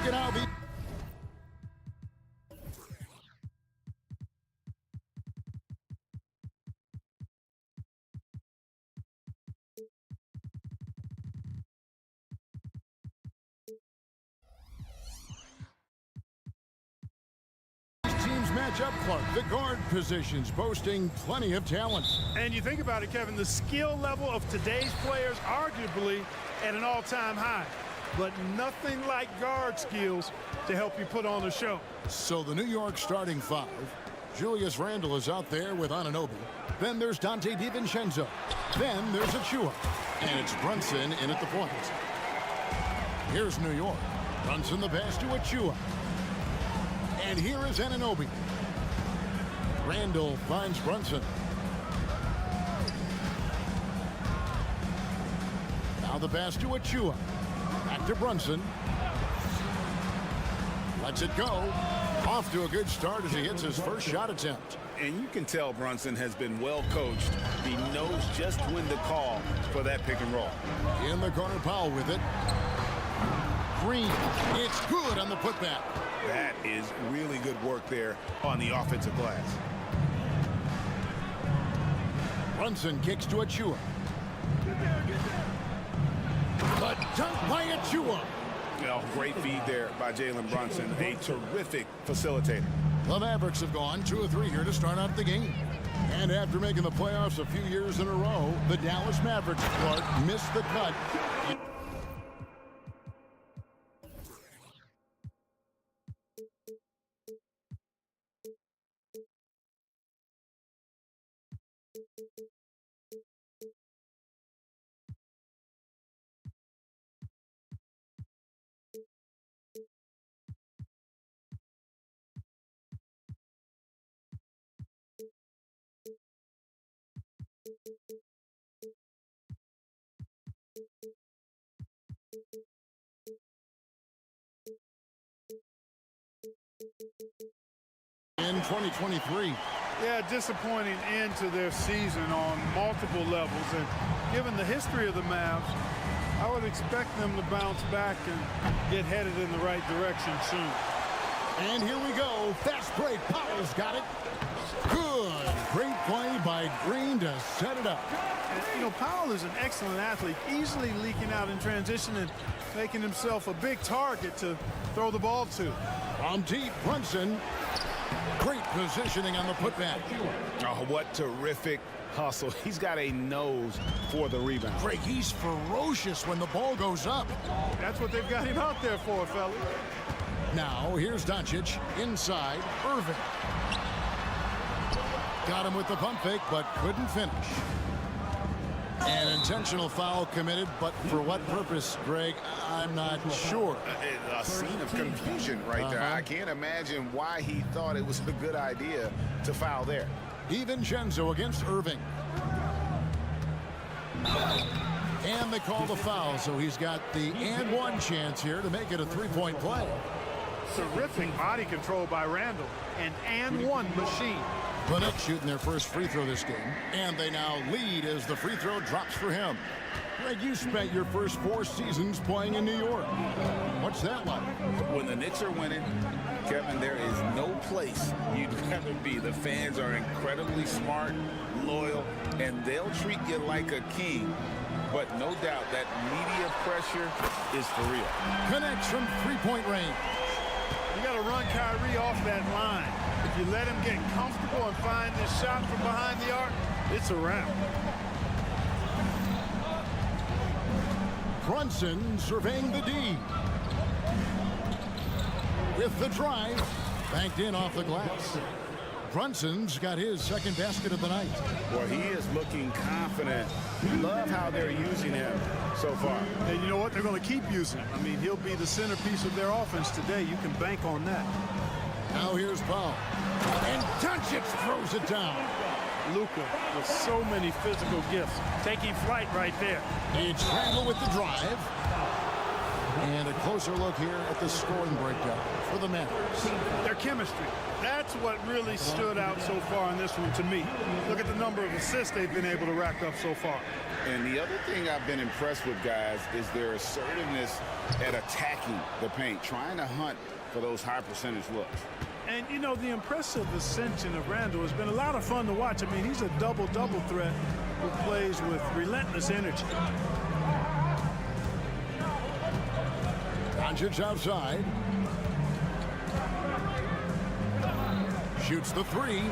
Get out the. Teams match up, Clark. The guard positions boasting plenty of talent. And you think about it, Kevin, the skill level of today's players arguably at an all-time high. But nothing like guard skills to help you put on a show. So the New York starting five. Julius Randle is out there with Anunoby. Then there's Dante DiVincenzo. Then there's Achua. And it's Brunson in at the point. Here's New York. Brunson the pass to Achua. And here is Anunoby. Randle finds Brunson. Now the pass to Achua. Back to Brunson. Lets it go. Off to a good start as he hits his first shot attempt. And you can tell Brunson has been well coached. He knows just when to call for that pick and roll. In the corner, Powell with it. Green. It's good on the putback. That is really good work there on the offensive glass. Brunson kicks to Achua. The dunk by Achua. Well, great feed there by Jalen Brunson. A terrific facilitator. The Mavericks have gone 2 of 3 here to start out the game. And after making the playoffs a few years in a row, the Dallas Mavericks, Clark, missed the cut. In 2023. Yeah, disappointing end to their season on multiple levels. And given the history of the Mavs, I would expect them to bounce back and get headed in the right direction soon. And here we go. Fast break. Powell's got it. Good. Great play by Green to set it up. And, you know, Powell is an excellent athlete, easily leaking out in transition and making himself a big target to throw the ball to. From deep, Brunson. Great positioning on the putback. Oh, what terrific hustle. He's got a nose for the rebound. Greg, he's ferocious when the ball goes up. That's what they've got him out there for, fella. Now, here's Doncic. Inside, Irving. Got him with the pump fake, but couldn't finish. An intentional foul committed, but for what purpose, Greg, I'm not sure. A scene of confusion right there. I can't imagine why he thought it was a good idea to foul there. DiVincenzo against Irving. And they call the foul, so he's got the and one chance here to make it a three-point play. Terrific body control by Randle. And one machine. The Knicks shooting their first free throw this game, and they now lead as the free throw drops for him. Greg, you spent your first 4 seasons playing in New York. What's that like? When the Knicks are winning, Kevin, there is no place you'd rather be. The fans are incredibly smart, loyal, and they'll treat you like a king. But no doubt that media pressure is for real. Connects from three-point range. You got to run Kyrie off that line. If you let him get comfortable and find this shot from behind the arc, it's a wrap. Brunson surveying the D. With the drive, banked in off the glass. Brunson's got his second basket of the night. Well, he is looking confident. Love how they're using him so far. And you know what? They're going to keep using him. I mean, he'll be the centerpiece of their offense today. You can bank on that. Now here's Powell. And Doncic throws it down. Luka with so many physical gifts. Taking flight right there. It's Randall with the drive. And a closer look here at the scoring breakdown for the Mavericks. Their chemistry. That's what really stood out so far in this one to me. Look at the number of assists they've been able to rack up so far. And the other thing I've been impressed with, guys, is their assertiveness at attacking the paint, trying to hunt for those high percentage looks. And, you know, the impressive ascension of Randall has been a lot of fun to watch. I mean, he's a double-double threat who plays with relentless energy. Doncic outside. Shoots the three.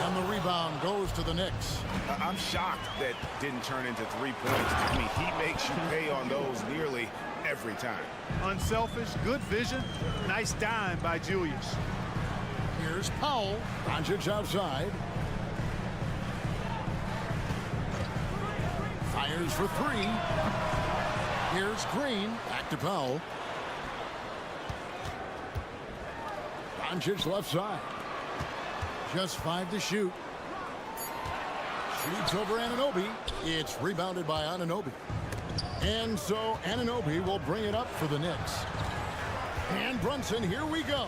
And the rebound goes to the Knicks. I'm shocked that didn't turn into 3 points. I mean, he makes you pay on those nearly every time. Unselfish, good vision, nice dime by Julius. Here's Powell. Doncic outside. Fires for three. Here's Green. Back to Powell. Doncic left side. Just 5 to shoot. Shoots over Anunoby. It's rebounded by Anunoby. And so Anunoby will bring it up for the Knicks. And Brunson, here we go.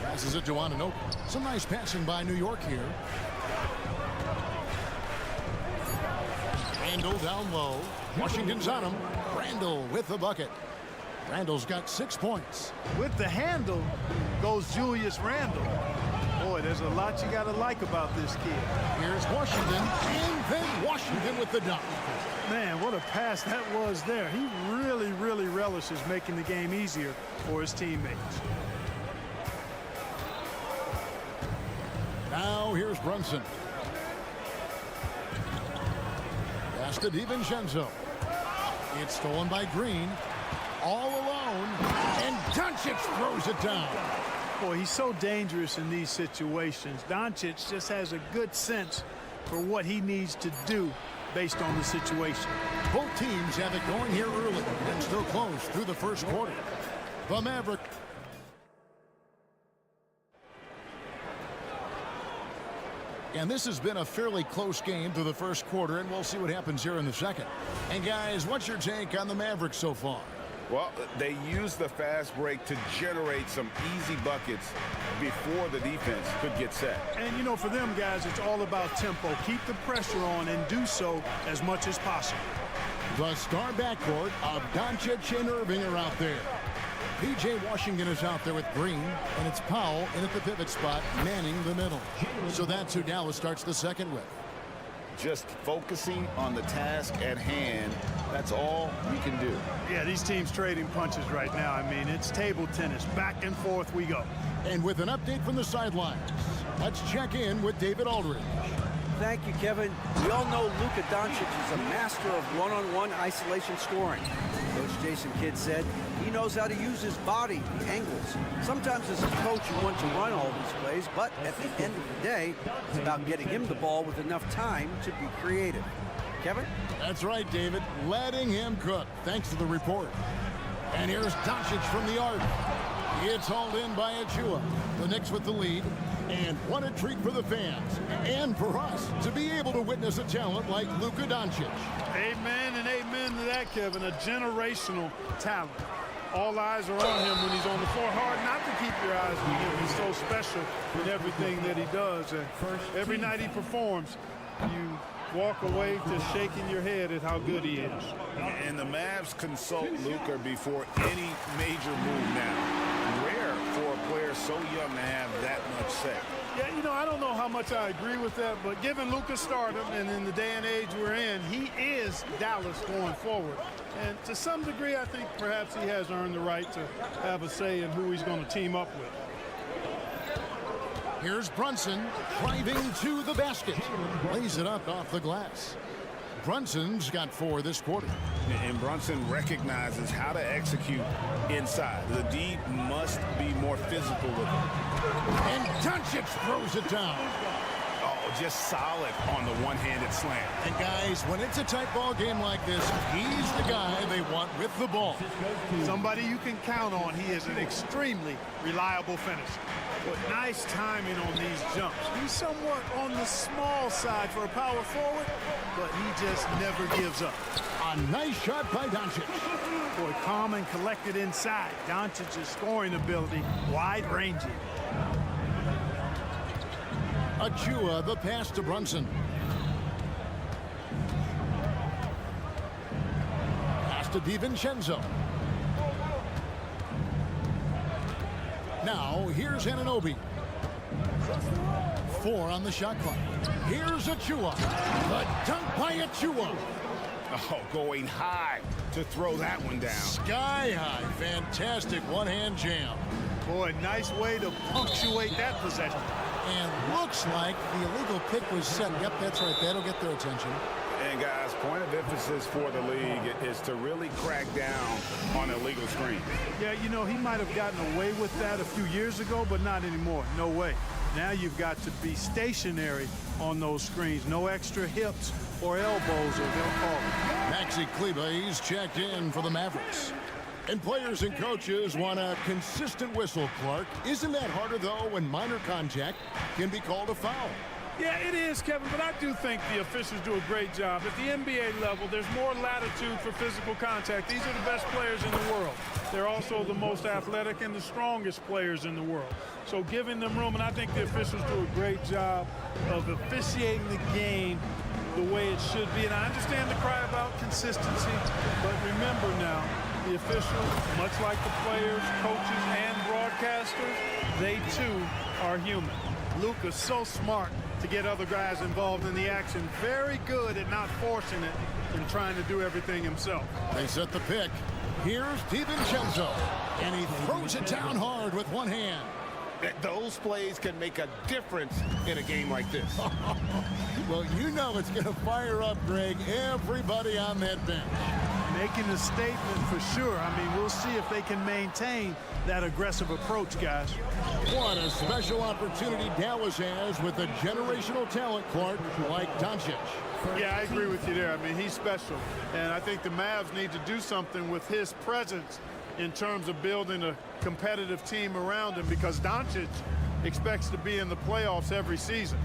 Passes it to Anunoby. Some nice passing by New York here. Randall down low. Washington's on him. Randall with the bucket. Randall's got 6 points. With the handle goes Julius Randall. Boy, there's a lot you got to like about this kid. Here's Washington, and then Washington with the dunk. Man, what a pass that was there. He really, really relishes making the game easier for his teammates. Now here's Brunson. Pass to DiVincenzo. It's stolen by Green. All alone, and Doncic throws it down. Boy, he's so dangerous in these situations. Doncic just has a good sense for what he needs to do based on the situation. Both teams have it going here early and still close through the first quarter. The Mavericks. And this has been a fairly close game through the first quarter, and we'll see what happens here in the second. And guys, what's your take on the Mavericks so far? Well, they use the fast break to generate some easy buckets before the defense could get set. And, you know, for them guys, it's all about tempo. Keep the pressure on and do so as much as possible. The star backcourt of Doncic and Irving are out there. P.J. Washington is out there with Green, and it's Powell in at the pivot spot, manning the middle. So that's who Dallas starts the second with. Just focusing on the task at hand, that's all we can do. Yeah, these teams trading punches right now. I mean, it's table tennis. Back and forth we go. And with an update from the sidelines, let's check in with David Aldridge. Thank you, Kevin. We all know Luka Doncic is a master of one-on-one isolation scoring. Coach Jason Kidd said he knows how to use his body, the angles. Sometimes as a coach you want to run all these plays, but at the end of the day, it's about getting him the ball with enough time to be creative. Kevin? That's right, David. Letting him cook. Thanks to the report. And here's Doncic from the arc. It's hauled in by Achua. The Knicks with the lead. And what a treat for the fans and for us to be able to witness a talent like Luka Doncic. Amen and amen to that, Kevin. A generational talent. all eyes are on him when he's on the floor. Hard not to keep your eyes on him. He's so special in everything that he does. And every night he performs, you walk away just shaking your head at how good he is. And the Mavs consult Luka before any major move now. Rare for a player so young to have that much say. Yeah, you know, I don't know how much I agree with that, but given Luka's stardom and in the day and age we're in, he is Dallas going forward. And to some degree, I think perhaps he has earned the right to have a say in who he's going to team up with. Here's Brunson driving to the basket. Lays it up off the glass. Brunson's got 4 this quarter. And Brunson recognizes how to execute inside. The D must be more physical with him. And Doncic throws it down. Oh, just solid on the one-handed slam. And guys, when it's a tight ball game like this, he's the guy they want with the ball. Somebody you can count on. He is an extremely reliable finisher. But nice timing on these jumps. He's somewhat on the small side for a power forward, but he just never gives up. A nice shot by Doncic. Boy, calm and collected inside. Doncic's scoring ability, wide-ranging. Achua, the pass to Brunson. Pass to DiVincenzo. Now, here's Anunoby. 4 on the shot clock. Here's Achua. The dunk by Achua. Oh, going high to throw that one down. Sky high. Fantastic one-hand jam. Boy, nice way to punctuate that possession. And looks like the illegal pick was set. Yep, that's right. That'll get their attention. And guys, point of emphasis for the league is to really crack down on illegal screens. Yeah, you know, he might have gotten away with that a few years ago, but not anymore. No way. Now you've got to be stationary on those screens. No extra hips or elbows, or they'll call it. Maxi Kleber, he's checked in for the Mavericks. And players and coaches want a consistent whistle, Clark. Isn't that harder, though, when minor contact can be called a foul? Yeah, it is, Kevin, but I do think the officials do a great job. At the NBA level, there's more latitude for physical contact. These are the best players in the world. They're also the most athletic and the strongest players in the world. So giving them room, and I think the officials do a great job of officiating the game the way it should be. And I understand the cry about consistency, but remember now, the officials, much like the players, coaches, and broadcasters, they too are human. Luka's so smart to get other guys involved in the action. Very good at not forcing it and trying to do everything himself. They set the pick. Here's DiVincenzo, and he throws it down hard with one hand. Those plays can make a difference in a game like this. Well, you know it's going to fire up, Greg, everybody on that bench. Making a statement for sure. I mean, we'll see if they can maintain that aggressive approach, guys. What a special opportunity Dallas has with a generational talent, Clark, like Doncic. Yeah, I agree with you there. I mean, he's special. And I think the Mavs need to do something with his presence in terms of building a competitive team around him, because Doncic expects to be in the playoffs every season.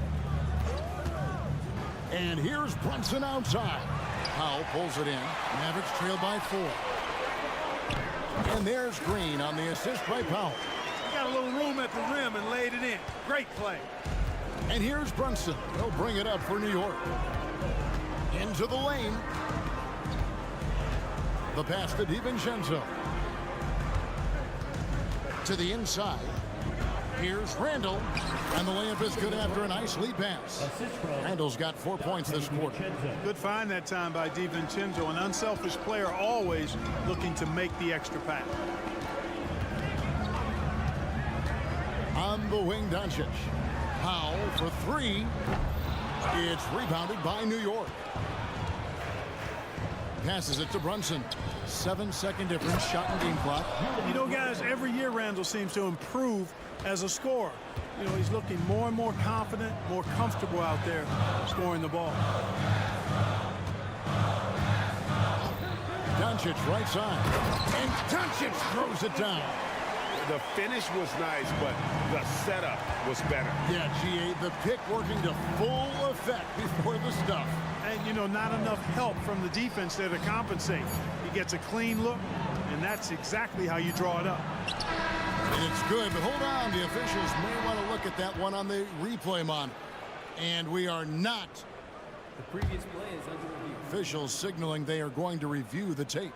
And here's Brunson outside. Powell pulls it in. Mavericks trail by 4. And there's Green on the assist by Powell. Got a little room at the rim and laid it in. Great play. And here's Brunson. They'll bring it up for New York. Into the lane. The pass to DiVincenzo. To the inside. Here's Randall. And the layup is good after a nice lead pass. Randall's got 4 points this quarter. Good find that time by DiVincenzo. An unselfish player, always looking to make the extra pass. On the wing, Doncic. Powell for 3. It's rebounded by New York. Passes it to Brunson. 7-second difference, shot and game clock. You know, guys, every year Randall seems to improve as a scorer. You know, he's looking more and more confident, more comfortable out there scoring the ball. Doncic right side. And Doncic throws it down. The finish was nice, but the setup was better. Yeah, G.A., the pick working to full effect before the stuff. And, you know, not enough help from the defense there to compensate. He gets a clean look, and that's exactly how you draw it up. And it's good, but hold on. The officials may want to look at that one on the replay monitor. And we are not. The previous play is under review. Officials signaling they are going to review the tape.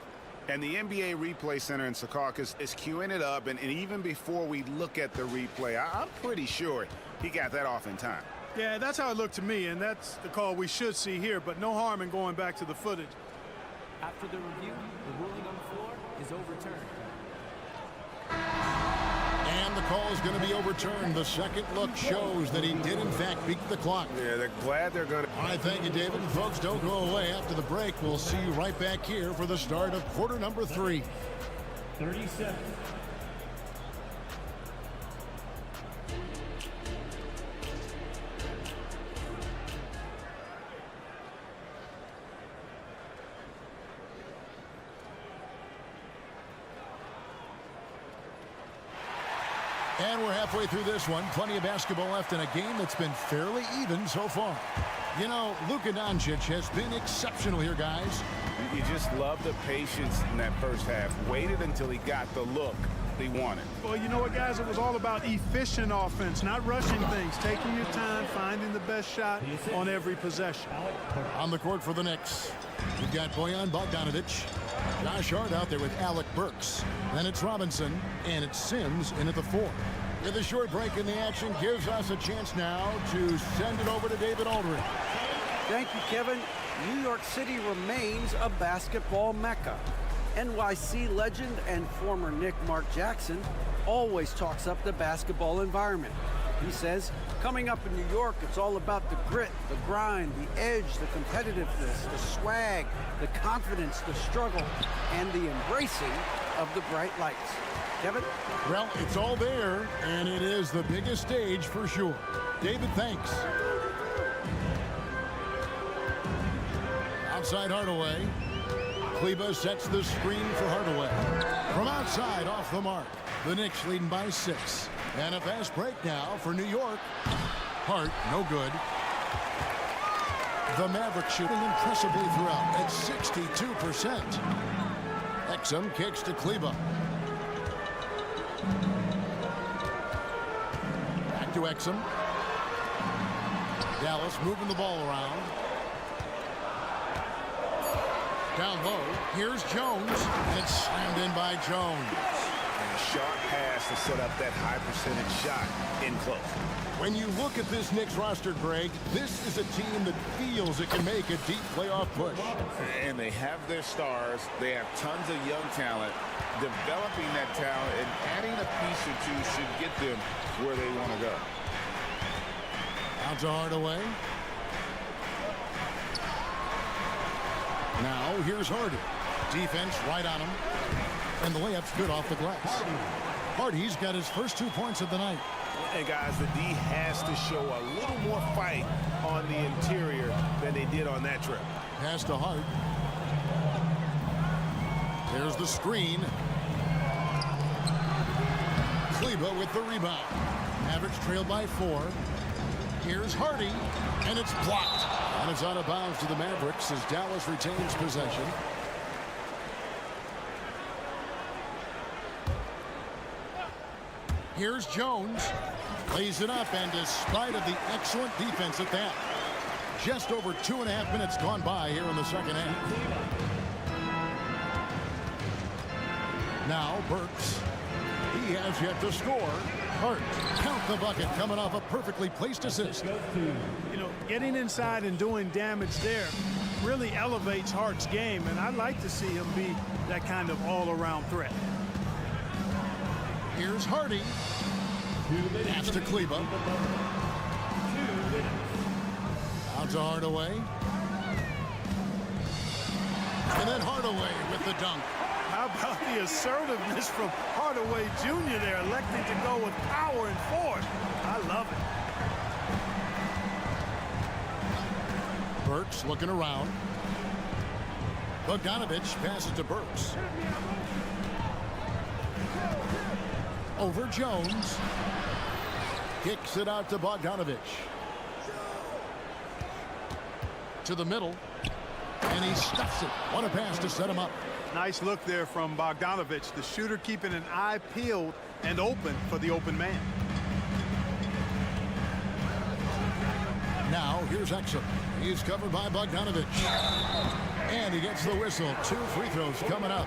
And the NBA Replay Center in Secaucus is queuing it up, and even before we look at the replay, I'm pretty sure he got that off in time. Yeah, that's how it looked to me, and that's the call we should see here, but no harm in going back to the footage. After the review, the ruling on the floor is overturned. And the call is going to be overturned. The second look shows that he did, in fact, beat the clock. Yeah, they're glad they're going to. All right, thank you, David. And folks, don't go away. After the break, we'll see you right back here for the start of quarter number 3. 37. And we're halfway through this one. Plenty of basketball left in a game that's been fairly even so far. You know, Luka Doncic has been exceptional here, guys. You just love the patience in that first half. Waited until he got the look he wanted. Well, you know what, guys? It was all about efficient offense, not rushing things, taking your time, finding the best shot on every possession. On the court for the Knicks, we've got Bojan Bogdanovic. Josh Hart out there with Alec Burks. Then it's Robinson, and it's Sims in at the 4. With a short break in the action gives us a chance now to send it over to David Aldridge. Thank you, Kevin. New York City remains a basketball mecca. NYC legend and former Knick Mark Jackson always talks up the basketball environment. He says, coming up in New York, it's all about the grit, the grind, the edge, the competitiveness, the swag, the confidence, the struggle, and the embracing of the bright lights. Kevin? Well, it's all there, and it is the biggest stage for sure. David, thanks. Outside Hardaway. Kleber sets the screen for Hardaway. From outside, off the mark. The Knicks leading by 6. And a fast break now for New York. Hart, no good. The Mavericks shooting impressively throughout at 62%. Exum kicks to Kleber. Back to Exum. Dallas moving the ball around. Down low, here's Jones, and it's slammed in by Jones. And a sharp pass to set up that high percentage shot in close. When you look at this Knicks roster, Greg, this is a team that feels it can make a deep playoff push. And they have their stars. They have tons of young talent. Developing that talent and adding a piece or two should get them where they want to go. Out to Hardaway. Now, here's Hardy. Defense right on him. And the layup's good off the glass. Hardy's got his first 2 points of the night. And, guys, the D has to show a little more fight on the interior than they did on that trip. Pass to Hart. There's the screen. Kleber with the rebound. Mavericks trailed by 4. Here's Hardy, and it's blocked. And it's out of bounds to the Mavericks as Dallas retains possession. Here's Jones. Lays it up, and despite of the excellent defense at that, just over 2.5 minutes gone by here in the second half. Now Burks. He has yet to score. Hart, count the bucket, coming off a perfectly placed assist. You know, getting inside and doing damage there really elevates Hart's game, and I'd like to see him be that kind of all-around threat. Here's Hardy. Pass to Kleber. Out to Hardaway. And then Hardaway with the dunk. How about the assertiveness from Hardaway Jr. there, electing to go with power and force. I love it. Burks looking around. Bogdanovic passes to Burks. Over Jones. Kicks it out to Bogdanovic. To the middle. And he stuffs it. What a pass to set him up. Nice look there from Bogdanovich, the shooter keeping an eye peeled and open for the open man. Now here's Exum. He's covered by Bogdanovich. And he gets the whistle. 2 free throws coming up.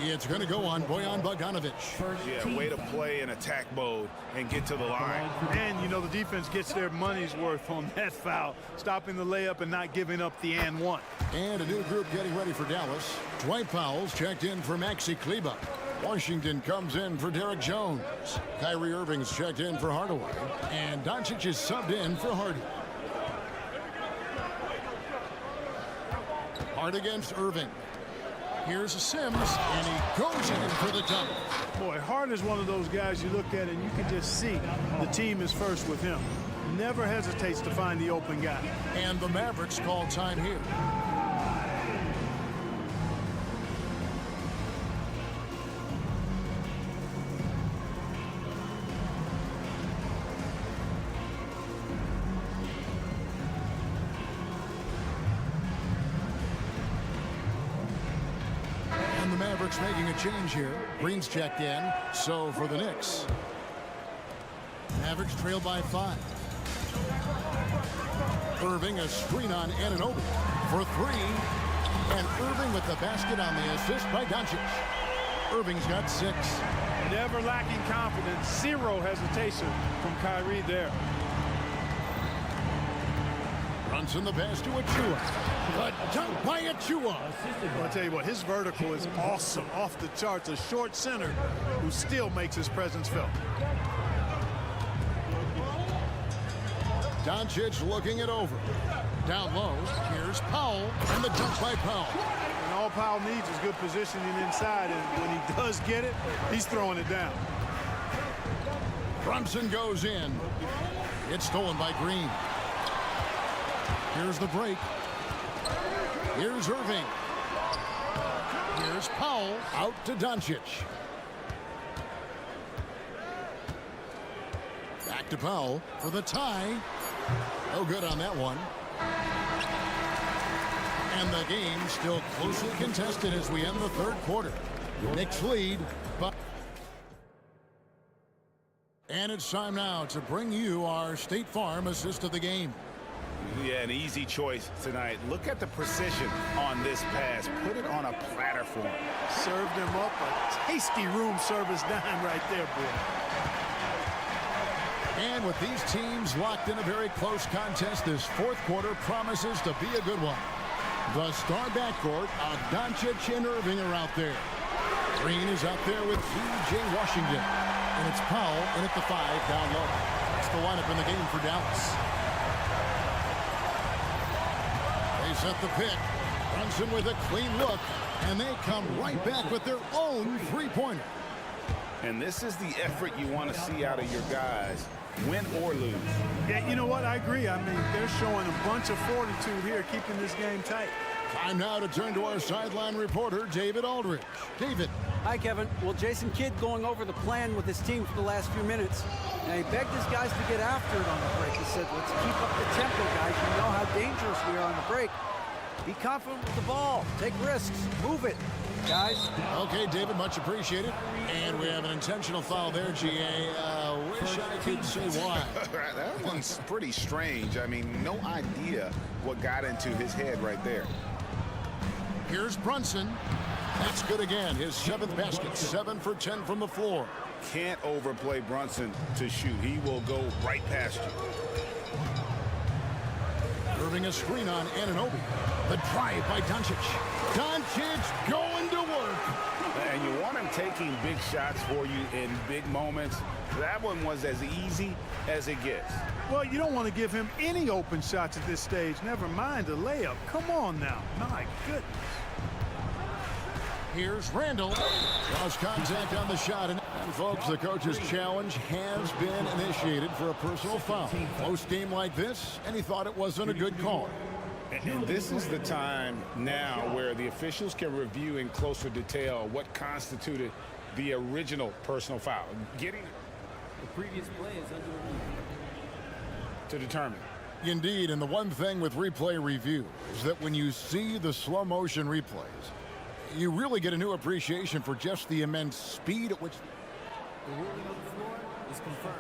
It's going to go on Bojan Bogdanovich. Yeah, way to play in attack mode and get to the line. And, you know, the defense gets their money's worth on that foul, stopping the layup and not giving up the and one. And a new group getting ready for Dallas. Dwight Powell's checked in for Maxi Kleber. Washington comes in for Derek Jones. Kyrie Irving's checked in for Hardaway. And Doncic is subbed in for Hardy. Hard against Irving. Here's Sims, and he goes in for the double. Boy, Hart is one of those guys you look at and you can just see the team is first with him. Never hesitates to find the open guy. And the Mavericks call time here. Mavericks making a change here. Green's checked in. So for the Knicks. Mavericks trail by 5. Irving a screen on Anunoby for 3. And Irving with the basket on the assist by Doncic. Irving's got 6. Never lacking confidence. 0 hesitation from Kyrie there. Brunson the pass to Achua. The dunk by Achua. I'll tell you what, his vertical is awesome, off the charts. A short center who still makes his presence felt. Doncic looking it over. Down low, here's Powell, and the dunk by Powell. And all Powell needs is good positioning inside, and when he does get it, he's throwing it down. Brunson goes in. It's stolen by Green. Here's the break. Here's Irving. Here's Powell out to Doncic. Back to Powell for the tie. No good on that one. And the game still closely contested as we end the third quarter. Knicks lead, but... And it's time now to bring you our State Farm assist of the game. Yeah, an easy choice tonight. Look at the precision on this pass. Put it on a platter for him. Served him up a tasty room service dime right there, boy. And with these teams locked in a very close contest, this fourth quarter promises to be a good one. The star backcourt of Doncic and Irving are out there. Green is out there with P.J. Washington. And it's Powell in at the 5 down low. That's the lineup in the game for Dallas. They set the pick. Brunson with a clean look. And they come right back with their own three-pointer. And this is the effort you want to see out of your guys, win or lose. Yeah, you know what? I agree. I mean, they're showing a bunch of fortitude here, keeping this game tight. Time now to turn to our sideline reporter, David Aldridge. David. Hi, Kevin. Well, Jason Kidd going over the plan with his team for the last few minutes. Now, he begged his guys to get after it on the break. He said, let's keep up the tempo, guys. You know how dangerous we are on the break. Be confident with the ball. Take risks. Move it, guys. Okay, David, much appreciated. And we have an intentional foul there, G.A. Wish I could say why. That one's pretty strange. I mean, no idea what got into his head right there. Here's Brunson. That's good again. His 7th basket. 7 for 10 from the floor. Can't overplay Brunson to shoot. He will go right past you. Irving a screen on Anunoby. The drive by Doncic. Doncic going to work. And you want him taking big shots for you in big moments. That one was as easy as it gets. Well, you don't want to give him any open shots at this stage. Never mind a layup. Come on now. My goodness. Here's Randall. Draws contact on the shot. And folks, the coach's challenge has been initiated for a personal foul. Close game like this, and he thought it wasn't a good call. And this is the time now where the officials can review in closer detail what constituted the original personal foul. Getting the previous play is under review to determine. Indeed, and the one thing with replay review is that when you see the slow motion replays, You really get a new appreciation for just the immense speed at which... The ruling on the floor is confirmed.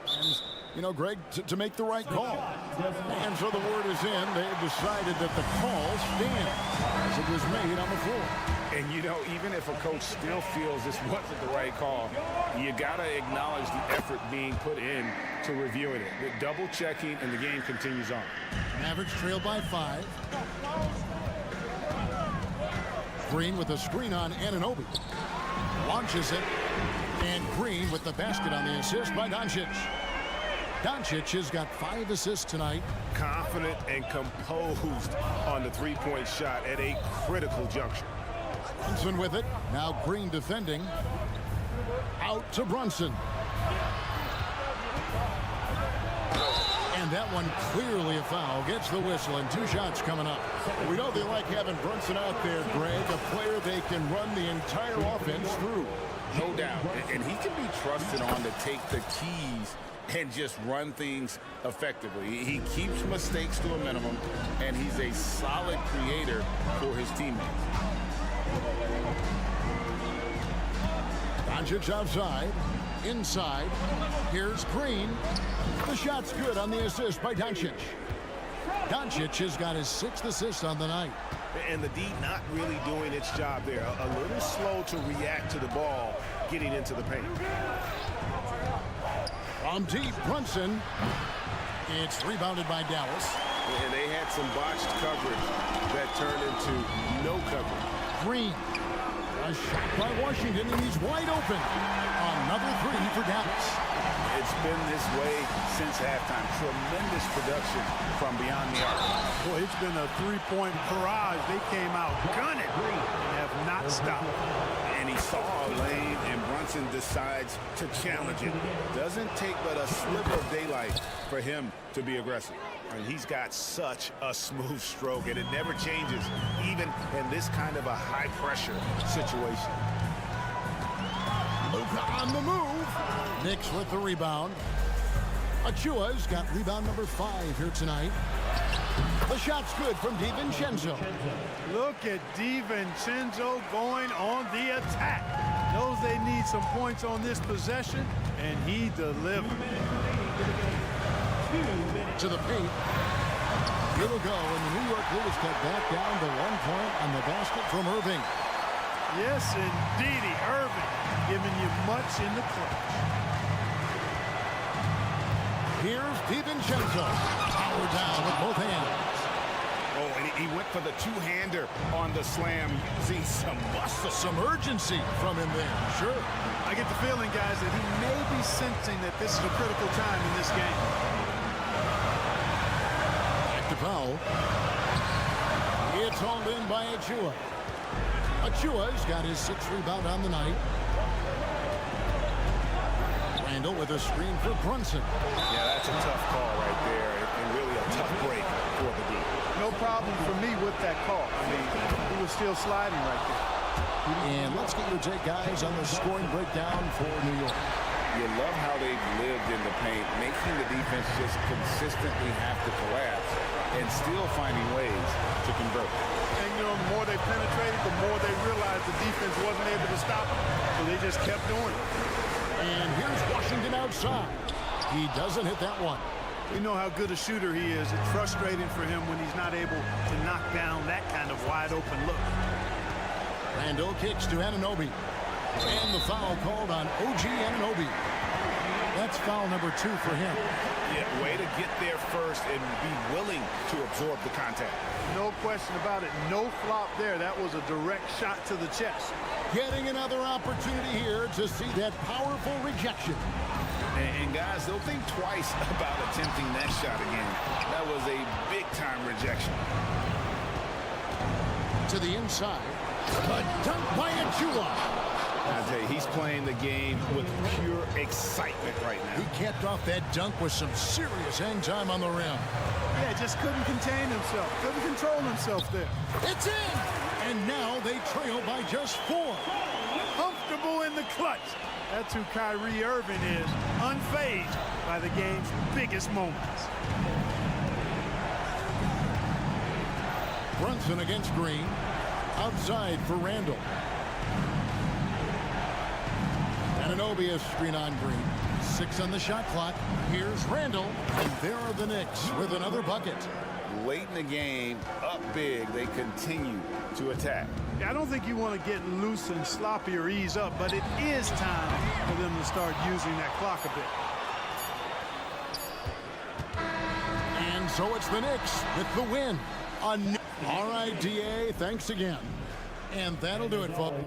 And, you know, Greg, to make the right call. And so the word is in. They've decided that the call stands as it was made on the floor. And, you know, even if a coach still feels this wasn't the right call, you got to acknowledge the effort being put in to reviewing it. The double checking, and the game continues on. Mavericks trail by 5. Green with a screen on Anunoby. Launches it. And Green with the basket on the assist by Doncic. Doncic has got 5 assists tonight. Confident and composed on the three-point shot at a critical juncture. Brunson with it. Now Green defending. Out to Brunson. And that one clearly a foul. Gets the whistle, and 2 shots coming up. We know they like having Brunson out there, Greg, a player they can run the entire offense through. No doubt. And he can be trusted on to take the keys and just run things effectively. He keeps mistakes to a minimum, and he's a solid creator for his teammates. Doncic outside. Inside. Here's Green. The shot's good on the assist by Doncic. Doncic has got his 6th assist on the night. And the D not really doing its job there. A little slow to react to the ball getting into the paint. From deep, Brunson. It's rebounded by Dallas. And they had some botched coverage that turned into no coverage. Green. A shot by Washington, and he's wide open. Another 3 for Dallas. It's been this way since halftime. Tremendous production from beyond the arc. Boy, it's been a 3-point barrage. They came out gunning and have not stopped. And he saw a lane, and Brunson decides to challenge it. Doesn't take but a sliver of daylight for him to be aggressive. And he's got such a smooth stroke, and it never changes, even in this kind of a high-pressure situation. Luka on the move. Knicks with the rebound. Achua's got rebound number 5 here tonight. The shot's good from DiVincenzo. Look at DiVincenzo going on the attack. Knows they need some points on this possession, and he delivered. To the paint. Here we go, and the New York Blues cut back down to 1 point on the basket from Irving. Yes, indeedy, Irving giving you much in the clutch. Here's DiVincenzo. Power down with both hands. Oh, and he went for the two-hander on the slam, using some muscle. Some urgency from him there, sure. I get the feeling, guys, that he may be sensing that this is a critical time in this game. Back to foul. It's hauled in by Achua. Achua's got his 6th rebound on the night. Randall with a screen for Brunson. Yeah, that's a tough call right there, and really a tough break for the D. No problem for me with that call. I mean, he was still sliding right there. And let's get your take, guys, on the scoring breakdown for New York. You love how they've lived in the paint, making the defense just consistently have to collapse and still finding ways to convert. And, you know, the more they penetrated, the more they realized the defense wasn't able to stop them. So they just kept doing it. And here's Washington outside. He doesn't hit that one. We know how good a shooter he is. It's frustrating for him when he's not able to knock down that kind of wide-open look. Randall kicks to Anunoby. And the foul called on OG Anunoby. That's foul number 2 for him. Yeah, way to get there first and be willing to absorb the contact. No question about it. No flop there. That was a direct shot to the chest. Getting another opportunity here to see that powerful rejection. And guys, they'll think twice about attempting that shot again. That was a big-time rejection. To the inside. A dunk by Achua. I tell you, he's playing the game with pure excitement right now. He capped off that dunk with some serious hang time on the rim. Yeah, just couldn't contain himself. Couldn't control himself there. It's in! And now they trail by just 4. Comfortable in the clutch. That's who Kyrie Irving is, unfazed by the game's biggest moments. Brunson against Green. Outside for Randall. Anunoby screen on Green. 6 on the shot clock. Here's Randall. And there are the Knicks with another bucket. Late in the game, up big, they continue to attack. Yeah, I don't think you want to get loose and sloppy or ease up, but it is time for them to start using that clock a bit. And so it's the Knicks with the win. All right, DA, thanks again. And that'll do it, folks.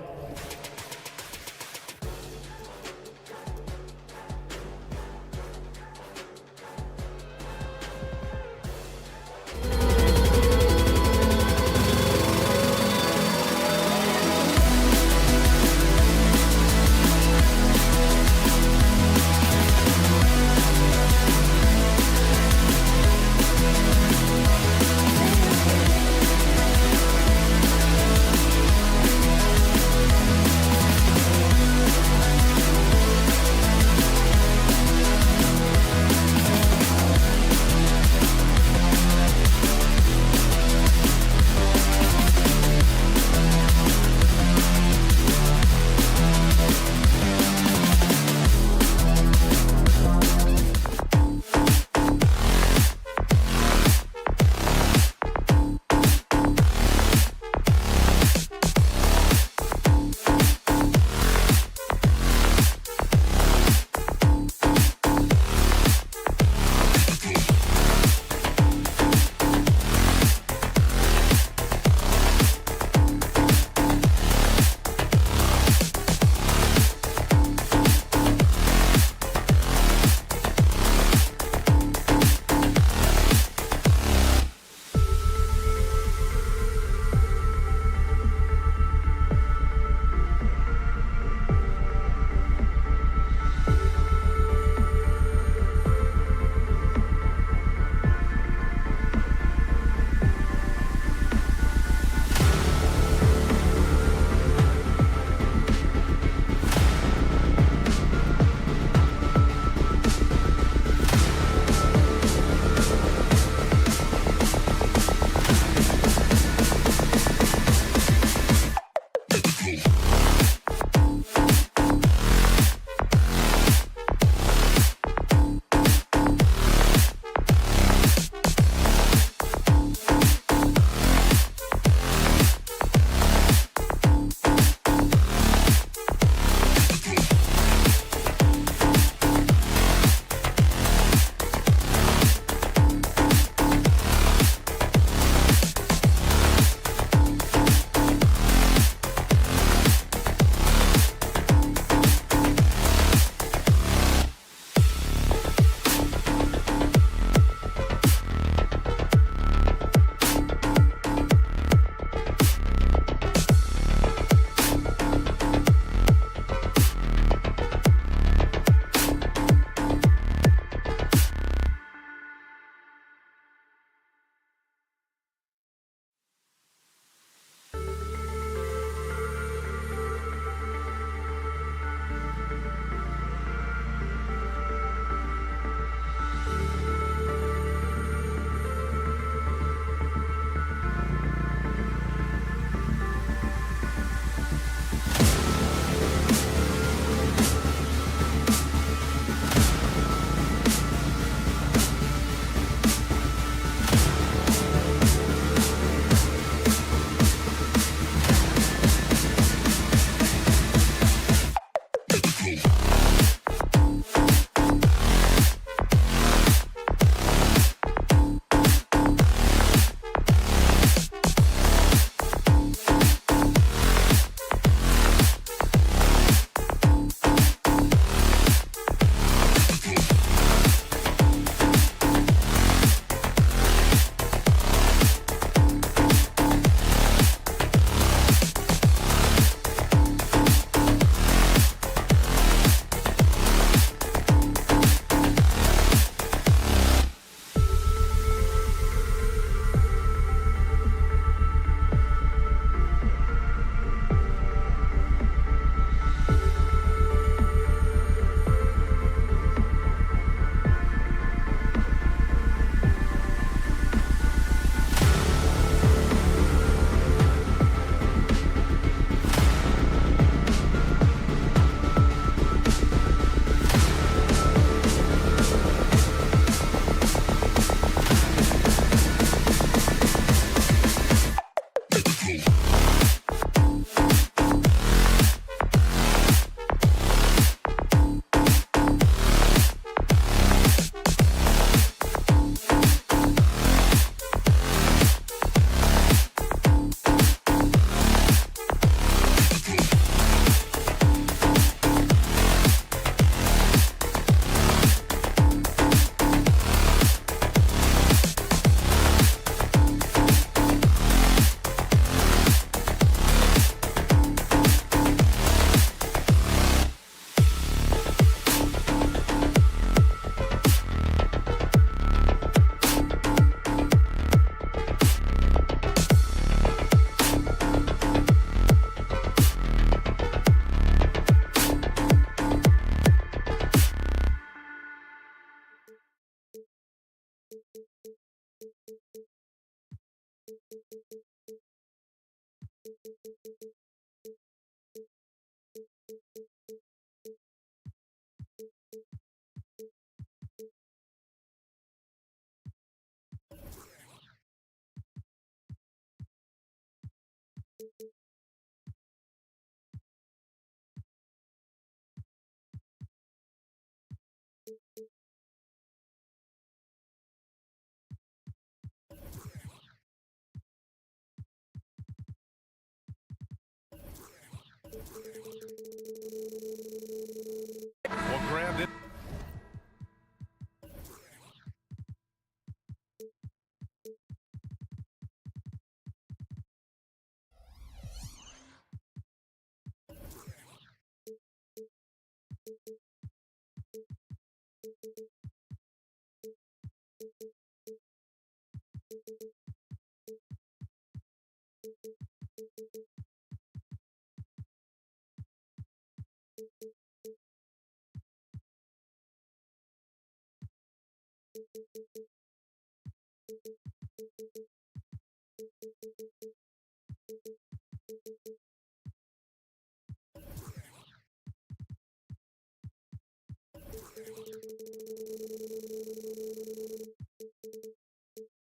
Well, grabbed it.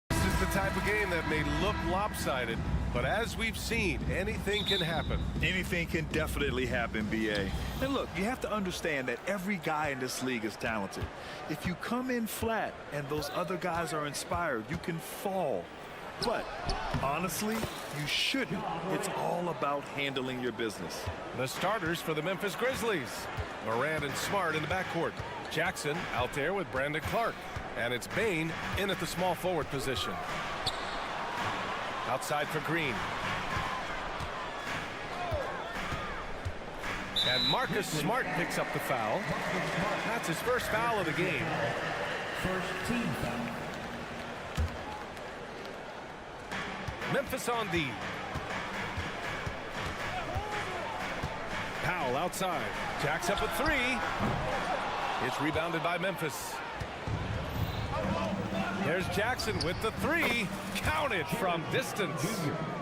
This is the type of game that may look lopsided, but as we've seen, anything can happen. Anything can definitely happen, B.A. And look, you have to understand that every guy in this league is talented. If you come in flat and those other guys are inspired, you can fall. But honestly, you shouldn't. It's all about handling your business. The starters for the Memphis Grizzlies. Morant and Smart in the backcourt. Jackson out there with Brandon Clark. And it's Bane in at the small forward position. Outside for Green. And Marcus Smart picks up the foul. That's his first foul of the game. First team foul. Memphis on D. Powell outside. Jacks up a three. It's rebounded by Memphis. There's Jackson with the three. Counted from distance.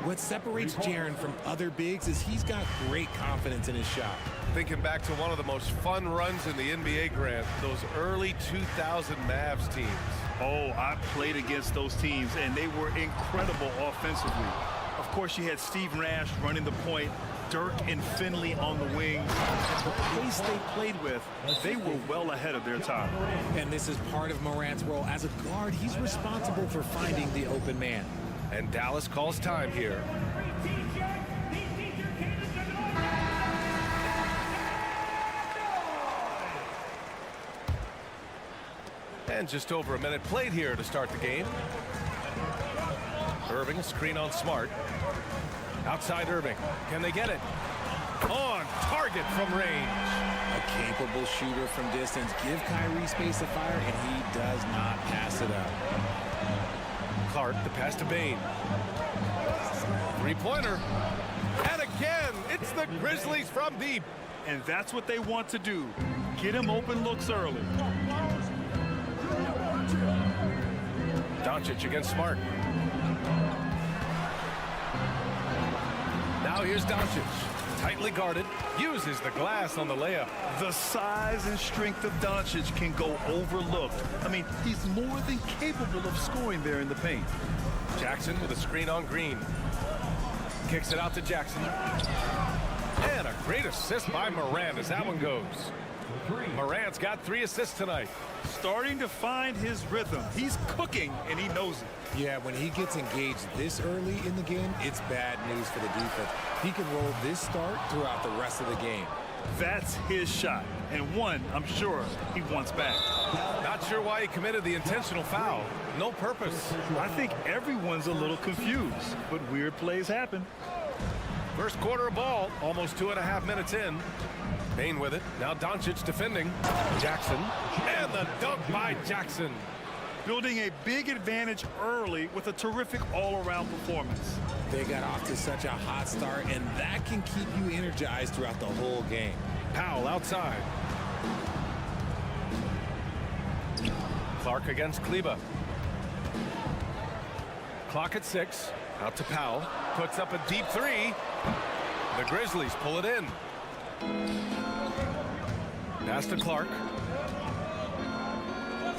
What separates Jaren from other bigs is he's got great confidence in his shot. Thinking back to one of the most fun runs in the NBA, Grant, those early 2000 Mavs teams. Oh, I played against those teams, and they were incredible offensively. Of course, you had Steve Nash running the point, Dirk and Finley on the wings. The pace they played with, they were well ahead of their time. And this is part of Morant's role. As a guard, he's responsible for finding the open man. And Dallas calls time here. And just over a minute played here to start the game. Irving, a screen on Smart. Outside Irving. Can they get it? On target from range. A capable shooter from distance. Give Kyrie space to fire, and he does not pass it up. Clark, the pass to Bane. Three-pointer. And again, it's the Grizzlies from deep. And that's what they want to do. Get him open looks early. Doncic against Smart. Now here's Doncic. Tightly guarded. Uses the glass on the layup. The size and strength of Doncic can go overlooked. I mean, he's more than capable of scoring there in the paint. Jackson with a screen on Green. Kicks it out to Jackson. And a great assist by Morant as that one goes. Morant's got 3 assists tonight. Starting to find his rhythm. He's cooking, and he knows it. Yeah, when he gets engaged this early in the game, it's bad news for the defense. He can roll this start throughout the rest of the game. That's his shot, and one I'm sure he wants back. Not sure why he committed the intentional foul. No purpose. I think everyone's a little confused, but weird plays happen. First quarter of ball, almost 2.5 minutes in. Bane with it. Now Doncic defending. Jackson. And the dunk by Jackson. Building a big advantage early with a terrific all-around performance. They got off to such a hot start, and that can keep you energized throughout the whole game. Powell outside. Clark against Kleba. Clock at 6. Out to Powell. Puts up a deep three. The Grizzlies pull it in. Pass to Clark.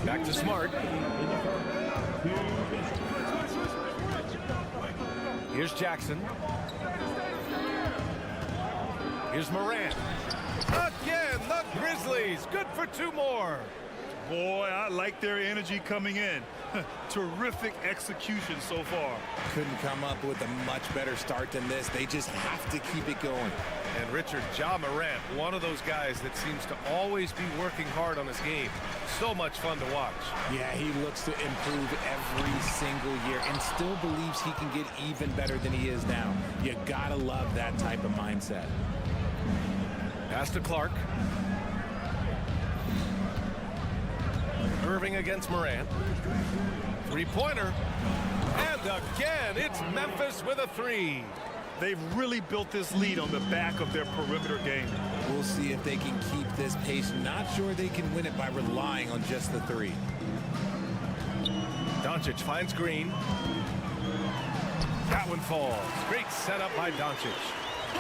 Back to Smart. Here's Jackson. Here's Morant. Again, the Grizzlies. Good for 2 more. Boy, I like their energy coming in. Terrific execution so far. Couldn't come up with a much better start than this. They just have to keep it going. And Richard, Ja Morant, one of those guys that seems to always be working hard on his game. So much fun to watch. Yeah, he looks to improve every single year and still believes he can get even better than he is now. You gotta love that type of mindset. Pass to Clark. Irving against Morant. 3-pointer. And again, it's Memphis with a 3. They've really built this lead on the back of their perimeter game. We'll see if they can keep this pace. Not sure they can win it by relying on just the 3. Doncic finds Green. That one falls. Great setup by Doncic.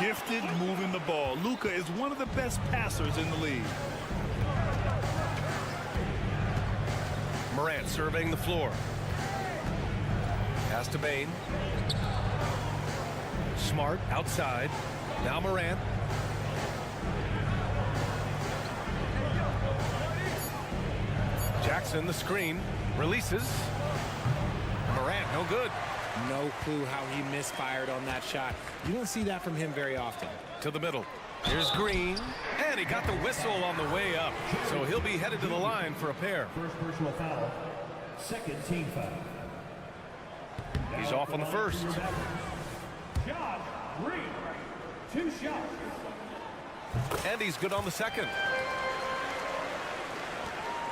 Gifted moving the ball. Luka is one of the best passers in the league. Morant surveying the floor. Pass to Bane. Smart outside. Now Morant. Jackson the screen. Releases. Morant no good. No clue how he misfired on that shot. You don't see that from him very often. To the middle. Here's Green. And he got the whistle on the way up. So he'll be headed to the line for a pair. First personal foul. Second team foul. He's off on the first. Shot. Green. 2 shots. And he's good on the second.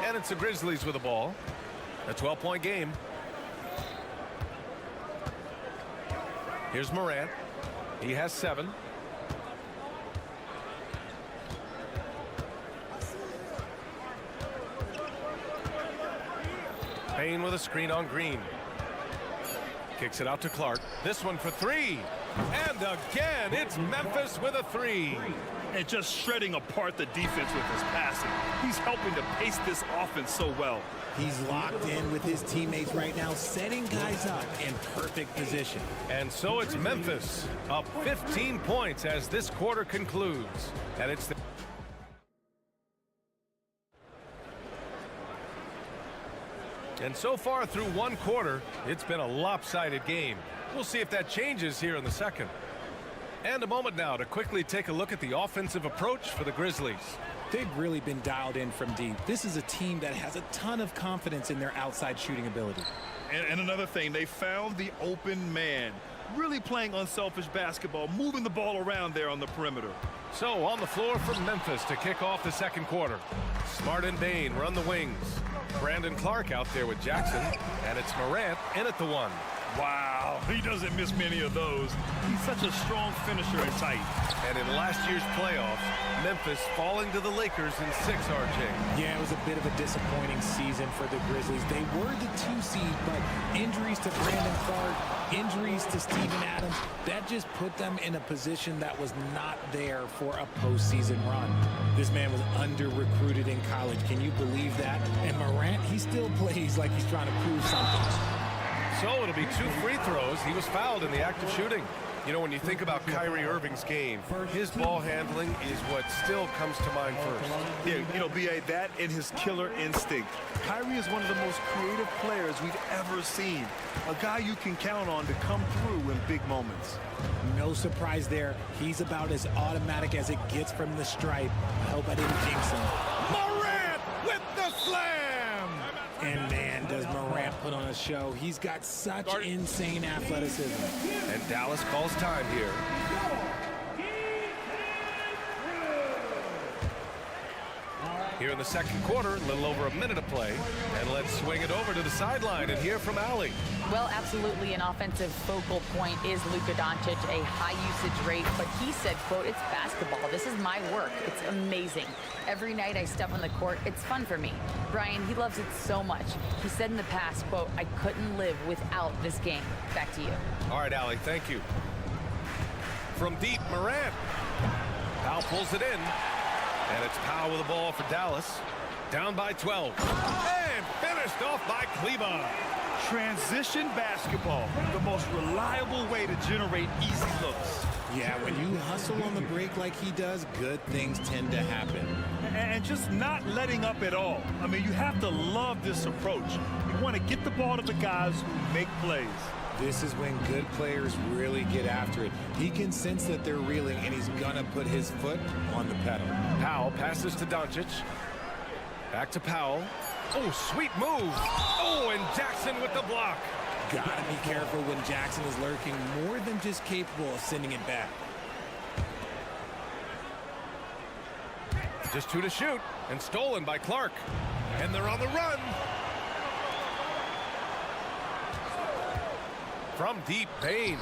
And it's the Grizzlies with the ball. A 12-point game. Here's Morant. He has 7. Payne with a screen on Green. Kicks it out to Clark. This one for 3. And again, it's Memphis with a 3. And just shredding apart the defense with his passing. He's helping to pace this offense so well. He's locked in with his teammates right now, setting guys up in perfect position. And so it's Memphis up 15 points as this quarter concludes. And it's the And so far through one quarter, it's been a lopsided game. We'll see if that changes here in the second. And a moment now to quickly take a look at the offensive approach for the Grizzlies. They've really been dialed in from deep. This is a team that has a ton of confidence in their outside shooting ability. And another thing, they found the open man. Really playing unselfish basketball, moving the ball around there on the perimeter. So on the floor for Memphis to kick off the second quarter. Smart and Bane run the wings. Brandon Clark out there with Jackson. And it's Morant in at the 1. Wow, he doesn't miss many of those. He's such a strong finisher and tight. And in last year's playoffs, Memphis falling to the Lakers in 6, RJ. Yeah, it was a bit of a disappointing season for the Grizzlies. They were the 2 seed, but injuries to Brandon Clark, injuries to Steven Adams, that just put them in a position that was not there for a postseason run. This man was under-recruited in college. Can you believe that? And Morant, he still plays like he's trying to prove something. So it'll be 2 free throws. He was fouled in the act of shooting. You know, when you think about Kyrie Irving's game, his ball handling is what still comes to mind first. Yeah, you know, B.A., that and his killer instinct. Kyrie is one of the most creative players we've ever seen. A guy you can count on to come through in big moments. No surprise there. He's about as automatic as it gets from the stripe. I hope I didn't jinx him. Morant with the slam! And man, does Morant put on a show. He's got such insane athleticism. And Dallas calls time here. Here in the second quarter, a little over a minute of play. And let's swing it over to the sideline and hear from Allie. Well, absolutely an offensive focal point is Luka Doncic, a high usage rate, but he said, quote, it's basketball. This is my work. It's amazing. Every night I step on the court, it's fun for me. Brian, he loves it so much. He said in the past, quote, I couldn't live without this game. Back to you. All right, Allie, thank you. From deep, Morant. Powell pulls it in. And it's Powell with the ball for Dallas. Down by 12. And finished off by Kleba. Transition basketball, the most reliable way to generate easy looks. Yeah, when you hustle on the break like he does, good things tend to happen. And just not letting up at all. I mean, you have to love this approach. You want to get the ball to the guys who make plays. This is when good players really get after it. He can sense that they're reeling, and he's going to put his foot on the pedal. Powell passes to Doncic. Back to Powell. Oh, sweet move. Oh, and Jackson with the block. Gotta be careful when Jackson is lurking, more than just capable of sending it back. Just 2 to shoot, and stolen by Clark. And they're on the run. From deep, Payne.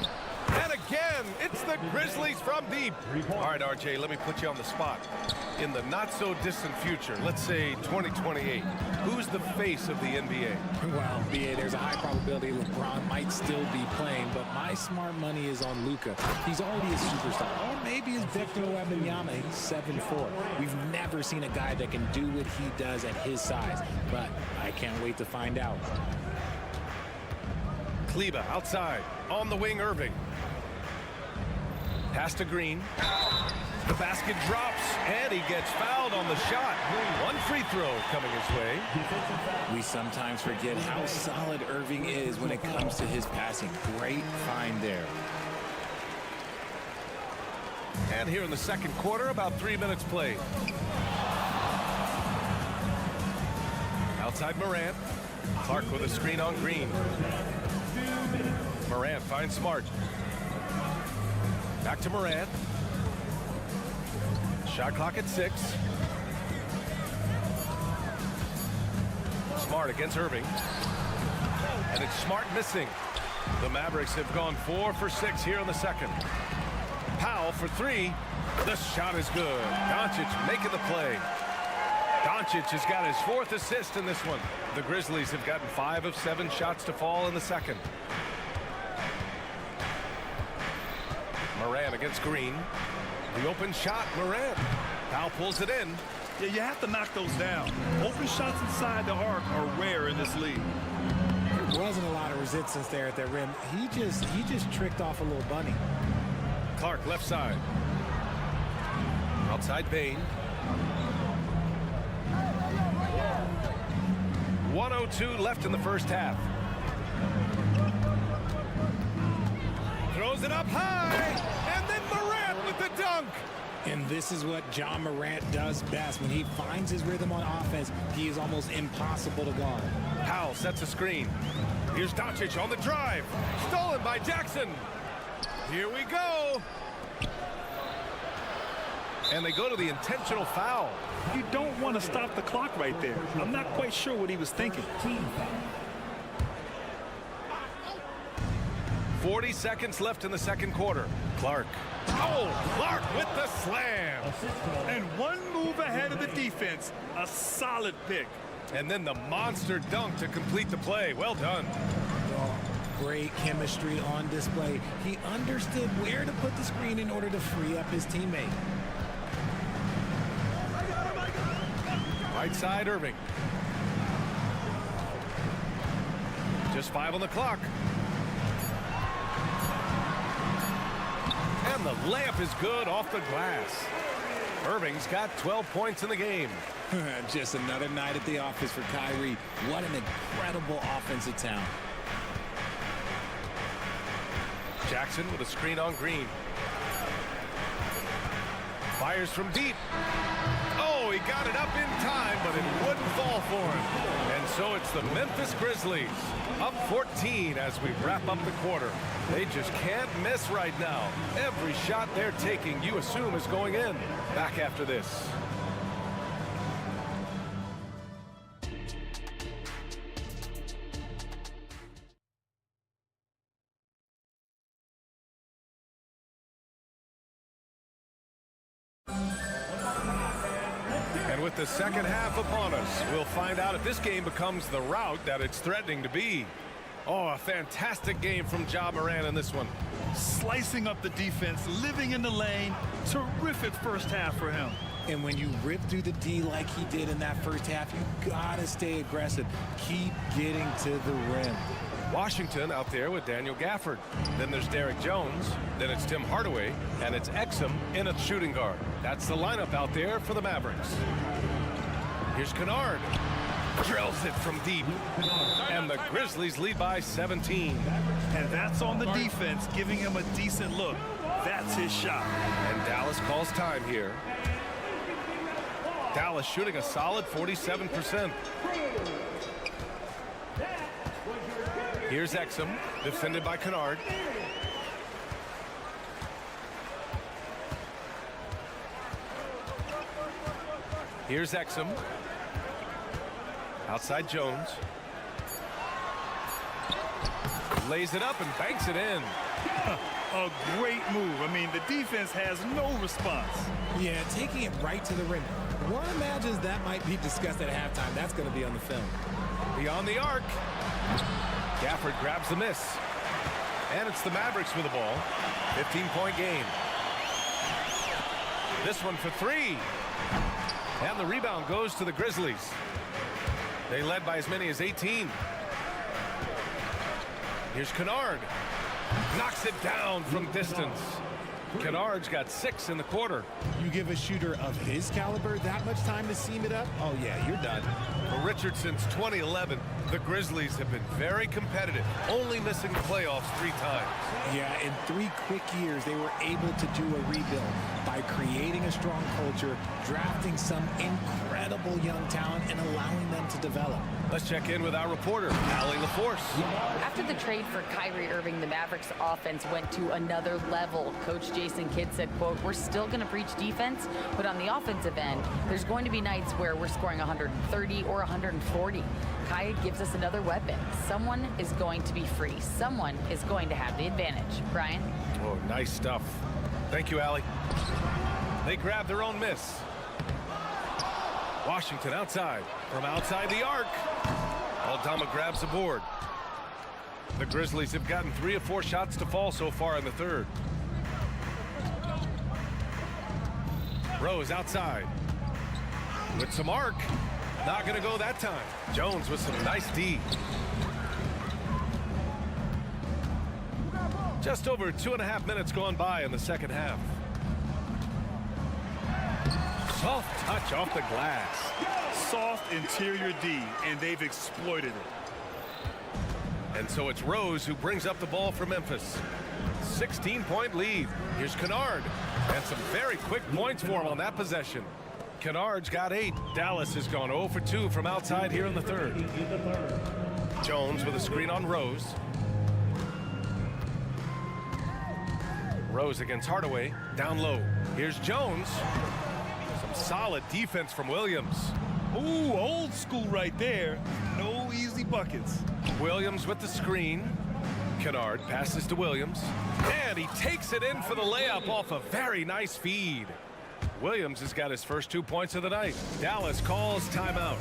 And again, it's the Grizzlies from deep. All right, RJ, let me put you on the spot. In the not-so-distant future, let's say 2028, who's the face of the NBA? Well, BA, there's a high probability LeBron might still be playing, but my smart money is on Luka. He's already a superstar. Or maybe it's Victor Wembanyama. He's 7'4". We've never seen a guy that can do what he does at his size, but I can't wait to find out. Kleba outside, on the wing, Irving. Pass to Green. The basket drops, and he gets fouled on the shot. One free throw coming his way. We sometimes forget how solid Irving is when it comes to his passing. Great find there. And here in the second quarter, about 3 minutes played. Outside Morant. Clark with a screen on Green. Morant finds Smart. Back to Morant. Shot clock at 6. Smart against Irving. And it's Smart missing. The Mavericks have gone 4 for 6 here in the second. Powell for 3. The shot is good. Doncic making the play. Doncic has got his 4th assist in this one. The Grizzlies have gotten 5 of 7 shots to fall in the second. Morant against Green. The open shot, Morant. Powell pulls it in. Yeah, you have to knock those down. Open shots inside the arc are rare in this league. There wasn't a lot of resistance there at that rim. He just tricked off a little bunny. Clark left side. Outside Payne. 1:02 left in the first half. Throws it up high, and then Morant with the dunk. And this is what John Morant does best. When he finds his rhythm on offense, he is almost impossible to guard. Powell sets a screen. Here's Doncic on the drive. Stolen by Jackson. Here we go. And they go to the intentional foul. You don't want to stop the clock right there. I'm not quite sure what he was thinking. 40 seconds left in the second quarter. Clark. Oh, Clark with the slam. And one move ahead of the defense. A solid pick. And then the monster dunk to complete the play. Well done. Great chemistry on display. He understood where to put the screen in order to free up his teammate. Right side, Irving. Just 5 on the clock. And the layup is good off the glass. Irving's got 12 points in the game. Just another night at the office for Kyrie. What an incredible offensive talent. Jackson with a screen on Green. Fires from deep. Oh, he got it up in time, but it wouldn't fall for him. And so it's the Memphis Grizzlies up 14 as we wrap up the quarter. They just can't miss right now. Every shot they're taking, you assume, is going in. Back after this. with the second half upon us. We'll find out if this game becomes the rout that it's threatening to be. Oh, a fantastic game from Ja Morant in this one. Slicing up the defense, living in the lane. Terrific first half for him. And when you rip through the D like he did in that first half, you gotta stay aggressive. Keep getting to the rim. Washington out there with Daniel Gafford. Then there's Derek Jones. Then it's Tim Hardaway. And it's Exum in a shooting guard. That's the lineup out there for the Mavericks. Here's Kennard. Drills it from deep. And the Grizzlies lead by 17. And that's on the defense, giving him a decent look. That's his shot. And Dallas calls time here. Dallas shooting a solid 47%. Here's Exum, defended by Kennard. Here's Exum. Outside Jones. Lays it up and banks it in. A great move. I mean, the defense has no response. Yeah, taking it right to the rim. One imagines that might be discussed at halftime. That's going to be on the film. Beyond the arc. Gafford grabs the miss. And it's the Mavericks with the ball. 15-point game. This one for three. And the rebound goes to the Grizzlies. They led by as many as 18. Here's Kennard. Knocks it down from distance. Kennard's got 6 in the quarter. You give a shooter of his caliber that much time to seam it up? Oh, yeah, you're done. For Richard, since 2011, the Grizzlies have been very competitive, only missing the playoffs 3 times. Yeah, in 3 quick years, they were able to do a rebuild by creating a strong culture, drafting some incredible young talent, and allowing them to develop. Let's check in with our reporter, Allie LaForce. After the trade for Kyrie Irving, the Mavericks offense went to another level. Coach Jason Kidd said, quote, "We're still going to preach defense, but on the offensive end, there's going to be nights where we're scoring 130 or 140. Kai gives us another weapon. Someone is going to be free. Someone is going to have the advantage." Brian? Oh, nice stuff. Thank you, Allie. They grab their own miss. Washington outside. From outside the arc. Aldama grabs the board. The Grizzlies have gotten 3 of 4 shots to fall so far in the third. Rose outside. With some arc. Not going to go that time. Jones with some nice D. Just over 2.5 minutes gone by in the second half. Soft touch off the glass. Soft interior D, and they've exploited it. And so it's Rose who brings up the ball for Memphis. 16-point lead. Here's Kennard. And some very quick points for him on that possession. Kennard's got 8. Dallas has gone 0 for 2 from outside here in the third. Jones with a screen on Rose. Rose against Hardaway. Down low. Here's Jones. Some solid defense from Williams. Ooh, old school right there. No easy buckets. Williams with the screen. Kennard passes to Williams. And he takes it in for the layup off a very nice feed. Williams has got his first 2 points of the night. Dallas calls timeout.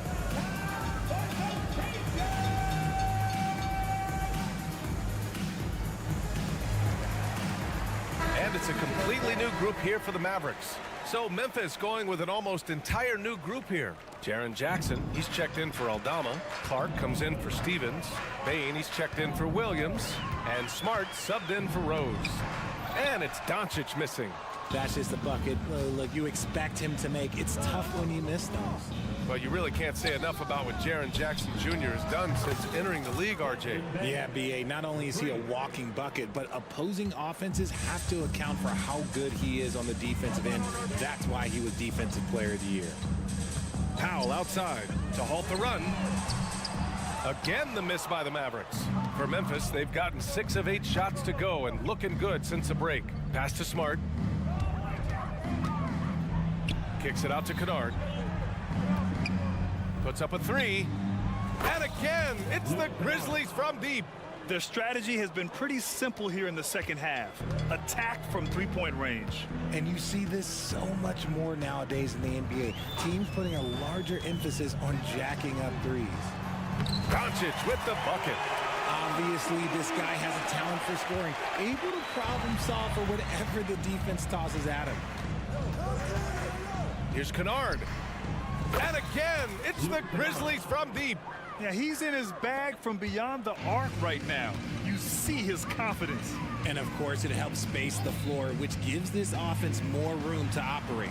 And it's a completely new group here for the Mavericks. So Memphis going with an almost entire new group here. Jaren Jackson, he's checked in for Aldama. Clark comes in for Stevens. Bane, he's checked in for Williams. And Smart subbed in for Rose. And it's Doncic missing. That's just a bucket. Look, you expect him to make. It's tough when you miss those. Well, you really can't say enough about what Jaren Jackson Jr. has done since entering the league, RJ. Yeah, B.A., not only is he a walking bucket, but opposing offenses have to account for how good he is on the defensive end. That's why he was Defensive Player of the Year. Powell outside to halt the run. Again, the miss by the Mavericks. For Memphis, they've gotten 6 of 8 shots to go and looking good since the break. Pass to Smart. Kicks it out to Kennard. Puts up a 3. And again, it's the Grizzlies from deep. Their strategy has been pretty simple here in the second half. Attack from three-point range. And you see this so much more nowadays in the NBA. Teams putting a larger emphasis on jacking up threes. Doncic with the bucket. Obviously, this guy has a talent for scoring, able to problem solve for whatever the defense tosses at him. Here's Kennard. And again, it's the Grizzlies from deep. Yeah, he's in his bag from beyond the arc right now. You see his confidence. And of course, it helps space the floor, which gives this offense more room to operate.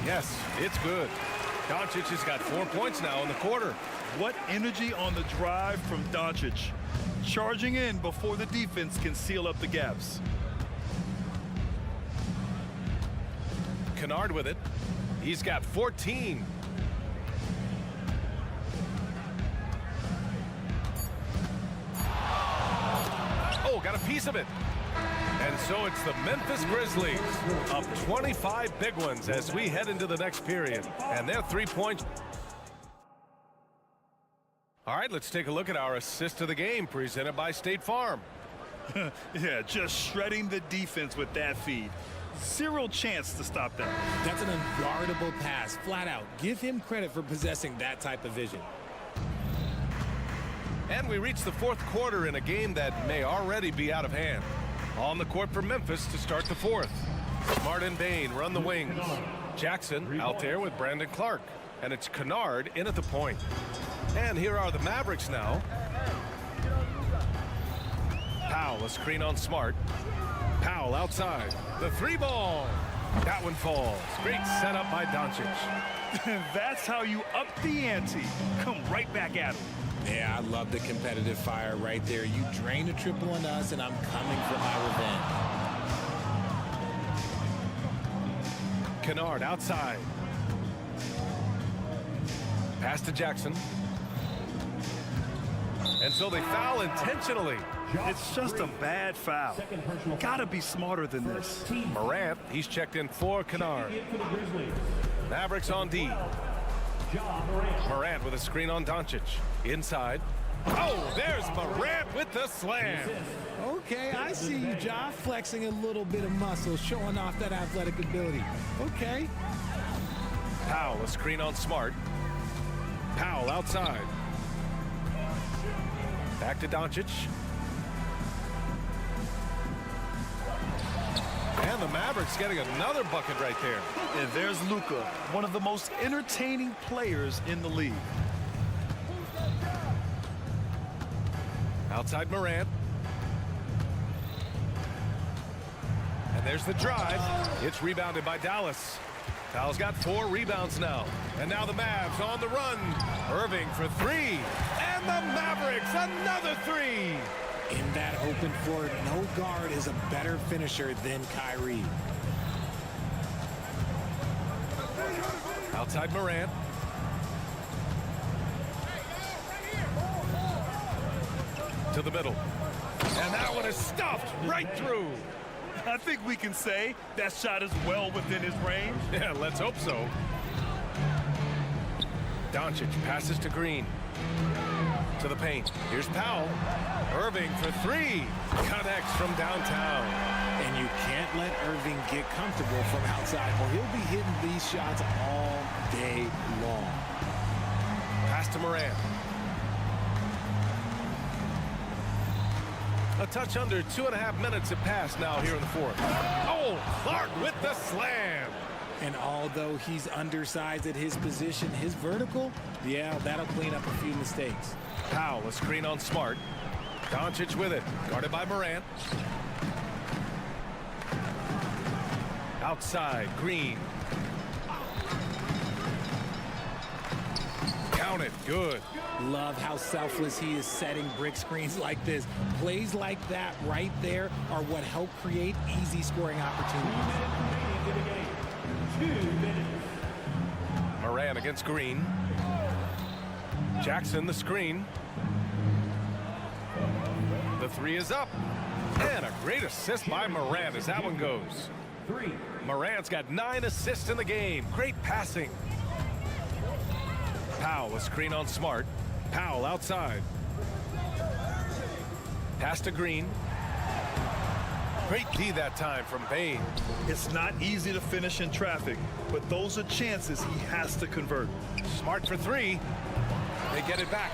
Yes, it's good. Doncic has got 4 points now in the quarter. What energy on the drive from Doncic. Charging in before the defense can seal up the gaps. Kennard with it. He's got 14. Oh, got a piece of it. And so it's the Memphis Grizzlies up 25 big ones as we head into the next period. And their 3 points. All right, let's take a look at our assist of the game presented by State Farm. Yeah, just shredding the defense with that feed. Zero chance to stop that. That's an unguardable pass, flat out. Give him credit for possessing that type of vision. And we reach the fourth quarter in a game that may already be out of hand. On the court for Memphis to start the fourth. Smart and Bain run the wings. Jackson out there with Brandon Clark. And it's Kennard in at the point. And here are the Mavericks now. Powell, a screen on Smart. Powell outside. The three ball. That one falls. Great setup by Doncic. That's how you up the ante. Come right back at him. Yeah, I love the competitive fire right there. You drain a triple on us, and I'm coming for my revenge. Kennard outside. Pass to Jackson. And so they foul intentionally. It's just a bad foul. Gotta be smarter than this. Morant, he's checked in for Kennard. Mavericks on D. Morant with a screen on Doncic. Inside. Oh, there's Morant with the slam. Okay, I see you, Ja, flexing a little bit of muscle, showing off that athletic ability. Okay. Powell, a screen on Smart. Powell outside. Back to Doncic. And the Mavericks getting another bucket right there. And there's Luka, one of the most entertaining players in the league. Outside Morant. And there's the drive. It's rebounded by Dallas. Dallas got 4 rebounds now. And now the Mavs on the run. Irving for 3. And the Mavericks another 3. In that open floor, no guard is a better finisher than Kyrie. Outside Morant. To the middle. And that one is stuffed right through. I think we can say that shot is well within his range. Yeah, let's hope so. Doncic passes to Green. To the paint. Here's Powell. Irving for 3. Connects from downtown. And you can't let Irving get comfortable from outside, or he'll be hitting these shots all day long. Pass to Morant. A touch under 2.5 minutes have passed now here in the fourth. Oh, Clark with the slam. And although he's undersized at his position, his vertical, yeah, that'll clean up a few mistakes. Powell, a screen on Smart. Doncic with it, guarded by Morant. Outside, Green. Count it, good. Love how selfless he is setting brick screens like this. Plays like that right there are what help create easy scoring opportunities. Morant against Green. Jackson the screen. The 3 is up. And a great assist by Morant as that one goes. Morant's got 9 assists in the game. Great passing. Powell, a screen on Smart. Powell outside. Pass to Green. Great D that time from Bane. It's not easy to finish in traffic, but those are chances he has to convert. Smart for three. They get it back.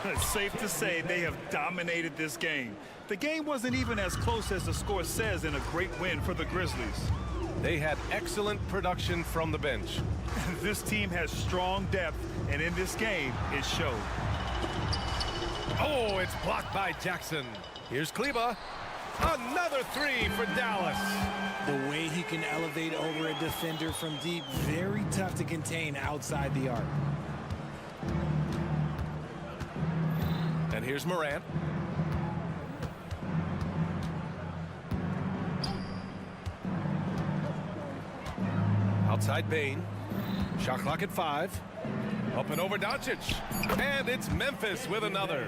It's safe to say they have dominated this game. The game wasn't even as close as the score says in a great win for the Grizzlies. They had excellent production from the bench. This team has strong depth, and in this game, it showed. Oh, it's blocked by Jackson. Here's Kleba. Another three for Dallas. The way he can elevate over a defender from deep, very tough to contain outside the arc. And here's Morant. Outside Bane. Shot clock at 5. Up and over Doncic. And it's Memphis with another.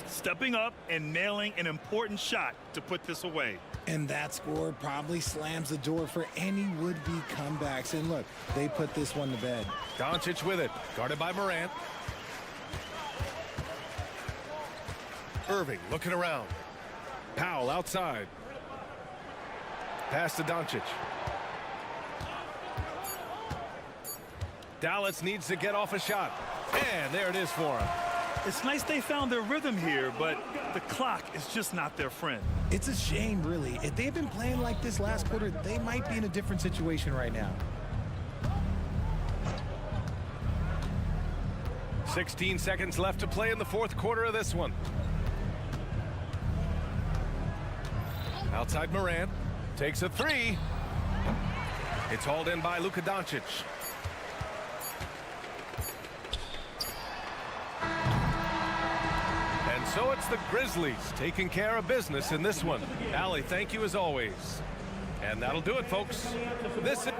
Stepping up and nailing an important shot to put this away. And that score probably slams the door for any would-be comebacks. And look, they put this one to bed. Doncic with it. Guarded by Morant. Irving looking around. Powell outside. Pass to Doncic. Dallas needs to get off a shot. And there it is for him. It's nice they found their rhythm here, but the clock is just not their friend. It's a shame, really. If they've been playing like this last quarter, they might be in a different situation right now. 16 seconds left to play in the fourth quarter of this one. Outside Morant. Takes a three. It's hauled in by Luka Doncic. And so it's the Grizzlies taking care of business in this one. Allie, thank you as always. And that'll do it, folks. This is